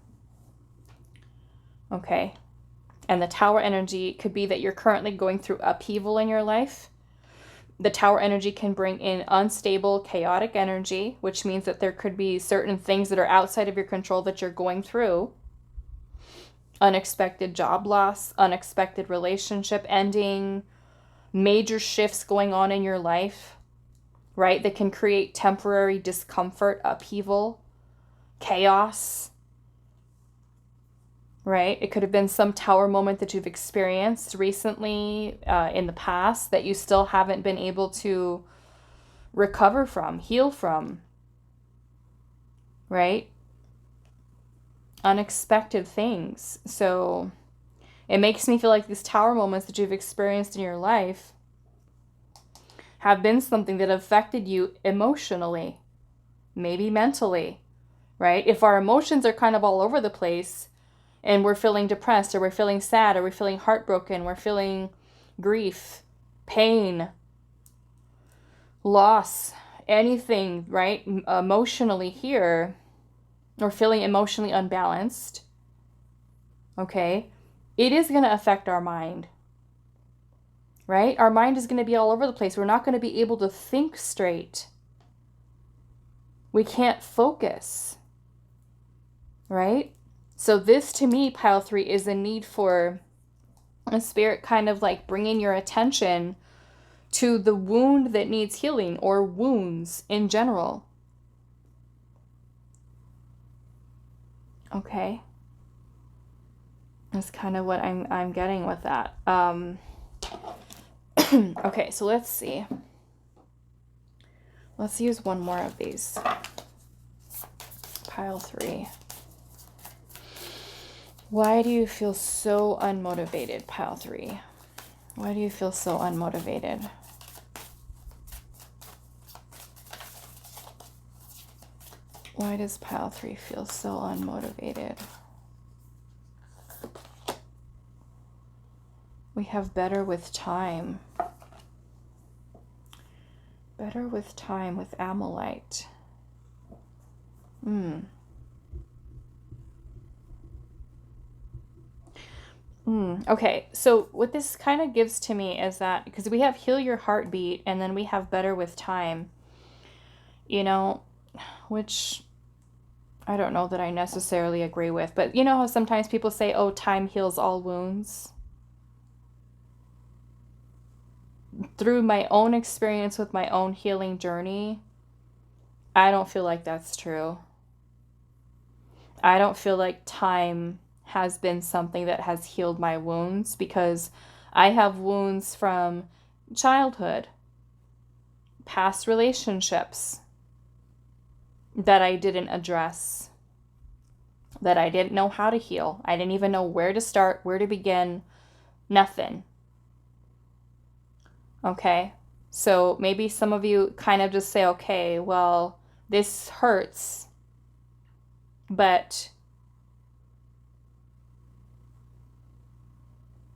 Okay, and the Tower energy could be that you're currently going through upheaval in your life. The Tower energy can bring in unstable, chaotic energy, which means that there could be certain things that are outside of your control that you're going through. Unexpected job loss, unexpected relationship ending, major shifts going on in your life, right? That can create temporary discomfort, upheaval, chaos, right? It could have been some Tower moment that you've experienced recently in the past that you still haven't been able to recover from, heal from, right? Unexpected things. So it makes me feel like these Tower moments that you've experienced in your life have been something that affected you emotionally, maybe mentally, right? If our emotions are kind of all over the place, and we're feeling depressed, or we're feeling sad, or we're feeling heartbroken, we're feeling grief, pain, loss, anything, right? Emotionally here, or feeling emotionally unbalanced, okay? It is going to affect our mind, right? Our mind is going to be all over the place. We're not going to be able to think straight. We can't focus, right? So this, to me, pile 3, is a need for a spirit kind of like bringing your attention to the wound that needs healing, or wounds in general. Okay. That's kind of what I'm getting with that. Okay, so let's see. Let's use one more of these. Pile 3. Why do you feel so unmotivated, pile 3? Why do you feel so unmotivated? Why does pile 3 feel so unmotivated? We have better with time. Better with time with Amylite. Okay, so what this kind of gives to me is that, because we have heal your heartbeat, and then we have better with time, you know, which I don't know that I necessarily agree with, but you know how sometimes people say, oh, time heals all wounds? Through my own experience with my own healing journey, I don't feel like that's true. I don't feel like time has been something that has healed my wounds, because I have wounds from childhood, past relationships that I didn't address, that I didn't know how to heal. I didn't even know where to start, where to begin, Nothing. Okay? So maybe some of you kind of just say, okay, well, this hurts, but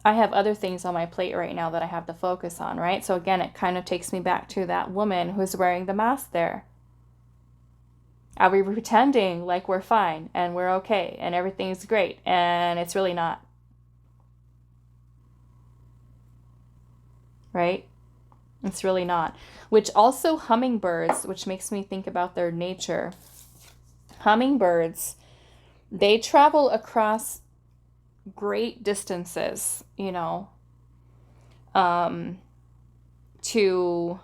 I have other things on my plate right now that I have to focus on, right? So again, it kind of takes me back to that woman who's wearing the mask there. Are we pretending like we're fine and we're okay and everything's great, and it's really not? Right? It's really not. Which also hummingbirds, which makes me think about their nature. Hummingbirds, they travel across great distances, you know, to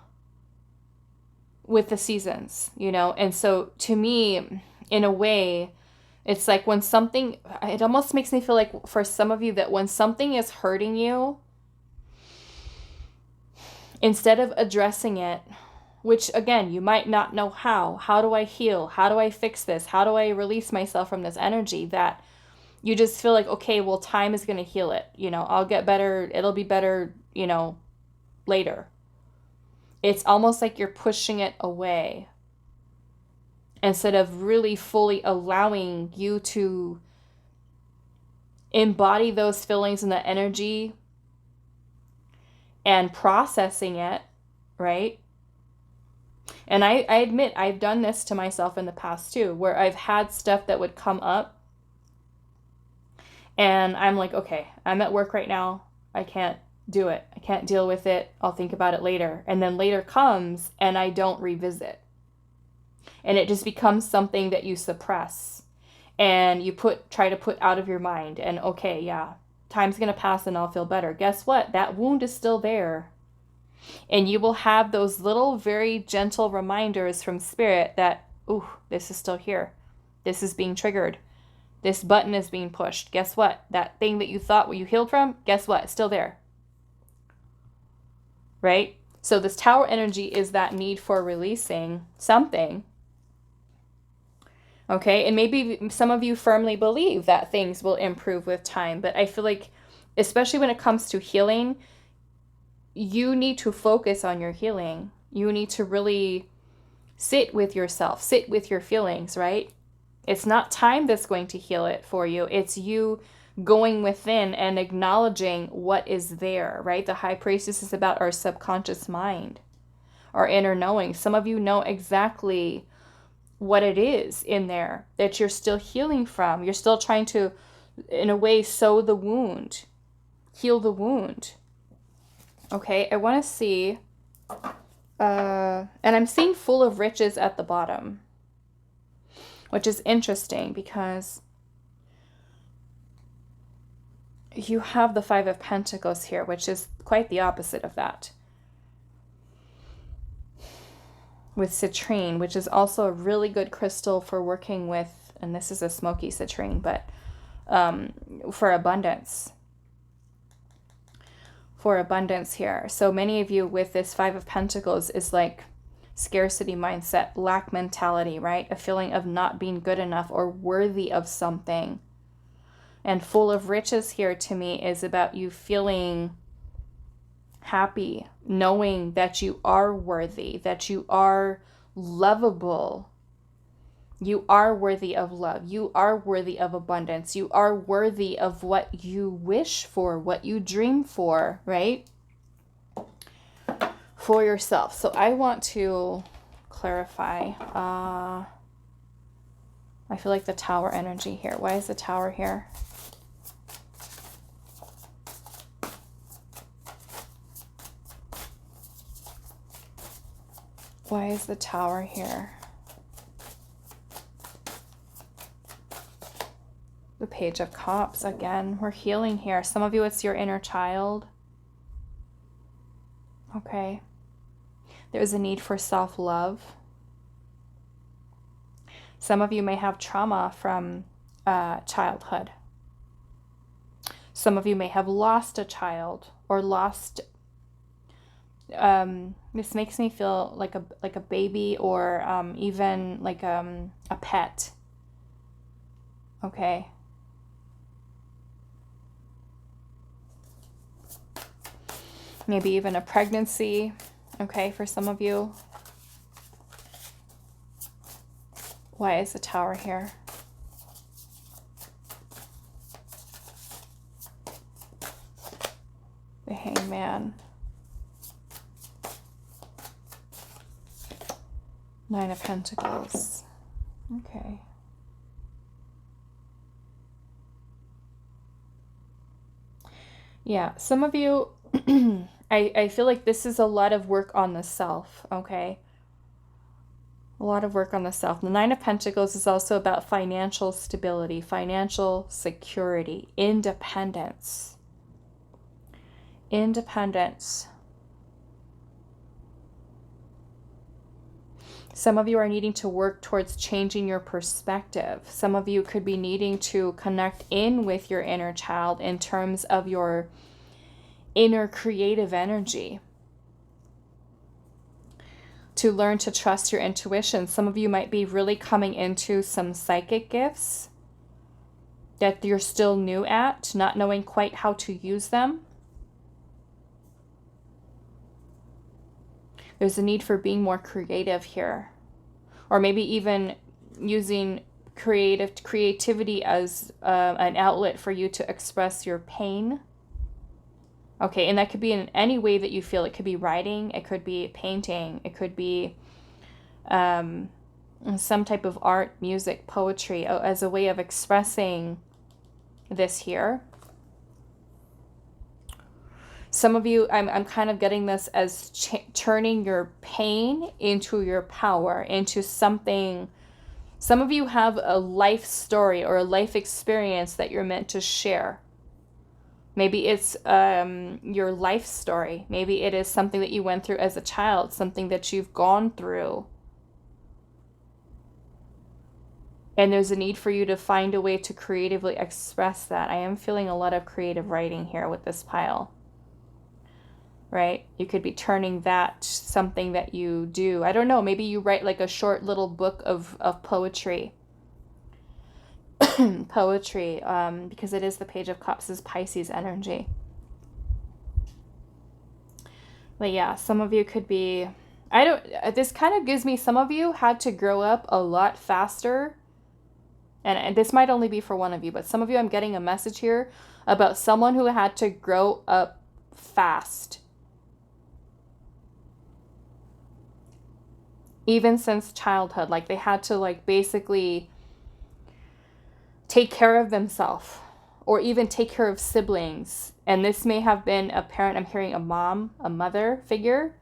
with the seasons, you know. And so to me, in a way, it's like when something, it almost makes me feel like for some of you that when something is hurting you, instead of addressing it, which again, you might not know how do I heal? How do I fix this? How do I release myself from this energy? That you just feel like, okay, well, time is going to heal it. You know, I'll get better. It'll be better, you know, later. It's almost like you're pushing it away instead of really fully allowing you to embody those feelings and the energy and processing it, right? And I admit I've done this to myself in the past too, where I've had stuff that would come up and I'm like, okay, I'm at work right now. I can't do it. I can't deal with it. I'll think about it later. And then later comes and I don't revisit. And it just becomes something that you suppress and you try to put out of your mind. And okay, yeah, time's going to pass and I'll feel better. Guess what? That wound is still there. And you will have those little, very gentle reminders from spirit that, ooh, this is still here. This is being triggered. This button is being pushed. Guess what? That thing that you thought you healed from, guess what? It's still there. Right? So this tower energy is that need for releasing something. Okay? And maybe some of you firmly believe that things will improve with time. But I feel like, especially when it comes to healing, you need to focus on your healing. You need to really sit with yourself, sit with your feelings, right? It's not time that's going to heal it for you. It's you going within and acknowledging what is there, right? The High Priestess is about our subconscious mind, our inner knowing. Some of you know exactly what it is in there that you're still healing from. You're still trying to, in a way, sew the wound, heal the wound. Okay, I want to see, and I'm seeing full of riches at the bottom, which is interesting because you have the Five of Pentacles here, which is quite the opposite of that. With Citrine, which is also a really good crystal for working with, and this is a Smokey Citrine, but for abundance. For abundance here. So many of you with this Five of Pentacles is like scarcity mindset, lack mentality, right? A feeling of not being good enough or worthy of something. And full of riches here to me is about you feeling happy, knowing that you are worthy, that you are lovable. You are worthy of love. You are worthy of abundance. You are worthy of what you wish for, what you dream for, right? For yourself. So I want to clarify. I feel like the Tower energy here. Why is the Tower here? Why is the Tower here? The Page of Cups again. We're healing here. Some of you, it's your inner child. Okay. There's a need for self-love. Some of you may have trauma from childhood. Some of you may have lost a child or lost. This makes me feel like a baby or even like a pet. Okay. Maybe even a pregnancy, okay, for some of you. Why is the Tower here? The Hangman. Nine of Pentacles. Okay. Yeah, some of you, I feel like this is a lot of work on the self, okay? A lot of work on the self. The Nine of Pentacles is also about financial stability, financial security, independence. Independence. Some of you are needing to work towards changing your perspective. Some of you could be needing to connect in with your inner child in terms of your inner creative energy. To learn to trust your intuition. Some of you might be really coming into some psychic gifts that you're still new at, not knowing quite how to use them. There's a need for being more creative here. Or maybe even using creativity as an outlet for you to express your pain. Okay, and that could be in any way that you feel. It could be writing, it could be painting, it could be some type of art, music, poetry, as a way of expressing this here. Some of you, I'm kind of getting this as turning your pain into your power, into something. Some of you have a life story or a life experience that you're meant to share. Maybe it's your life story. Maybe it is something that you went through as a child, something that you've gone through. And there's a need for you to find a way to creatively express that. I am feeling a lot of creative writing here with this pile. Right? You could be turning that something that you do. I don't know. Maybe you write like a short little book of poetry. Poetry, because it is the Page of Cups, is Pisces energy. But yeah, some of you could be, this kind of gives me, some of you had to grow up a lot faster. And this might only be for one of you, but some of you, I'm getting a message here about someone who had to grow up fast. Even since childhood, like they had to like basically take care of themselves or even take care of siblings. And this may have been a parent, I'm hearing a mom, a mother figure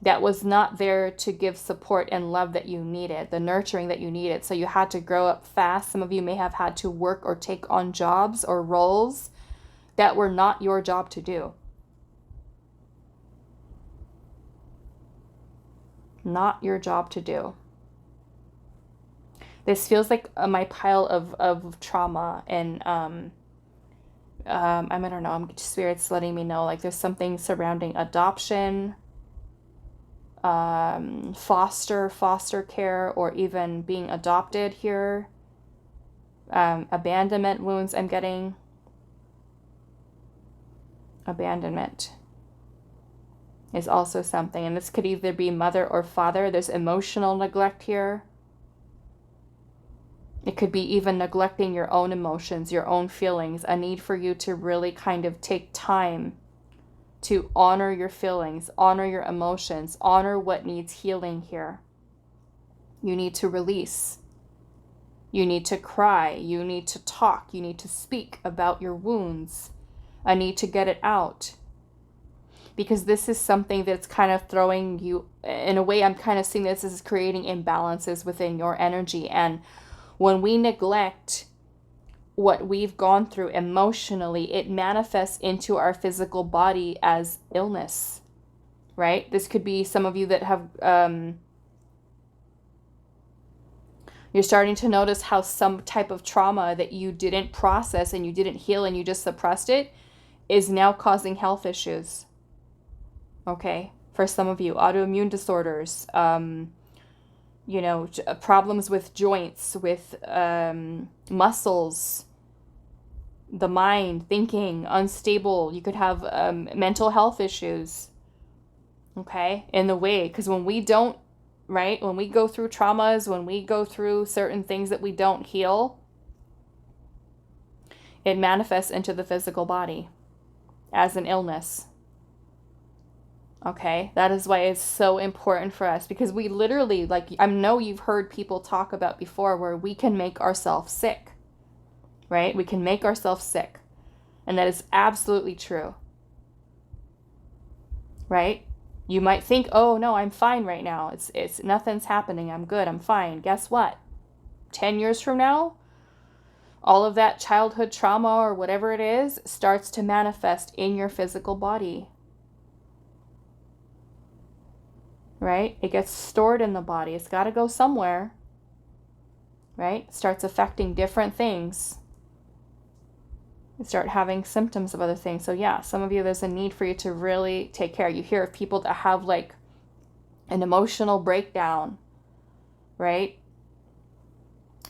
that was not there to give support and love that you needed, the nurturing that you needed. So you had to grow up fast. Some of you may have had to work or take on jobs or roles that were not your job to do. Not your job to do. This feels like my pile of trauma and I don't know, Spirit's letting me know like there's something surrounding adoption, foster care, or even being adopted here. Abandonment wounds I'm getting. Abandonment is also something, and this could either be mother or father. There's emotional neglect here. It could be even neglecting your own emotions, your own feelings, a need for you to really kind of take time to honor your feelings, honor your emotions, honor what needs healing here. You need to release. You need to cry. You need to talk. You need to speak about your wounds. A need to get it out. Because this is something that's kind of throwing you, in a way, I'm kind of seeing this as creating imbalances within your energy. And when we neglect what we've gone through emotionally, it manifests into our physical body as illness, right? This could be some of you that have, you're starting to notice how some type of trauma that you didn't process and you didn't heal and you just suppressed it is now causing health issues. Okay, for some of you, autoimmune disorders, problems with joints, with muscles, the mind, thinking, unstable. You could have mental health issues, okay, in the way. Because when we don't, right, when we go through traumas, when we go through certain things that we don't heal, it manifests into the physical body as an illness. Okay, that is why it's so important for us, because we literally, like, I know you've heard people talk about before where we can make ourselves sick, right? We can make ourselves sick. And that is absolutely true, right? You might think, oh no, I'm fine right now. It's nothing's happening. I'm good. I'm fine. Guess what? 10 years from now, all of that childhood trauma or whatever it is starts to manifest in your physical body. Right? It gets stored in the body. It's got to go somewhere. Right? It starts affecting different things. You start having symptoms of other things. So yeah, some of you, there's a need for you to really take care. You hear of people that have like an emotional breakdown, right?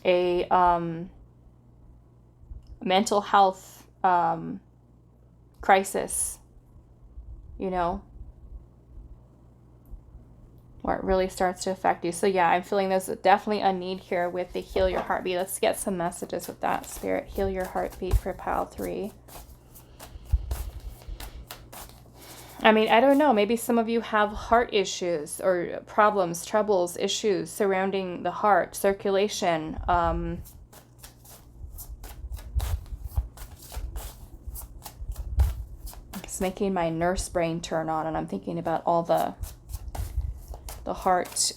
A mental health crisis, you know, where it really starts to affect you. So yeah, I'm feeling there's definitely a need here with the heal your heartbeat. Let's get some messages with that, Spirit. Heal your heartbeat for pile 3. I mean, I don't know. Maybe some of you have heart issues or problems, troubles, issues surrounding the heart, circulation. It's making my nurse brain turn on, and I'm thinking about all the heart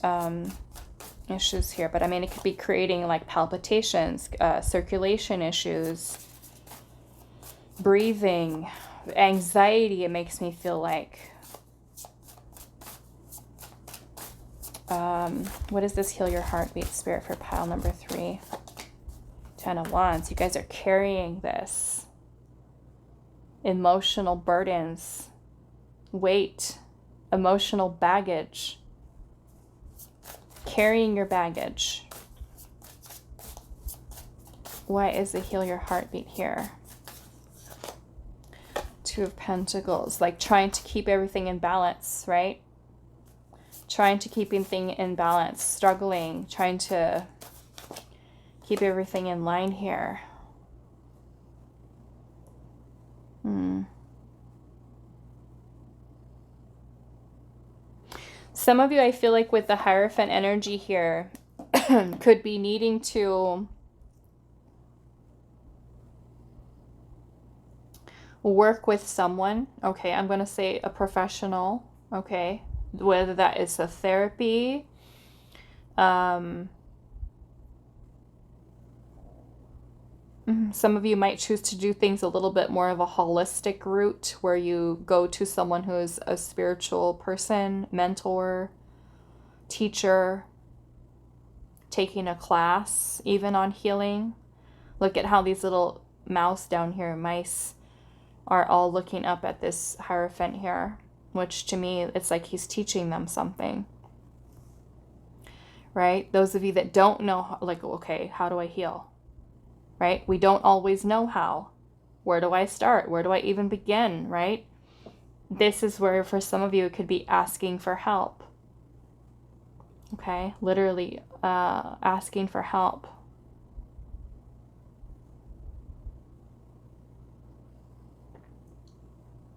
issues here. But I mean, it could be creating like palpitations, circulation issues, breathing, anxiety. It makes me feel like. What is this heal your heartbeat, Spirit, for pile number 3? 10 of Wands. You guys are carrying this. Emotional burdens, weight, emotional baggage. Carrying your baggage. Why is the heal your heartbeat here? 2 of Pentacles, like trying to keep everything in balance, right? Trying to keep everything in balance, struggling, trying to keep everything in line here. Some of you, I feel like with the Hierophant energy here, could be needing to work with someone. Okay, I'm going to say a professional. Okay, whether that is a therapy, some of you might choose to do things a little bit more of a holistic route, where you go to someone who is a spiritual person, mentor, teacher, taking a class even on healing. Look at how these little mouse down here, mice, are all looking up at this Hierophant here, which to me, it's like he's teaching them something. Right? Those of you that don't know, like, okay, how do I heal? Right? We don't always know how. Where do I start? Where do I even begin? Right? This is where, for some of you, it could be asking for help. Okay? Literally asking for help.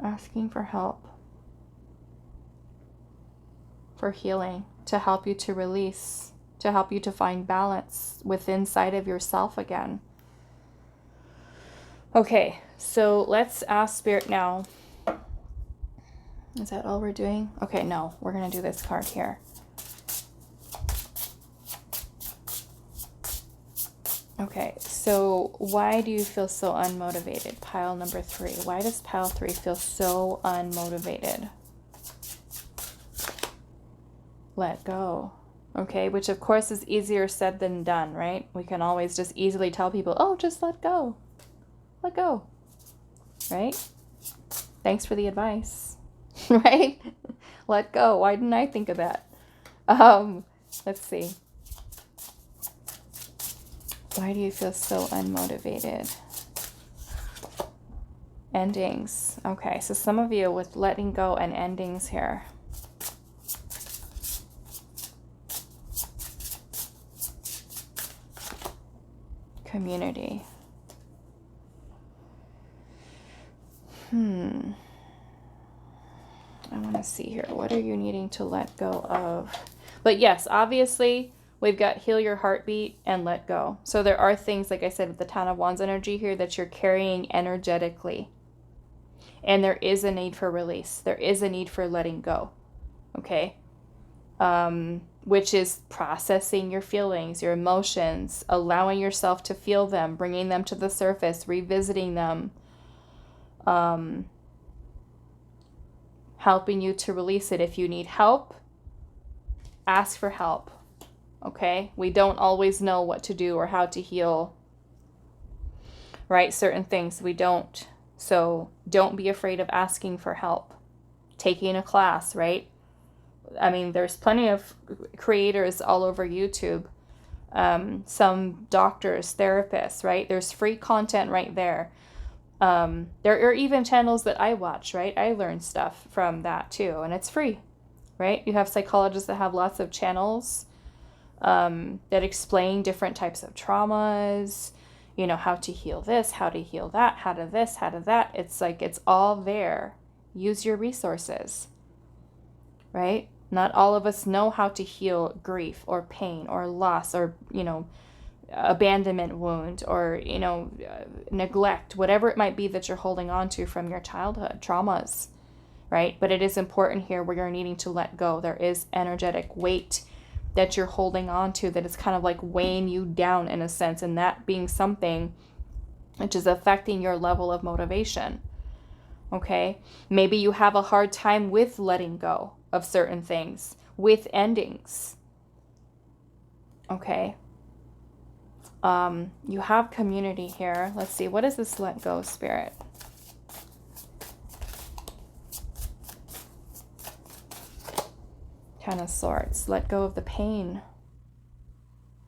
Asking for help. For healing. To help you to release. To help you to find balance within inside of yourself again. Okay, so let's ask Spirit now. Is that all we're doing? Okay, no, we're going to do this card here. Okay, so why do you feel so unmotivated? Pile number 3. Why does pile 3 feel so unmotivated? Let go. Okay, which of course is easier said than done, right? We can always just easily tell people, oh, just let go. Let go, right? Thanks for the advice, right? Let go. Why didn't I think of that? Let's see. Why do you feel so unmotivated? Endings. Okay, so some of you with letting go and endings here. Community. I want to see here. What are you needing to let go of? But yes, obviously, we've got heal your heartbeat and let go. So there are things, like I said, with the Ten of Wands energy here that you're carrying energetically. And there is a need for release. There is a need for letting go. Okay? Which is processing your feelings, your emotions, allowing yourself to feel them, bringing them to the surface, revisiting them, helping you to release it. If you need help, ask for help. Okay? We don't always know what to do or how to heal, right? Certain things we don't. So don't be afraid of asking for help. Taking a class, right? I mean, there's plenty of creators all over YouTube. Some doctors, therapists, right? There's free content right there. There are even channels that I watch, right? I learn stuff from that too, and it's free, right? You have psychologists that have lots of channels that explain different types of traumas, you know, how to heal this, how to heal that, how to this, how to that. It's like, it's all there. Use your resources, right? Not all of us know how to heal grief or pain or loss or, you know, abandonment wound or, you know, neglect, whatever it might be that you're holding on to from your childhood traumas, right? But it is important here where you're needing to let go. There is energetic weight that you're holding on to that is kind of like weighing you down in a sense, and that being something which is affecting your level of motivation. Okay? Maybe you have a hard time with letting go of certain things, with endings. Okay? You have community here. Let's see, what is this let go spirit? Ten of Swords. Let go of the pain.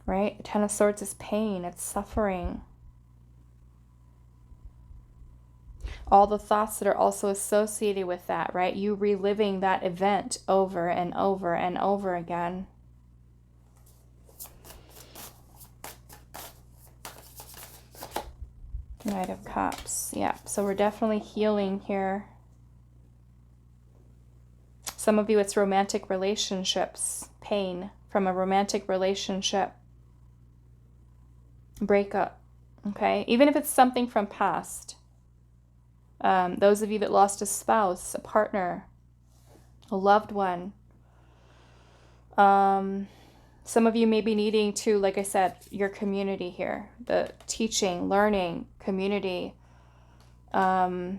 Right? Ten of Swords is pain. It's suffering. All the thoughts that are also associated with that, right? You reliving that event over and over and over again. Knight of Cups. Yeah, so we're definitely healing here. Some of you, it's romantic relationships, pain from a romantic relationship, breakup, okay? Even if it's something from past. Those of you that lost a spouse, a partner, a loved one. Some of you may be needing to, like I said, your community here, the teaching, learning, community. Some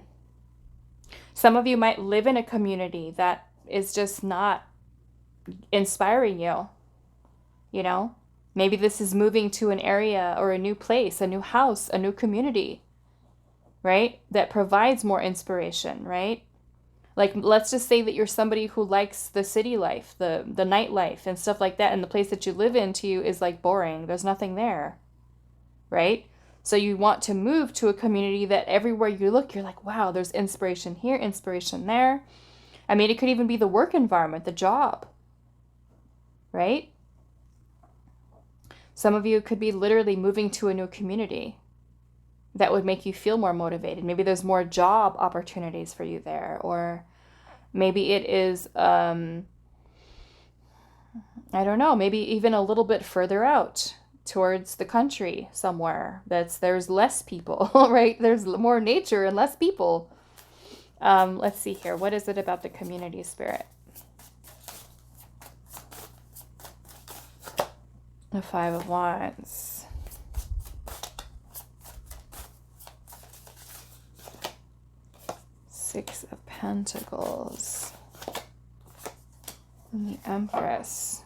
of you might live in a community that is just not inspiring you, you know? Maybe this is moving to an area or a new place, a new house, a new community, right? That provides more inspiration, right? Like, let's just say that you're somebody who likes the city life, the nightlife and stuff like that, and the place that you live in to you is like boring. There's nothing there, right? So you want to move to a community that everywhere you look, you're like, wow, there's inspiration here, inspiration there. I mean, it could even be the work environment, the job, right? Some of you could be literally moving to a new community that would make you feel more motivated. Maybe there's more job opportunities for you there, or maybe it is, I don't know, maybe even a little bit further out towards the country somewhere there's less people, right? There's more nature and less people. Let's see here. What is it about the community spirit? The Five of Wands. Six of Pentacles. And the Empress.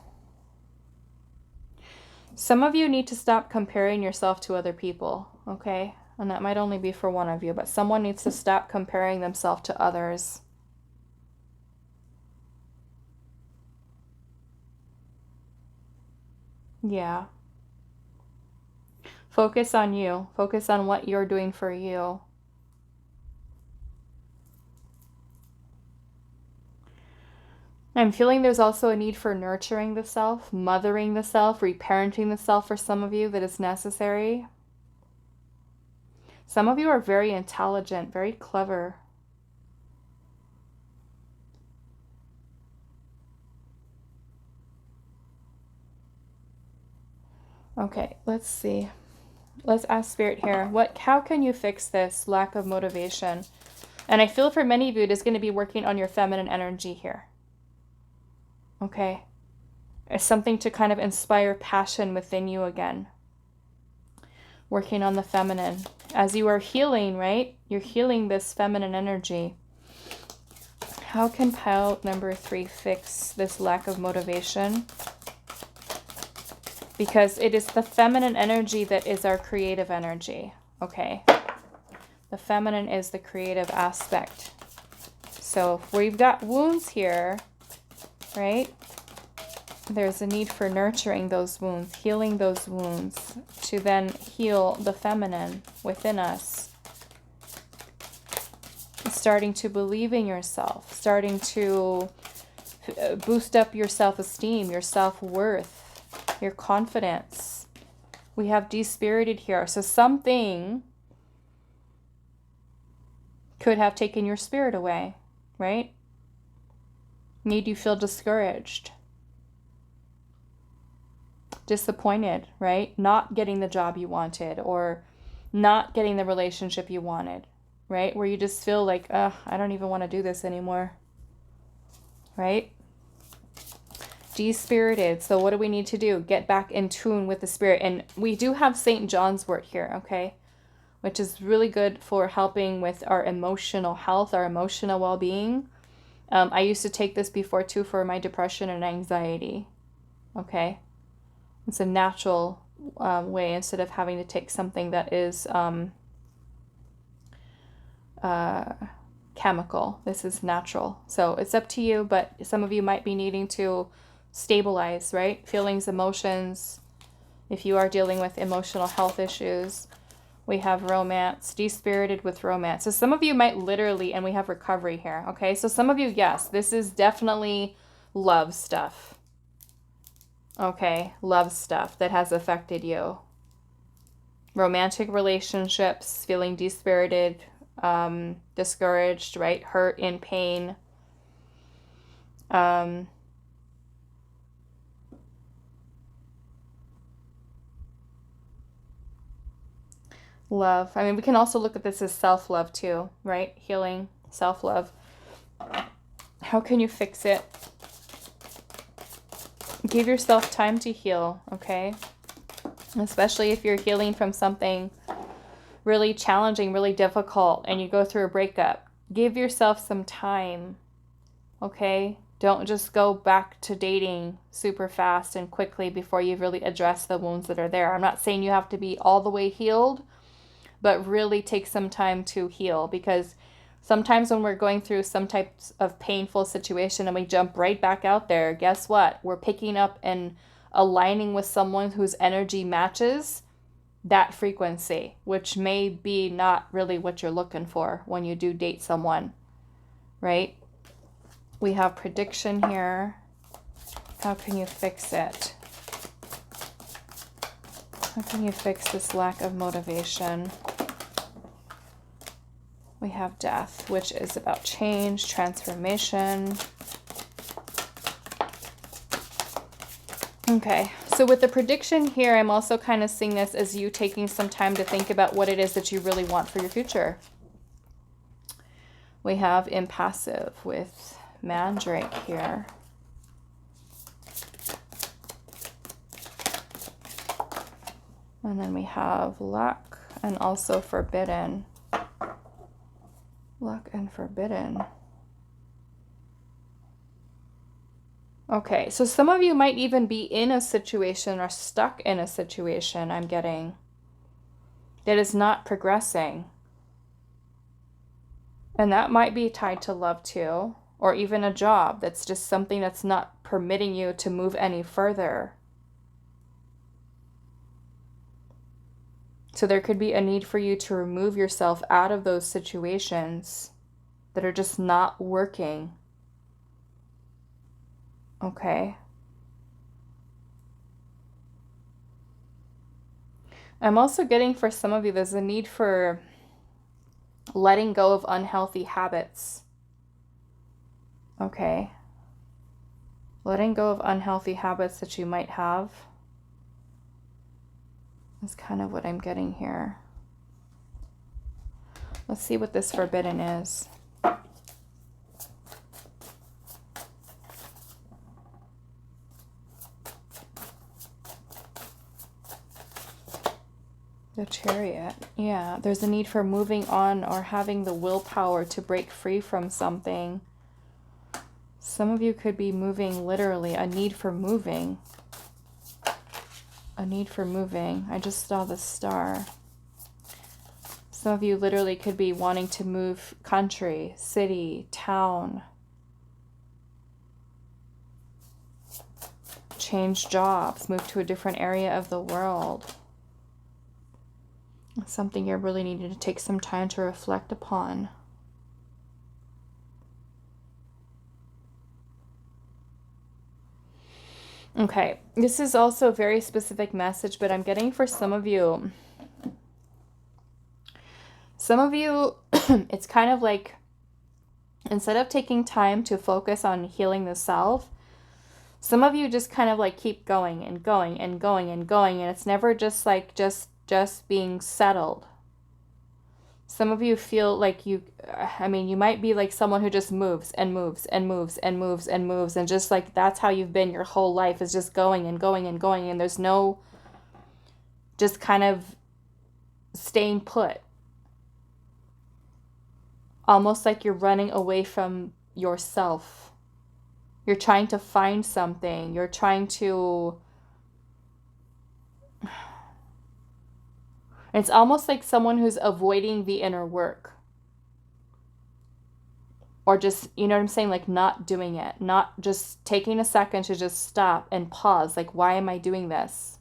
Some of you need to stop comparing yourself to other people, okay? And that might only be for one of you, but someone needs to stop comparing themselves to others. Yeah. Focus on you. Focus on what you're doing for you. I'm feeling there's also a need for nurturing the self, mothering the self, reparenting the self for some of you that is necessary. Some of you are very intelligent, very clever. Okay, let's see. Let's ask Spirit here. How can you fix this lack of motivation? And I feel for many of you, it is going to be working on your feminine energy here. Okay. It's something to kind of inspire passion within you again. Working on the feminine. As you are healing, right? You're healing this feminine energy. How can pile number 3 fix this lack of motivation? Because it is the feminine energy that is our creative energy. Okay. The feminine is the creative aspect. So if we've got wounds here, right? There's a need for nurturing those wounds, healing those wounds to then heal the feminine within us. Starting to believe in yourself, starting to boost up your self-esteem, your self-worth, your confidence. We have despirited here. So something could have taken your spirit away, right? Made you feel discouraged. Disappointed, right? Not getting the job you wanted or not getting the relationship you wanted, right? Where you just feel like, I don't even want to do this anymore, right? Despirited. So what do we need to do? Get back in tune with the spirit. And we do have St. John's wort here, okay? Which is really good for helping with our emotional health, our emotional well-being. I used to take this before too for my depression and anxiety, okay? It's a natural way instead of having to take something that is chemical. This is natural. So it's up to you, but some of you might be needing to stabilize, right? Feelings, emotions. If you are dealing with emotional health issues, we have romance, despirited with romance. So some of you might literally, and we have recovery here, okay? So some of you, yes, this is definitely love stuff. Okay, love stuff that has affected you. Romantic relationships, feeling despirited, discouraged, right? Hurt, in pain. Love. I mean, we can also look at this as self-love too, right? Healing, self-love. How can you fix it? Give yourself time to heal, okay? Especially if you're healing from something really challenging, really difficult, and you go through a breakup. Give yourself some time, okay? Don't just go back to dating super fast and quickly before you've really addressed the wounds that are there. I'm not saying you have to be all the way healed, but really take some time to heal, because sometimes when we're going through some types of painful situation and we jump right back out there, guess what? We're picking up and aligning with someone whose energy matches that frequency, which may be not really what you're looking for when you do date someone, right? We have prediction here. How can you fix it? How can you fix this lack of motivation? We have death, which is about change, transformation. Okay, so with the prediction here, I'm also kind of seeing this as you taking some time to think about what it is that you really want for your future. We have impassive with Mandrake here. And then we have luck and also forbidden. Luck and forbidden. Okay, so some of you might even be in a situation or stuck in a situation, I'm getting, that is not progressing. And that might be tied to love too, or even a job that's just something that's not permitting you to move any further. So there could be a need for you to remove yourself out of those situations that are just not working. Okay. I'm also getting for some of you, there's a need for letting go of unhealthy habits. Okay. Letting go of unhealthy habits that you might have is kind of what I'm getting here. Let's see what this forbidden is. The Chariot. Yeah, there's a need for moving on or having the willpower to break free from something. Some of you could be moving literally, a need for moving. A need for moving. I just saw the star. Some of you literally could be wanting to move country, city, town. Change jobs, move to a different area of the world. Something you're really needing to take some time to reflect upon. Okay, this is also a very specific message, but I'm getting for some of you, it's kind of like, instead of taking time to focus on healing the self, some of you just kind of like keep going and going and going and going, and it's never just like just being settled. Some of you feel like you might be like someone who just moves and moves and moves and moves and moves, and just like that's how you've been your whole life, is just going and going and going, and there's no just kind of staying put. Almost like you're running away from yourself. You're trying to find something. You're trying to... It's almost like someone who's avoiding the inner work. Or just, you know what I'm saying? Like not doing it. Not just taking a second to just stop and pause. Like, why am I doing this?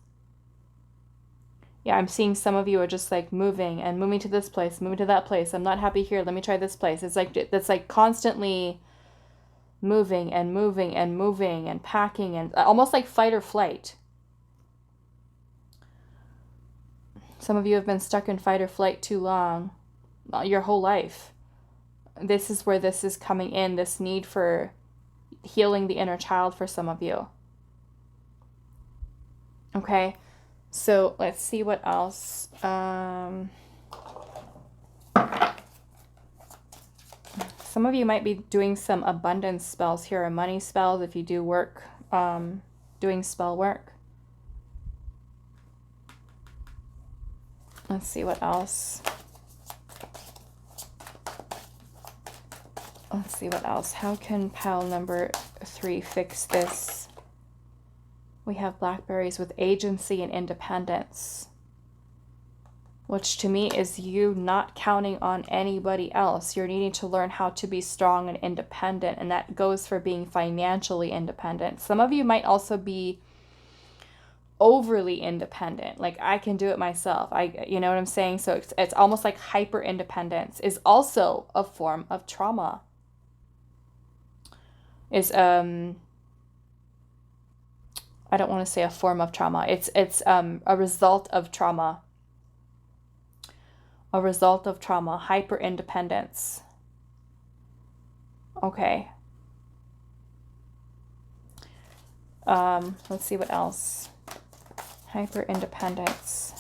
Yeah, I'm seeing some of you are just like moving and moving to this place, moving to that place. I'm not happy here. Let me try this place. It's like constantly moving and moving and moving and packing, and almost like fight or flight. Some of you have been stuck in fight or flight too long, your whole life. This is where this is coming in, this need for healing the inner child for some of you. Okay, so let's see what else. Some of you might be doing some abundance spells here, or money spells if you do work, doing spell work. Let's see what else. Let's see what else. How can pile number 3 fix this? We have blackberries with agency and independence, which to me is you not counting on anybody else. You're needing to learn how to be strong and independent, and that goes for being financially independent. Some of you might also be overly independent, like I can do it myself. You know what I'm saying? So it's almost like hyper independence is also a form of trauma. Is I don't want to say a form of trauma. It's a result of trauma. A result of trauma, hyper independence. Okay. Let's see what else. Hyper independence.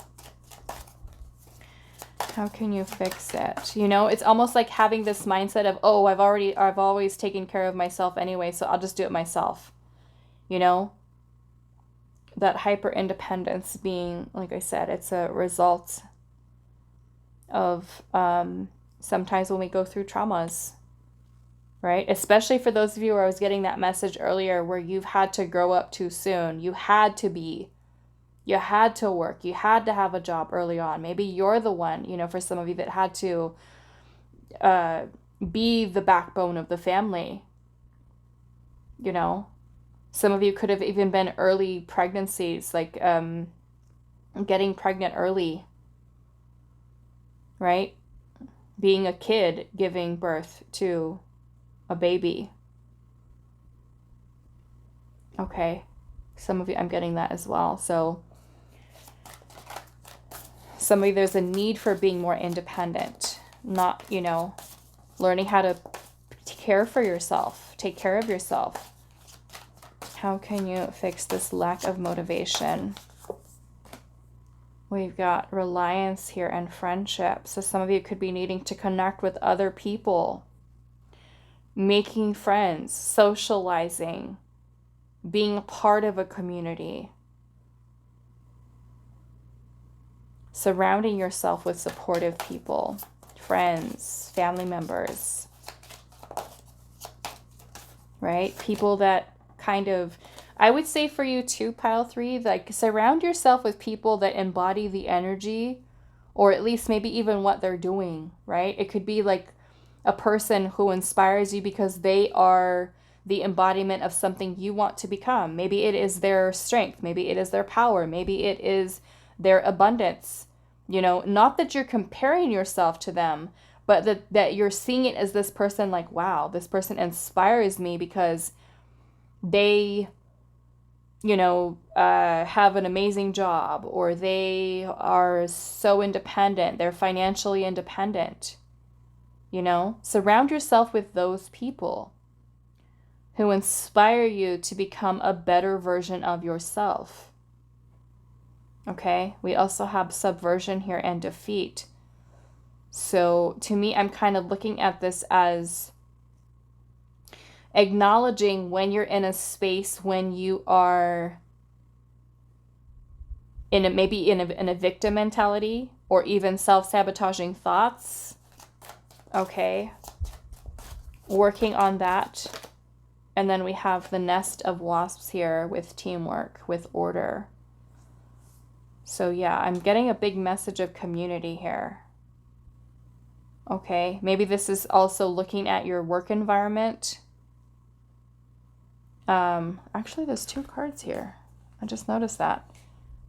How can you fix it? You know, it's almost like having this mindset of, oh, I've always taken care of myself anyway, so I'll just do it myself. You know? That hyper independence being, like I said, it's a result of sometimes when we go through traumas, right? Especially for those of you where I was getting that message earlier where you've had to grow up too soon. You had to work. You had to have a job early on. Maybe you're the one, you know, for some of you that had to be the backbone of the family, you know. Some of you could have even been early pregnancies, like getting pregnant early, right? Being a kid, giving birth to a baby. Okay. Some of you, I'm getting that as well. So some of you, there's a need for being more independent, not, you know, learning how to care for yourself, take care of yourself. How can you fix this lack of motivation? We've got reliance here and friendship. So some of you could be needing to connect with other people, making friends, socializing, being a part of a community, surrounding yourself with supportive people, friends, family members, right? People that kind of, I would say for you too, pile 3, like surround yourself with people that embody the energy, or at least maybe even what they're doing, right? It could be like a person who inspires you because they are the embodiment of something you want to become. Maybe it is their strength. Maybe it is their power. Maybe it is their abundance. You know, not that you're comparing yourself to them, but that you're seeing it as this person like, wow, this person inspires me because they, you know, have an amazing job, or they are so independent. They're financially independent. You know, surround yourself with those people who inspire you to become a better version of yourself. Okay, we also have subversion here and defeat. So to me, I'm kind of looking at this as acknowledging when you're in a space when you are maybe in a victim mentality, or even self-sabotaging thoughts. Okay, working on that. And then we have the nest of wasps here with teamwork, with order. So yeah, I'm getting a big message of community here. Okay, maybe this is also looking at your work environment. Actually, there's 2 cards here. I just noticed that.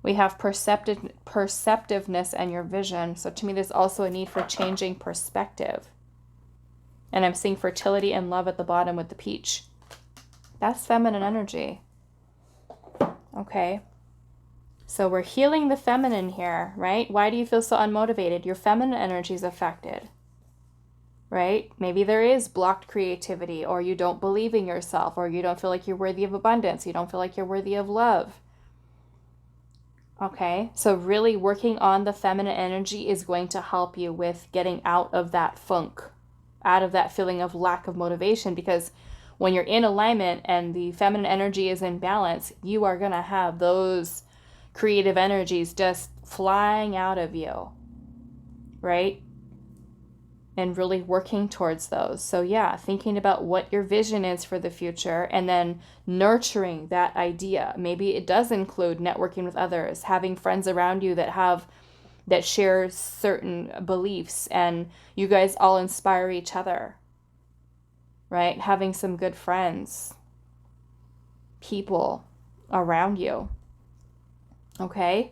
We have perceptiveness and your vision. So to me, there's also a need for changing perspective. And I'm seeing fertility and love at the bottom with the peach. That's feminine energy. Okay. So we're healing the feminine here, right? Why do you feel so unmotivated? Your feminine energy is affected, right? Maybe there is blocked creativity, or you don't believe in yourself, or you don't feel like you're worthy of abundance. You don't feel like you're worthy of love. Okay, so really working on the feminine energy is going to help you with getting out of that funk, out of that feeling of lack of motivation, because when you're in alignment and the feminine energy is in balance, you are going to have those creative energies just flying out of you, right? And really working towards those. So yeah, thinking about what your vision is for the future, and then nurturing that idea. Maybe it does include networking with others, having friends around you that share certain beliefs, and you guys all inspire each other, right? Having some good friends, people around you. Okay,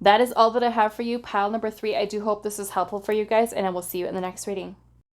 that is all that I have for you, pile number 3. I do hope this is helpful for you guys, and I will see you in the next reading.